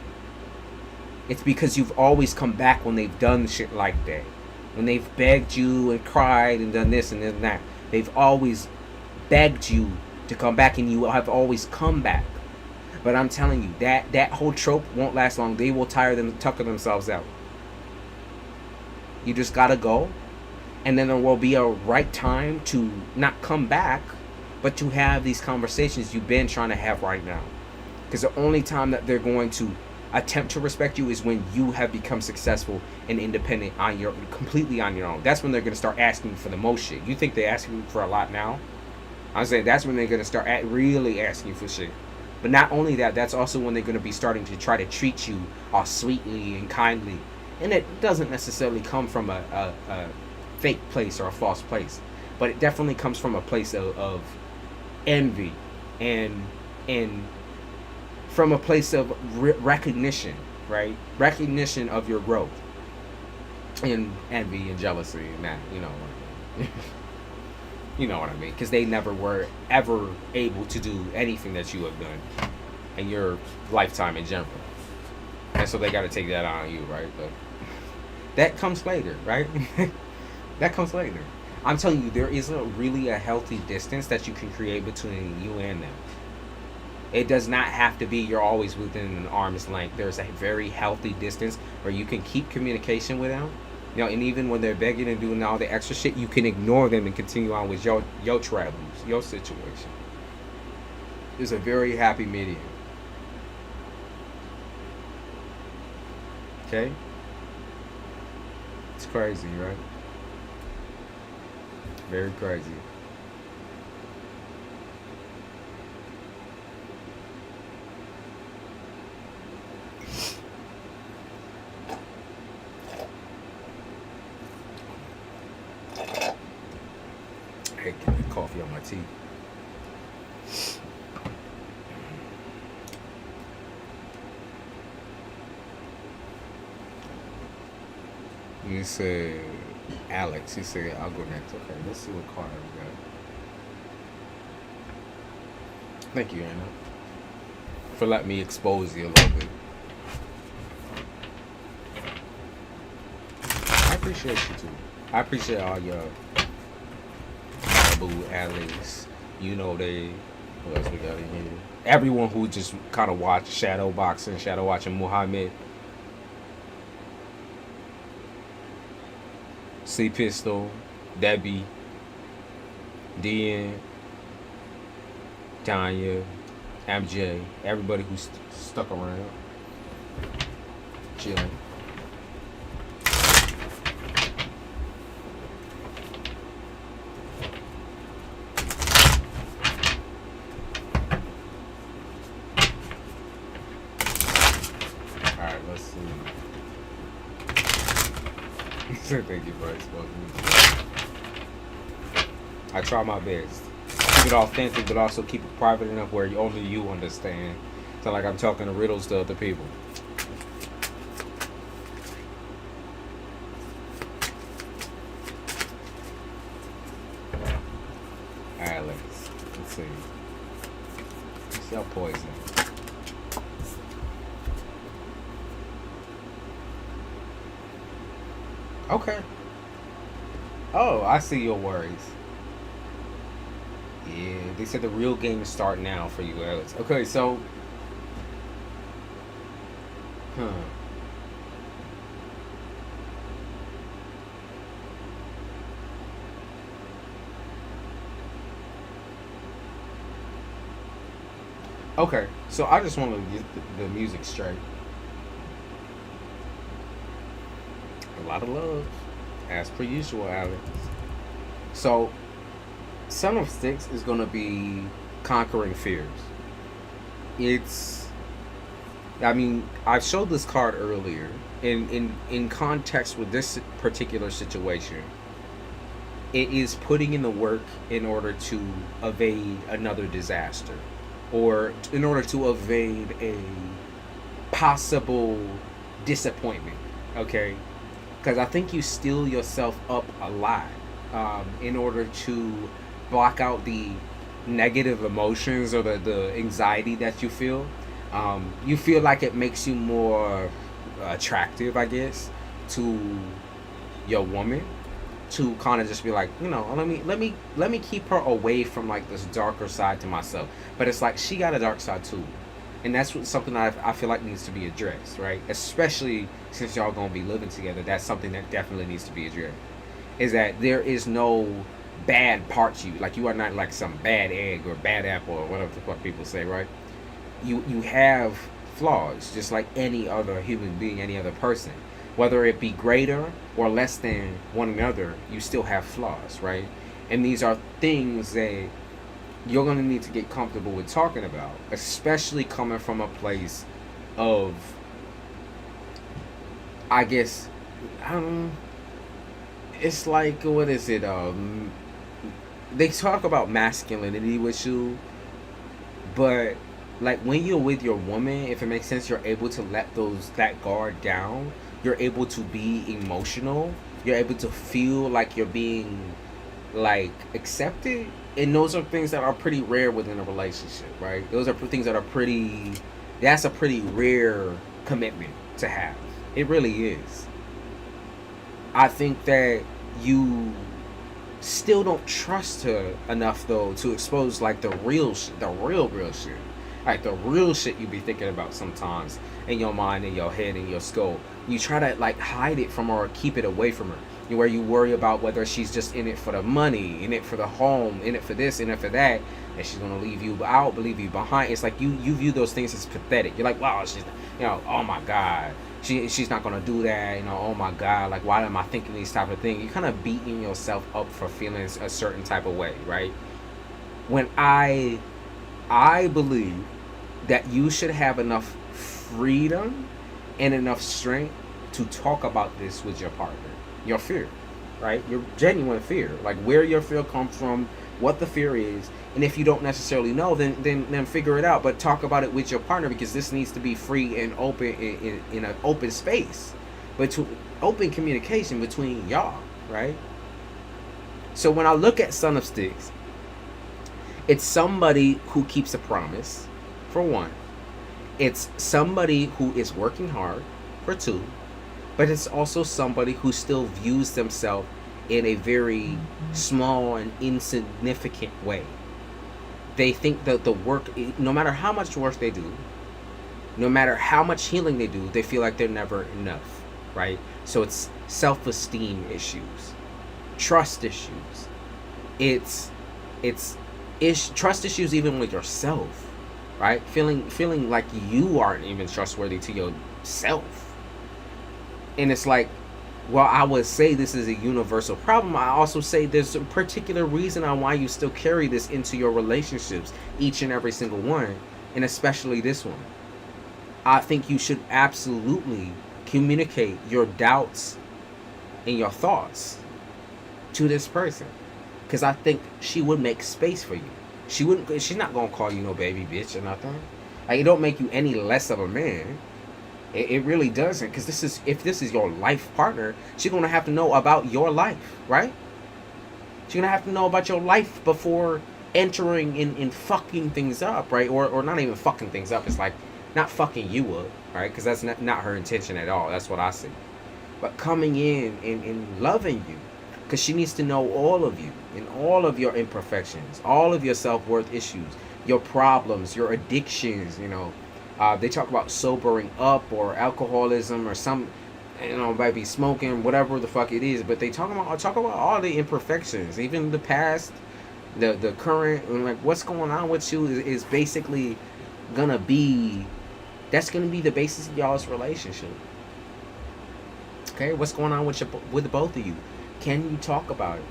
It's because you've always come back when they've done shit like that. When they've begged you and cried and done this and then that. They've always begged you to come back and you have always come back. But I'm telling you, that whole trope won't last long. They will tucker themselves out. You just gotta go. And then there will be a right time to not come back, but to have these conversations you've been trying to have right now. Because the only time that they're going to attempt to respect you is when you have become successful and independent completely on your own. That's when they're going to start asking for the most shit. You think they're asking for a lot now? I'm saying that's when they're going to start really asking for shit. But not only that, that's also when they're going to be starting to try to treat you all sweetly and kindly. And it doesn't necessarily come from a fake place or a false place, but it definitely comes from a place of envy and from a place of recognition, right? Recognition of your growth, and envy and jealousy and that, you know. You know what I mean? Because they never were ever able to do anything that you have done in your lifetime in general. And so they got to take that on you, right? But that comes later, right? That comes later. I'm telling you, there is really a healthy distance that you can create between you and them. It does not have to be you're always within an arm's length. There's a very healthy distance where you can keep communication with them. You know, and even when they're begging and doing all the extra shit, you can ignore them and continue on with your travels, your situation. It's a very happy medium. Okay? It's crazy, right? Very crazy. I hate getting coffee on my teeth. You said Alex. He said I'll go next. Okay, let's see what card we got. Thank you, Anna, for letting me expose you a little bit. I appreciate you too. I appreciate all your boo allies. You know they. What else we got in here? Everyone who just kind of watch shadow watching Muhammad. C Pistol, Debbie, DN, Tanya, MJ, everybody who's stuck around, chilling. All Alright, let's see. Thank you for exposing me. I try my best. Keep it authentic, but also keep it private enough where only you understand. So like I'm talking riddles to other people. Alright, let's see. Cell poison. Okay. Oh, I see your worries. Yeah, they said the real game is starting now for you, Alex. Okay, so... Huh. Okay, so I just want to get the music straight. A lot of love, as per usual, Alex. So, Son of Sticks is going to be conquering fears. It's, I mean, I showed this card earlier. In context with this particular situation, it is putting in the work in order to evade another disaster, or in order to evade a possible disappointment, okay? Because I think you steal yourself up a lot in order to block out the negative emotions or the anxiety that you feel. You feel like it makes you more attractive, I guess, to your woman, to kind of just be like, you know, let me keep her away from like this darker side to myself. But it's like she got a dark side too, and that's something I feel like needs to be addressed, right? Especially since y'all gonna be living together, that's something that definitely needs to be addressed. Is that there is no bad part to you, like you are not like some bad egg or bad apple or whatever the fuck people say, right? You have flaws just like any other human being, any other person. Whether it be greater or less than one another, you still have flaws, right? And these are things that you're going to need to get comfortable with talking about, especially coming from a place of, I guess, it's like, what is it? They talk about masculinity with you, but like when you're with your woman, if it makes sense, you're able to let that guard down. You're able to be emotional. You're able to feel like you're being like accepted, and those are things that are pretty rare within a relationship, right? Those are things that are pretty. That's a pretty rare commitment to have. It really is. I think that you still don't trust her enough though to expose like the real shit, the real shit. Like the real shit you be thinking about sometimes in your mind, in your head, in your skull. You try to like hide it from her or keep it away from her. Where you worry about whether she's just in it for the money, in it for the home, in it for this, in it for that, and she's gonna leave you out, leave you behind. It's like you view those things as pathetic. You're like, wow, she's, you know, oh my god, she's not gonna do that. You know, oh my god, like why am I thinking these type of things? You're kind of beating yourself up for feeling a certain type of way, right? When I believe that you should have enough freedom and enough strength to talk about this with your partner. Your fear, right? Your genuine fear, like where your fear comes from, what the fear is, and if you don't necessarily know, then figure it out. But talk about it with your partner, because this needs to be free and open in an open space, but to open communication between y'all, right? So when I look at Son of Sticks, it's somebody who keeps a promise, for one. It's somebody who is working hard, for two. But it's also somebody who still views themselves in a very small and insignificant way. They think that the work, no matter how much work they do, no matter how much healing they do, they feel like they're never enough, right? So it's self-esteem issues, trust issues. It's trust issues even with yourself, right? Feeling like you aren't even trustworthy to yourself. And it's like, well, I would say this is a universal problem. I also say there's a particular reason on why you still carry this into your relationships, each and every single one, and especially this one. I think you should absolutely communicate your doubts and your thoughts to this person, because I think she would make space for you. She's not gonna call you no baby bitch or nothing. Like, it don't make you any less of a man. It really doesn't, because if this is your life partner, she's gonna have to know about your life, right? She's gonna have to know about your life before entering in fucking things up, right? Or not even fucking things up. It's like not fucking you up, right? Because that's not her intention at all. That's what I see. But coming in and loving you, because she needs to know all of you and all of your imperfections, all of your self-worth issues, your problems, your addictions. They talk about sobering up or alcoholism or some, maybe smoking, whatever the fuck it is. But they talk about all the imperfections, even the past, the current, and like what's going on with you is basically gonna be, that's gonna be the basis of y'all's relationship. Okay, what's going on with both of you? Can you talk about it?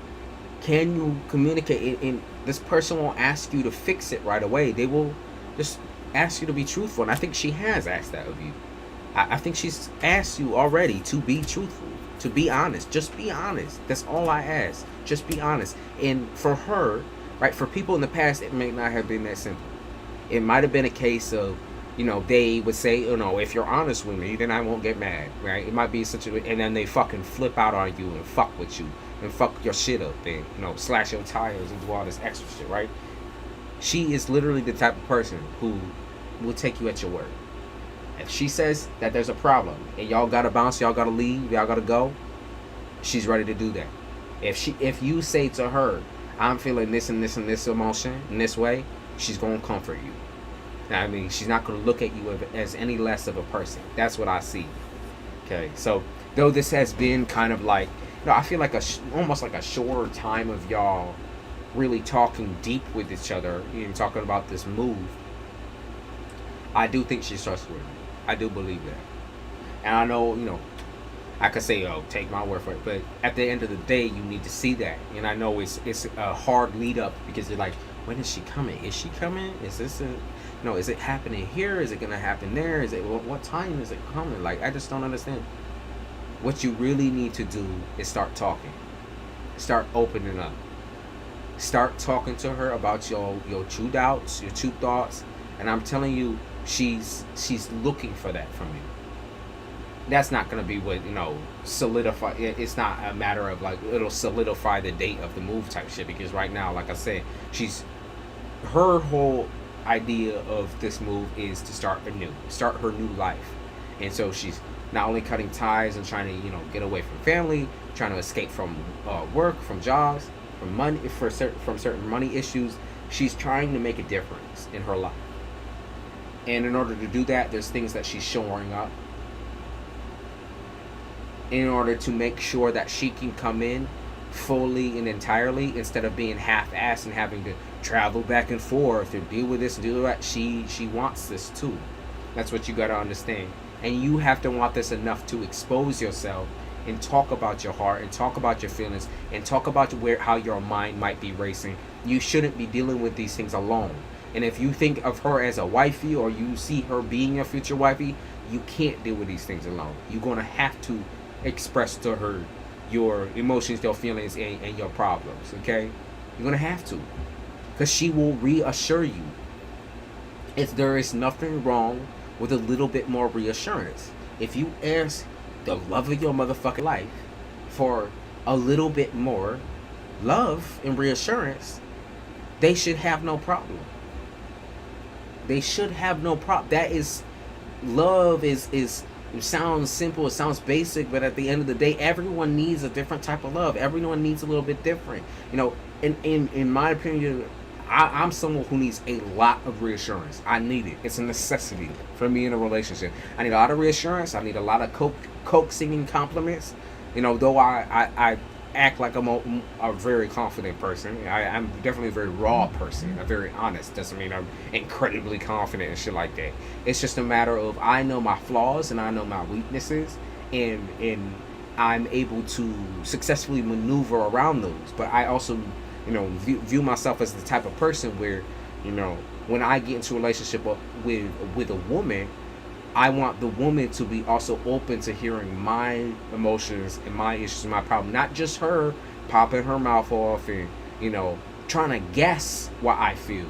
Can you communicate? And this person won't ask you to fix it right away. They will just ask you to be truthful. And I think she has asked that of you. I think she's asked you already to be truthful, to be honest. Just be honest. That's all I ask. Just be honest. And for her, right, for people in the past, it may not have been that simple. It might have been a case of, they would say, if you're honest with me, then I won't get mad, right? It might be and then they fucking flip out on you and fuck with you and fuck your shit up and, slash your tires and do all this extra shit, right? She is literally the type of person who will take you at your word. If she says that there's a problem and y'all gotta bounce, y'all gotta leave, y'all gotta go, she's ready to do that. If you say to her, I'm feeling this and this and this emotion in this way, she's gonna comfort you. I mean, she's not going to look at you as any less of a person. That's what I see. Okay, so though this has been kind of like, I feel like almost like a shorter time of y'all really talking deep with each other, even talking about this move. I do think she's trustworthy. I do believe that. And I know, I could say, take my word for it. But at the end of the day, you need to see that. And I know it's a hard lead up, because you're like, when is she coming? Is she coming? Is this is it happening here? Is it going to happen there? What time is it coming? Like, I just don't understand. What you really need to do is start talking. Start opening up. Start talking to her about your true doubts, your true thoughts. And I'm telling you, she's looking for that from you. That's not going to be what, solidify. It's not a matter of like, it'll solidify the date of the move type shit. Because right now, like I said, her whole idea of this move is to start her new life. And so she's not only cutting ties and trying to, get away from family, trying to escape from work, from jobs, from money, from certain money issues. She's trying to make a difference in her life. And in order to do that, there's things that she's shoring up in order to make sure that she can come in fully and entirely, instead of being half-assed and having to travel back and forth and deal with this and deal with that. She wants this too. That's what you got to understand. And you have to want this enough to expose yourself and talk about your heart and talk about your feelings and talk about how your mind might be racing. You shouldn't be dealing with these things alone. And if you think of her as a wifey, or you see her being your future wifey, you can't deal with these things alone. You're going to have to express to her your emotions, your feelings, and your problems, okay? You're going to have to. Because she will reassure you. There is nothing wrong with a little bit more reassurance. If you ask the love of your motherfucking life for a little bit more love and reassurance, they should have no problem. They should have no problem. That is, love is it sounds simple, it sounds basic, but at the end of the day, everyone needs a different type of love. Everyone needs a little bit different. In my opinion, I'm someone who needs a lot of reassurance. I need it. It's a necessity for me in a relationship. I need a lot of reassurance. I need a lot of coaxing and compliments. Though I act like I'm a very confident person. I'm definitely a very raw person. I'm very honest. Doesn't mean I'm incredibly confident and shit like that. It's just a matter of, I know my flaws and I know my weaknesses, and I'm able to successfully maneuver around those. But I also, view myself as the type of person where, when I get into a relationship with a woman, I want the woman to be also open to hearing my emotions and my issues and my problem. Not just her popping her mouth off and, trying to guess what I feel.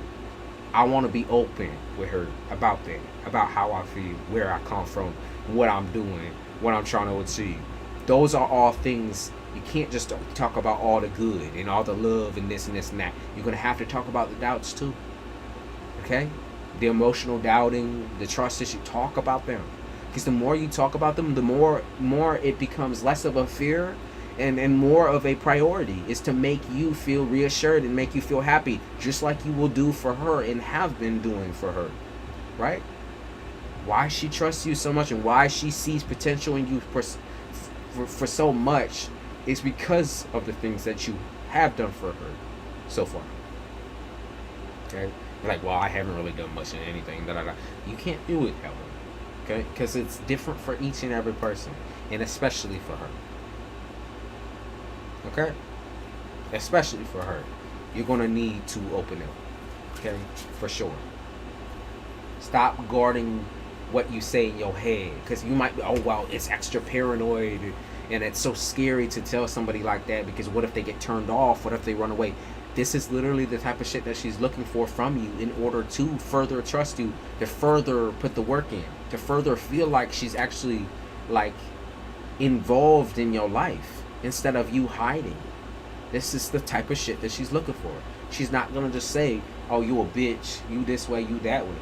I want to be open with her about that, about how I feel, where I come from, what I'm doing, what I'm trying to achieve. Those are all things. You can't just talk about all the good and all the love and this and this and that. You're going to have to talk about the doubts too. Okay? The emotional doubting, the trust issues. Talk about them. Because the more you talk about them, the more it becomes less of a fear and more of a priority. Is to make you feel reassured and make you feel happy, just like you will do for her and have been doing for her. Right? Why she trusts you so much and why she sees potential in you for so much is because of the things that you have done for her so far. Okay? Like, well, I haven't really done much of anything. You can't do it that way. Okay? Because it's different for each and every person. And especially for her. Okay? Especially for her. You're going to need to open it. Okay? For sure. Stop guarding what you say in your head. Because you might be, oh, well, it's extra paranoid. And it's so scary to tell somebody like that. Because what if they get turned off? What if they run away? This is literally the type of shit that she's looking for from you in order to further trust you, to further put the work in, to further feel like she's actually like involved in your life instead of you hiding. This is the type of shit that she's looking for. She's not gonna just say, oh, you a bitch, you this way, you that way.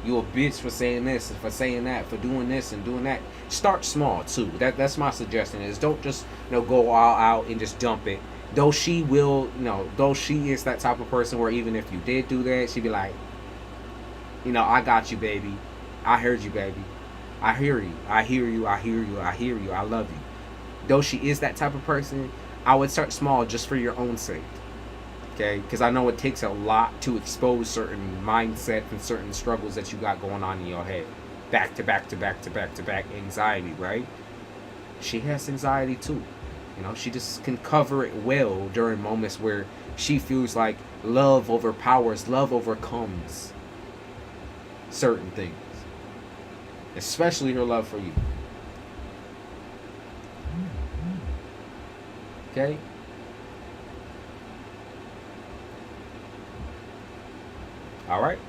You a bitch for saying this, for saying that, for doing this and doing that. Start small too. That's my suggestion is don't just go all out and just dump it. Though she is that type of person where even if you did do that, she'd be like, I got you, baby. I heard you, baby. I hear you. I hear you. I hear you. I hear you. I love you. Though she is that type of person, I would start small just for your own sake. Okay? Because I know it takes a lot to expose certain mindsets and certain struggles that you got going on in your head. Back to back to back to back to back anxiety, right? She has anxiety too. She just can cover it well during moments where she feels like love overpowers, love overcomes certain things. Especially her love for you. Okay? Alright?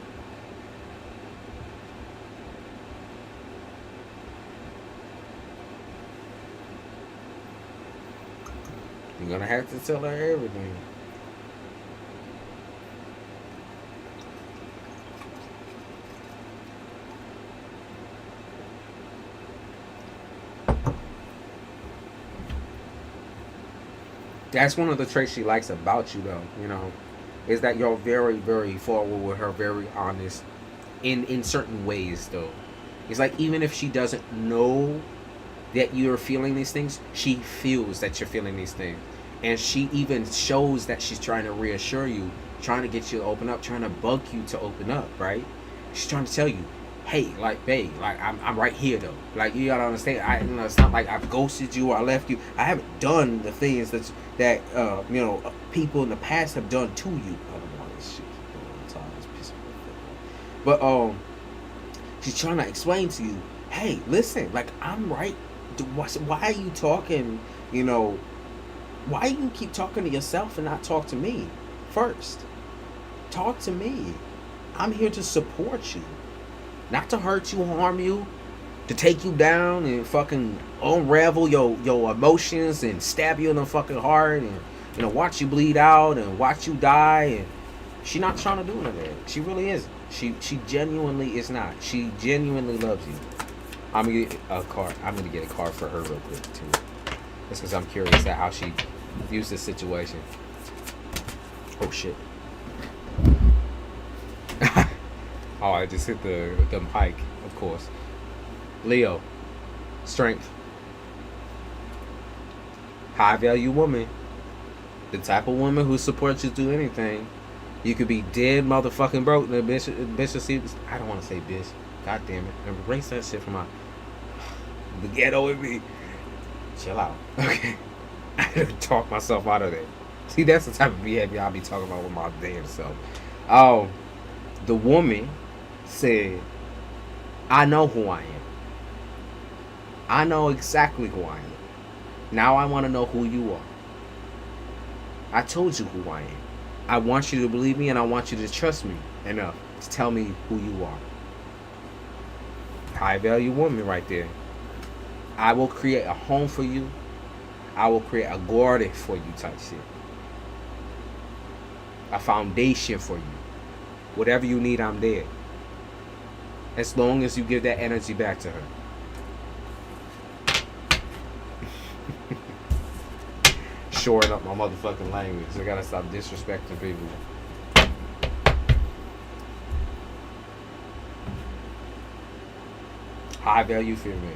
You're gonna have to tell her everything. That's one of the traits she likes about you, though. Is that you're very, very forward with her, very honest in certain ways, though. It's like even if she doesn't know that you're feeling these things, she feels that you're feeling these things. And she even shows that she's trying to reassure you, trying to get you to open up, trying to bug you to open up, right? She's trying to tell you, hey, like, babe, like, I'm right here, though. Like, you gotta understand, it's not like I've ghosted you or I left you. I haven't done the things that people in the past have done to you. I don't know why this shit keep going. It's pissing me off. But, she's trying to explain to you, hey, listen, like, I'm right. Why are you talking, why you keep talking to yourself and not talk to me first? Talk to me. I'm here to support you. Not to hurt you, harm you, to take you down and fucking unravel your emotions and stab you in the fucking heart and watch you bleed out and watch you die. And she's not trying to do none of that. She really isn't. She genuinely is not. She genuinely loves you. I'm gonna get a card. I'm gonna get a card for her real quick too. Just because I'm curious at how she views this situation. Oh shit. Oh, I just hit the mic, of course. Leo, strength. High value woman. The type of woman who supports you through anything. You could be dead motherfucking broke. The bitch will see. I don't want to say bitch. God damn it. Erase that shit from the ghetto with me. Chill out. Okay. I had to talk myself out of that. See, that's the type of behavior I'll be talking about with my damn self. The woman said, I know who I am. I know exactly who I am. Now I want to know who you are. I told you who I am. I want you to believe me and I want you to trust me enough to tell me who you are. High value woman right there. I will create a home for you. I will create a garden for you type shit. A foundation for you. Whatever you need, I'm there. As long as you give that energy back to her. Shoring up my motherfucking language. I gotta stop disrespecting people. High value female.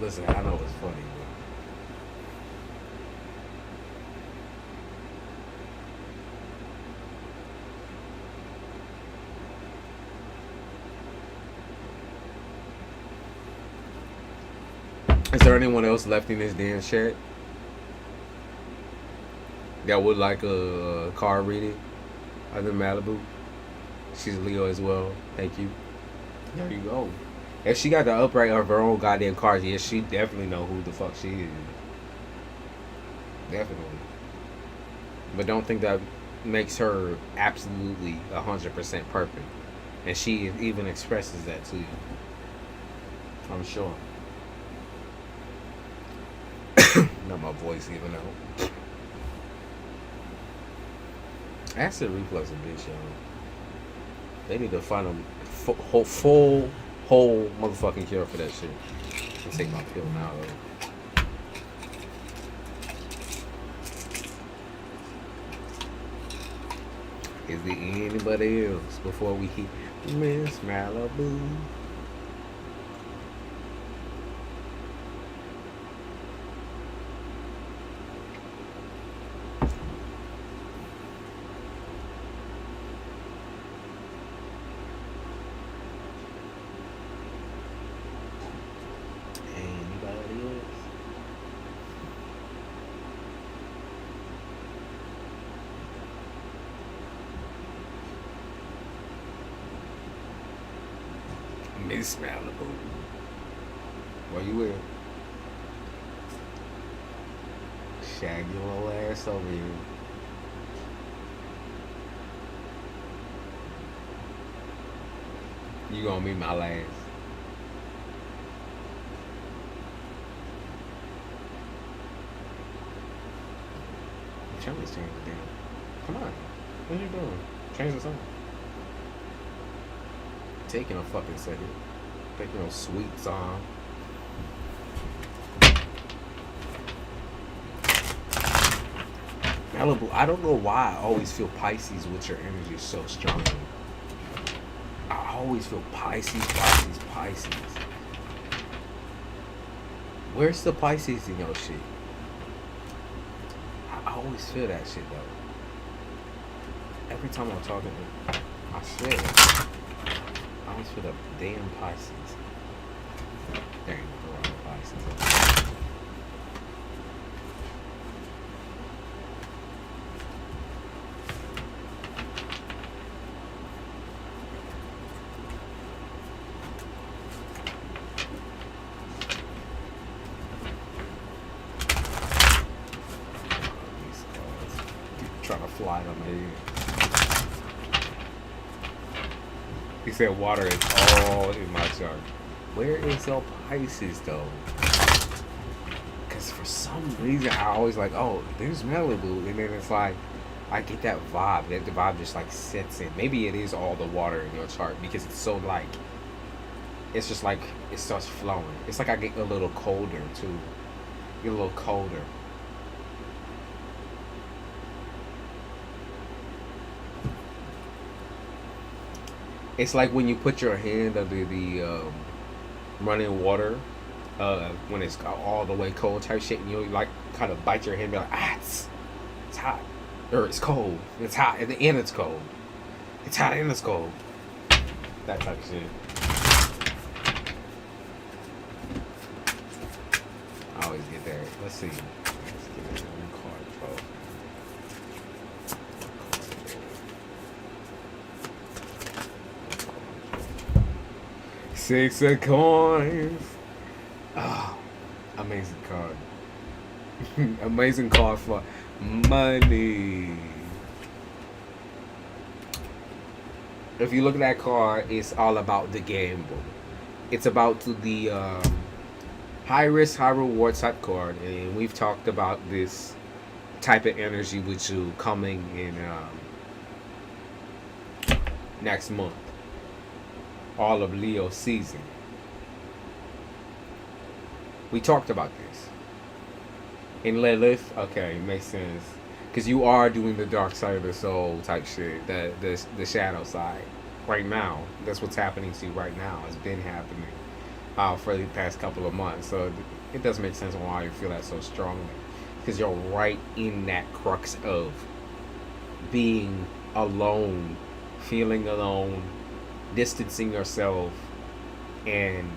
Listen, I know it's funny, but... Is there anyone else left in this damn chat that would like a card reading other than Malibu? She's a Leo as well. Thank you. There you go. If she got the upright of her own goddamn cards, yeah, she definitely know who the fuck she is. Definitely. But don't think that makes her absolutely 100% perfect. And she even expresses that to you. I'm sure. Not my voice even out. Acid reflux a bitch, y'all. They need to find a full whole motherfucking cure for that shit. I'll take my pill now though. Is there anybody else before we hit Miss Malibu? Miss Malibu. Where you at? Shag your little ass over here. You gonna be my last. Change this damn. Come on. What are you doing? Change the song. Taking a fucking second. Taking a sweet song. Malibu, I don't know why I always feel Pisces with your energy so strong. I always feel Pisces. Where's the Pisces in your shit? I always feel that shit though. Every time I'm talking to you, I swear. I always feel the damn Pisces. There you go, wrong Pisces. Trying to fly on my head. He said water is all in my chart. Where is your Pisces though? Because for some reason I always like, oh, there's Malibu, and then it's like I get that vibe. That the vibe just like sets in. Maybe it is all the water in your chart because it's so like, it's just like it starts flowing. It's like I get a little colder too. Get a little colder. It's like when you put your hand under the running water when it's all the way cold type shit, and you like kind of bite your hand and be like, it's hot, or it's cold, it's hot, at the end it's cold, it's hot and it's cold, that type of shit. I always get there. Let's see. Let's get one card. Six of coins. Oh, amazing card. Amazing card for money. If you look at that card, it's all about the gamble. It's about the high risk, high reward type card, and we've talked about this type of energy with you coming in next month, all of Leo season. We talked about this in Lilith. Okay, makes sense, because you are doing the dark side of the soul type shit, the shadow side right now. That's what's happening to you right now. It's been happening for the past couple of months, so it does make sense why you feel that so strongly, because you're right in that crux of being alone, feeling alone, distancing yourself, and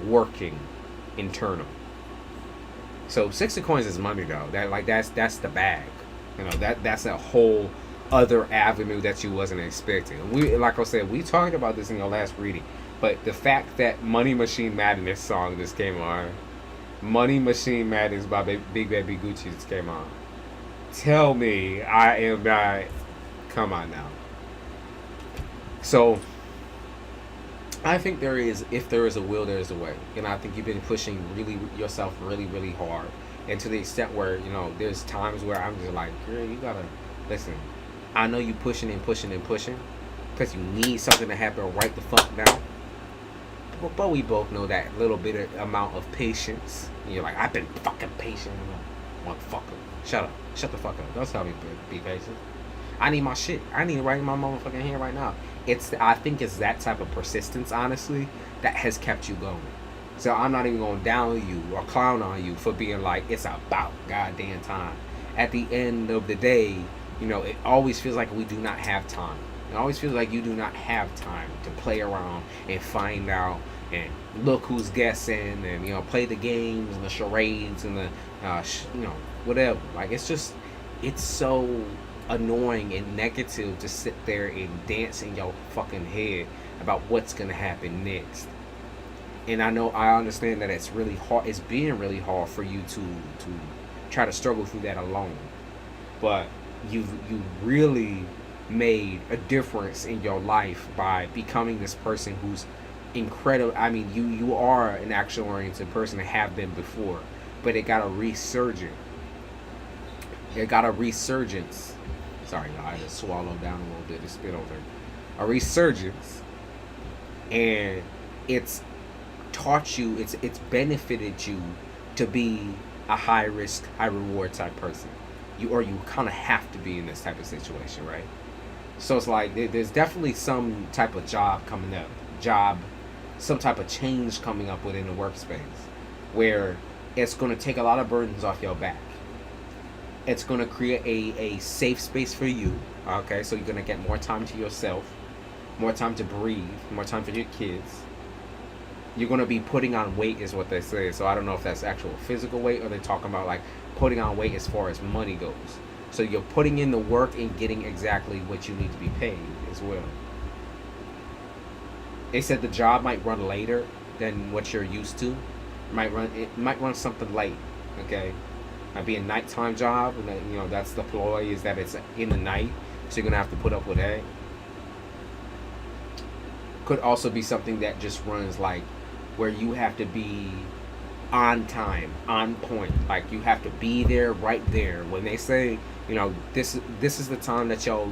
working internal. So Six of Coins is money though. That's the bag. You know, that's a whole other avenue that you wasn't expecting. We, like I said, we talked about this in your last reading, but the fact that Money Machine Madness song just came on, Money Machine Madness by Big Baby Gucci just came on. Tell me I am not. Come on now. So I think if there is a will, there is a way. And I think you've been pushing yourself really hard. And to the extent where, you know, there's times where I'm just like, girl, you gotta, listen, I know you pushing because you need something to happen right the fuck now. But we both know that little bit of amount of patience. And you're like, I've been fucking patient. Motherfucker. Shut up. Shut the fuck up. Don't tell me be patient. I need my shit. I need it right in my motherfucking hand right now. I think it's that type of persistence, honestly, that has kept you going. So I'm not even going to down you or clown on you for being like, it's about goddamn time. At the end of the day, you know, it always feels like we do not have time. It always feels like you do not have time to play around and find out and look who's guessing and, you know, play the games and the charades and the, you know, whatever. Like, it's so annoying and negative to sit there and dance in your fucking head about what's gonna happen next. And I understand that it's really hard. It's being really hard for you to try to struggle through that alone. But you really made a difference in your life by becoming this person who's incredible. I mean, you are an action oriented person and have been before, but it got a resurgence. Sorry, y'all, I just swallowed down a little bit to spit over. A resurgence, and it's taught you, it's benefited you to be a high risk, high reward type person. You kind of have to be in this type of situation, right? So it's like there's definitely some type of job coming up, some type of change coming up within the workspace, where it's going to take a lot of burdens off your back. It's going to create a safe space for you, okay? So you're going to get more time to yourself, more time to breathe, more time for your kids. You're going to be putting on weight is what they say. So I don't know if that's actual physical weight or they're talking about like putting on weight as far as money goes. So you're putting in the work and getting exactly what you need to be paid as well. They said the job might run later than what you're used to. It might run something late, okay? Might be a nighttime job, and you know that's the ploy, is that it's in the night, so you're gonna have to put up with that. Could also be something that just runs like where you have to be on time, on point, like you have to be there right there when they say, you know, this is the time that your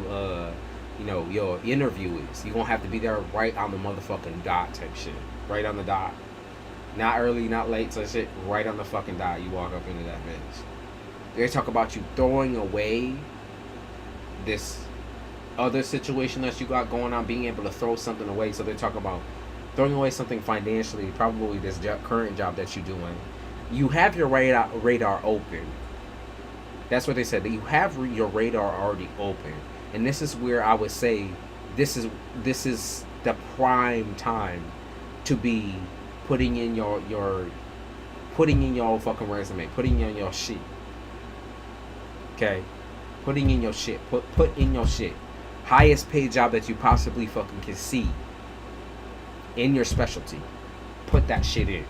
interview is. You're gonna have to be there right on the motherfucking dot type shit, right on the dot. Not early, not late, so shit, right on the fucking dot. You walk up into that bitch. They talk about you throwing away this other situation that you got going on, being able to throw something away. So they talk about throwing away something financially, probably this current job that you're doing. You have your radar open. That's what they said. That you have your radar already open, and this is where I would say this is the prime time to be putting in your fucking resume, putting in your shit. Okay, putting in your shit. Put in your shit. Highest paid job that you possibly fucking can see. in your specialty. Put that shit in.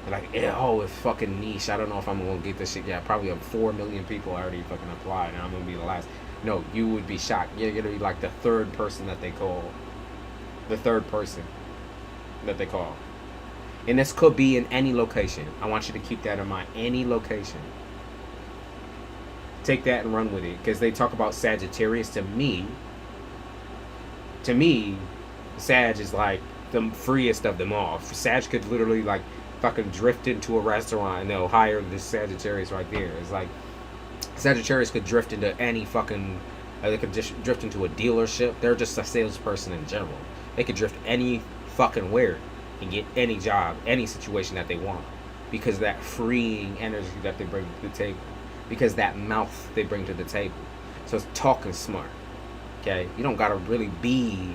Like, oh, it's fucking niche. I don't know if I'm gonna get this shit. Yeah, probably have 4 million people already fucking applied, and I'm gonna be the last. No, you would be shocked. You're gonna be like the third person that they call. The third person that they call. And this could be in any location. I want you to keep that in mind. Any location. Take that and run with it. Because they talk about Sagittarius. To me, Sag is like the freest of them all. Sag could literally like fucking drift into a restaurant and they'll hire this Sagittarius right there. It's like Sagittarius could drift into any fucking, they could just drift into a dealership. They're just a salesperson in general. They could drift any fucking where and get any job, any situation that they want, because of that freeing energy that they bring to the table, because that mouth they bring to the table. So it's talking smart. Okay, you don't gotta really be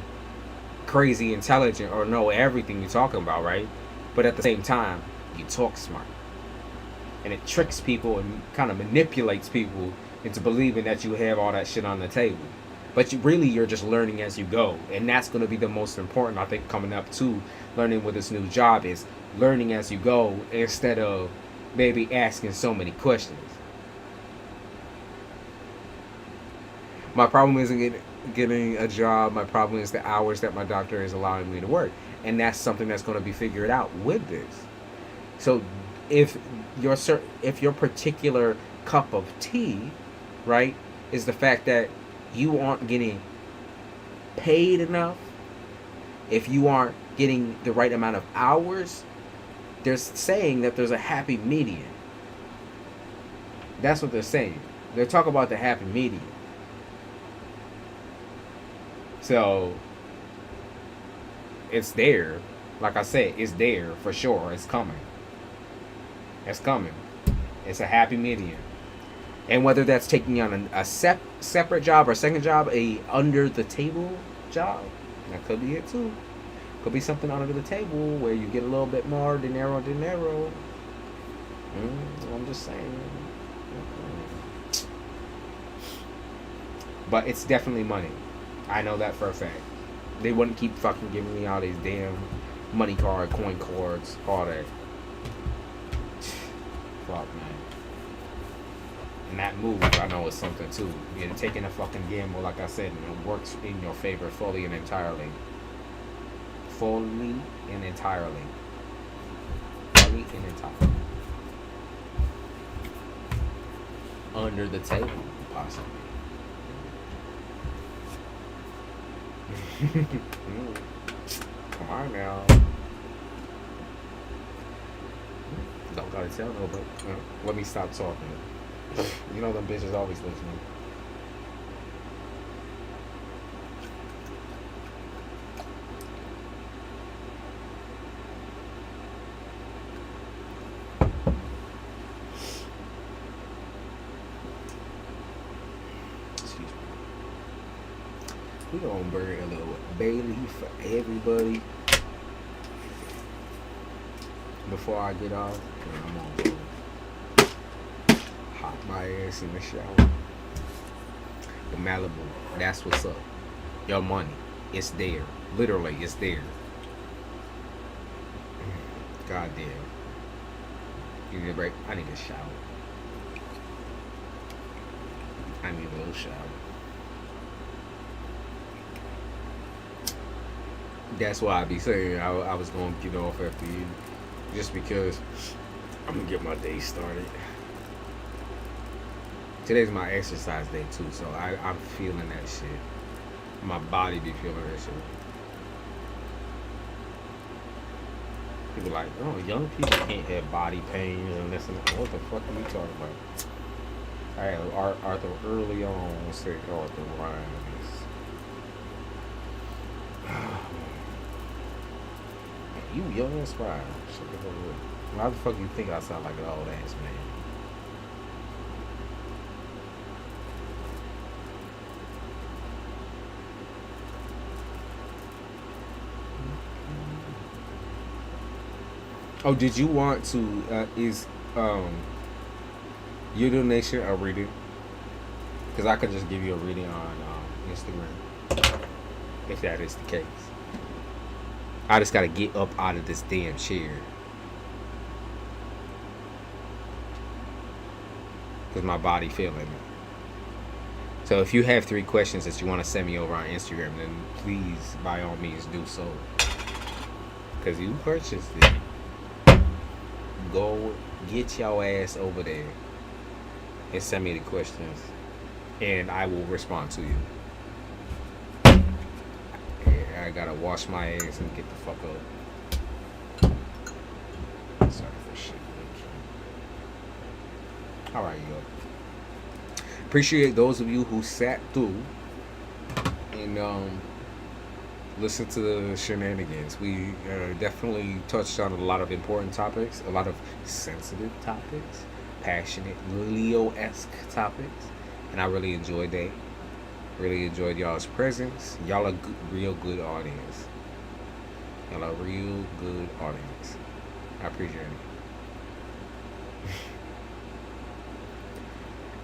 crazy intelligent or know everything you're talking about, right? But at the same time, you talk smart, and it tricks people and kind of manipulates people into believing that you have all that shit on the table. But you're just learning as you go, and that's going to be the most important, I think, coming up to learning with this new job, is learning as you go instead of maybe asking so many questions. My problem isn't getting a job. My problem is the hours that my doctor is allowing me to work, and that's something that's going to be figured out with this. So if your particular cup of tea, right, is the fact that you aren't getting paid enough, if you aren't getting the right amount of hours, they're saying that there's a happy median. That's what they're saying. They're talking about the happy median. So it's there. Like I said, it's there for sure. It's coming. It's coming. It's a happy median. And whether that's taking on a separate job or second job, a under the table job, that could be it too. Could be something under the table where you get a little bit more dinero. I'm just saying. But it's definitely money. I know that for a fact. They wouldn't keep fucking giving me all these damn money card, coin cards, all that. Fuck, man. And that move, I know, is something too. You're taking a fucking gamble, like I said, and it works in your favor fully and entirely. Fully and entirely. Fully and entirely. Under the table, possibly. Come on now. Don't gotta tell no, but let me stop talking. You know them bitches always listening. Excuse me. We gonna burn a little Bailey for everybody before I get off. I'm gonna hop my ass in the shower. The Malibu, that's what's up. Your money, it's there. Literally, it's there. God damn. You need a break? I need a shower. I need a little shower. That's why I be saying I was going to get off after you. Just because I'm going to get my day started. Today's my exercise day too, so I'm feeling that shit. My body be feeling that shit. People like, oh, young people can't have body pain and this and that. What the fuck are you talking about? I had Arthur early on said Arthur Rhymes. You young as fire. Why the fuck you think I sound like an old ass man? Oh, did you want to, is your donation a reading? Because I could just give you a reading on Instagram, if that is the case. I just gotta get up out of this damn chair. Because my body feeling it. So if you have 3 questions that you want to send me over on Instagram, then please, by all means, do so. Because you purchased it. Go get your ass over there and send me the questions. And I will respond to you. I gotta wash my ass and get the fuck up. Sorry for shit. Alright, yo. Appreciate those of you who sat through and listened to the shenanigans. We definitely touched on a lot of important topics, a lot of sensitive topics, passionate Leo-esque topics, and I really enjoyed that. Really enjoyed y'all's presence. Y'all are good, real good audience. Y'all are real good audience. I appreciate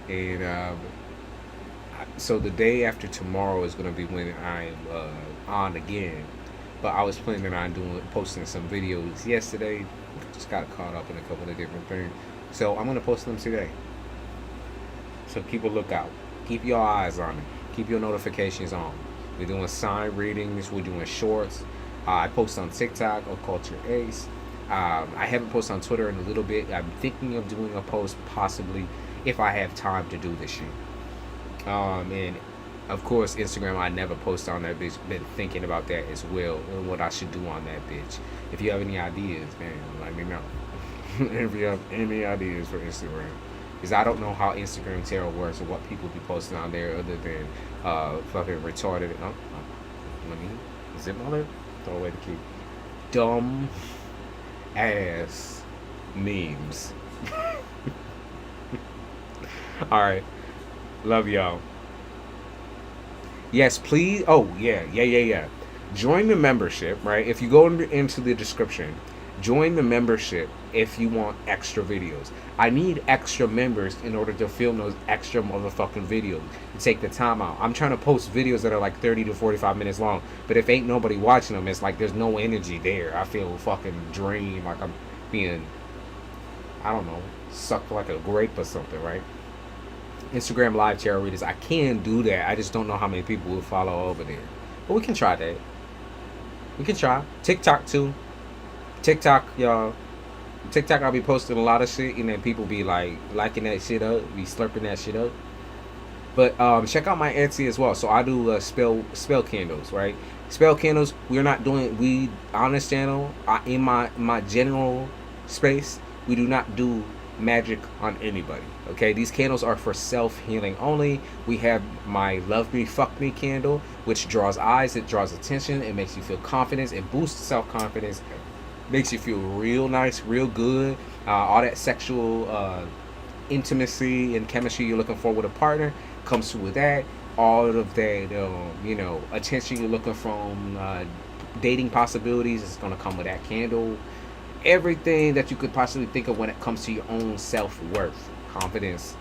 it. And so the day after tomorrow is going to be when I'm on again. But I was planning on posting some videos yesterday. Just got caught up in a couple of different things. So I'm going to post them today. So keep a lookout. Keep your eyes on it. Keep your notifications on. We're doing sign readings. We're doing shorts. I post on TikTok, Occulture Ace. I haven't posted on Twitter in a little bit. I'm thinking of doing a post possibly if I have time to do this shit. And of course, Instagram, I never post on that bitch. Been thinking about that as well and what I should do on that bitch. If you have any ideas, man, let me know. If you have any ideas for Instagram. Because I don't know how Instagram tarot works or what people be posting on there other than fucking retarded. Let me zip on it. Throw away the key. Dumb ass memes. Alright. Love y'all. Yes, please. Oh, yeah. Join the membership, right? If you go into the description, join the membership if you want extra videos. I need extra members in order to film those extra motherfucking videos and take the time out. I'm trying to post videos that are like 30 to 45 minutes long, but if ain't nobody watching them, it's like there's no energy there. I feel fucking drained, like I'm being, I don't know, sucked like a grape or something, right? Instagram live tarot readers, I can do that. I just don't know how many people will follow over there. But we can try that. We can try. TikTok too. TikTok, y'all. TikTok, I'll be posting a lot of shit, and then people be like liking that shit up, be slurping that shit up. But check out my Etsy as well. So I do spell candles, right? Spell candles. We're not doing on this channel. In my general space, we do not do magic on anybody. Okay, these candles are for self-healing only. We have my Love Me Fuck Me candle, which draws eyes, it draws attention, it makes you feel confidence, it boosts self-confidence, makes you feel real nice, real good. All that sexual intimacy and chemistry you're looking for with a partner comes through with that. All of that attention you're looking from dating possibilities is going to come with that candle. Everything that you could possibly think of when it comes to your own self-worth, confidence,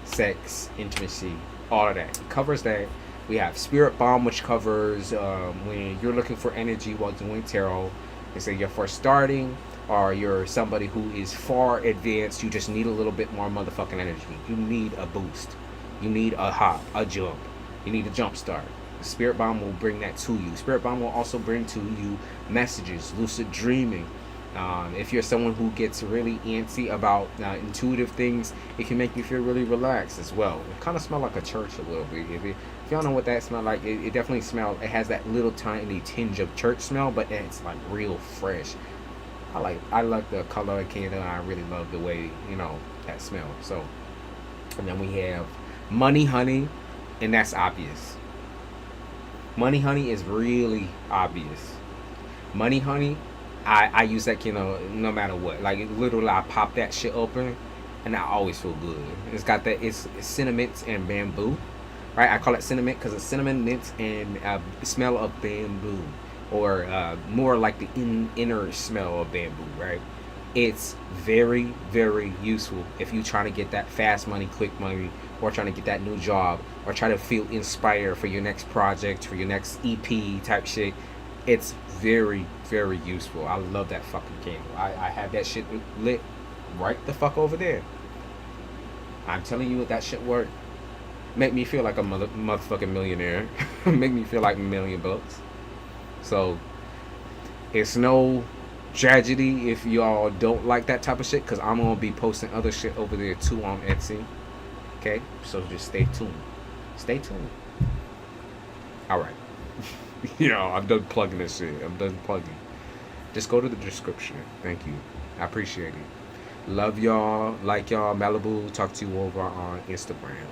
sex, intimacy, all of that. It covers that. We have Spirit Bomb, which covers when you're looking for energy while doing tarot. They say you're first starting, or you're somebody who is far advanced. You just need a little bit more motherfucking energy. You need a boost. You need a hop, a jump. You need a jump start. Spirit Bomb will bring that to you. Spirit Bomb will also bring to you messages, lucid dreaming. If you're someone who gets really antsy about intuitive things, it can make you feel really relaxed as well. It kind of smells like a church a little bit. If y'all know what that smells like, it definitely smells. It has that little tiny tinge of church smell, but it's like real fresh. I like the color of candle, and I really love the way that smells. So, and then we have Money Honey, and that's obvious. Money Honey is really obvious. Money Honey. I use that candle no matter what. Like, literally, I pop that shit open, and I always feel good. It's got that, it's cinnamon and bamboo, right? I call it cinnamon because it's cinnamon, mint, and smell of bamboo, or more like the inner smell of bamboo, right? It's very, very useful if you're trying to get that fast money, quick money, or trying to get that new job, or try to feel inspired for your next project, for your next EP type shit. It's very, very useful. I love that fucking candle. I have that shit lit right the fuck over there. I'm telling you, that shit work. Make me feel like a motherfucking millionaire. Make me feel like $1,000,000. So it's no tragedy if y'all don't like that type of shit, because I'm gonna be posting other shit over there too on Etsy. Okay, so just stay tuned. Stay tuned. All right. I'm done plugging this shit. I'm done plugging. Just go to the description. Thank you. I appreciate it. Love y'all. Like y'all. Malibu. Talk to you over on Instagram.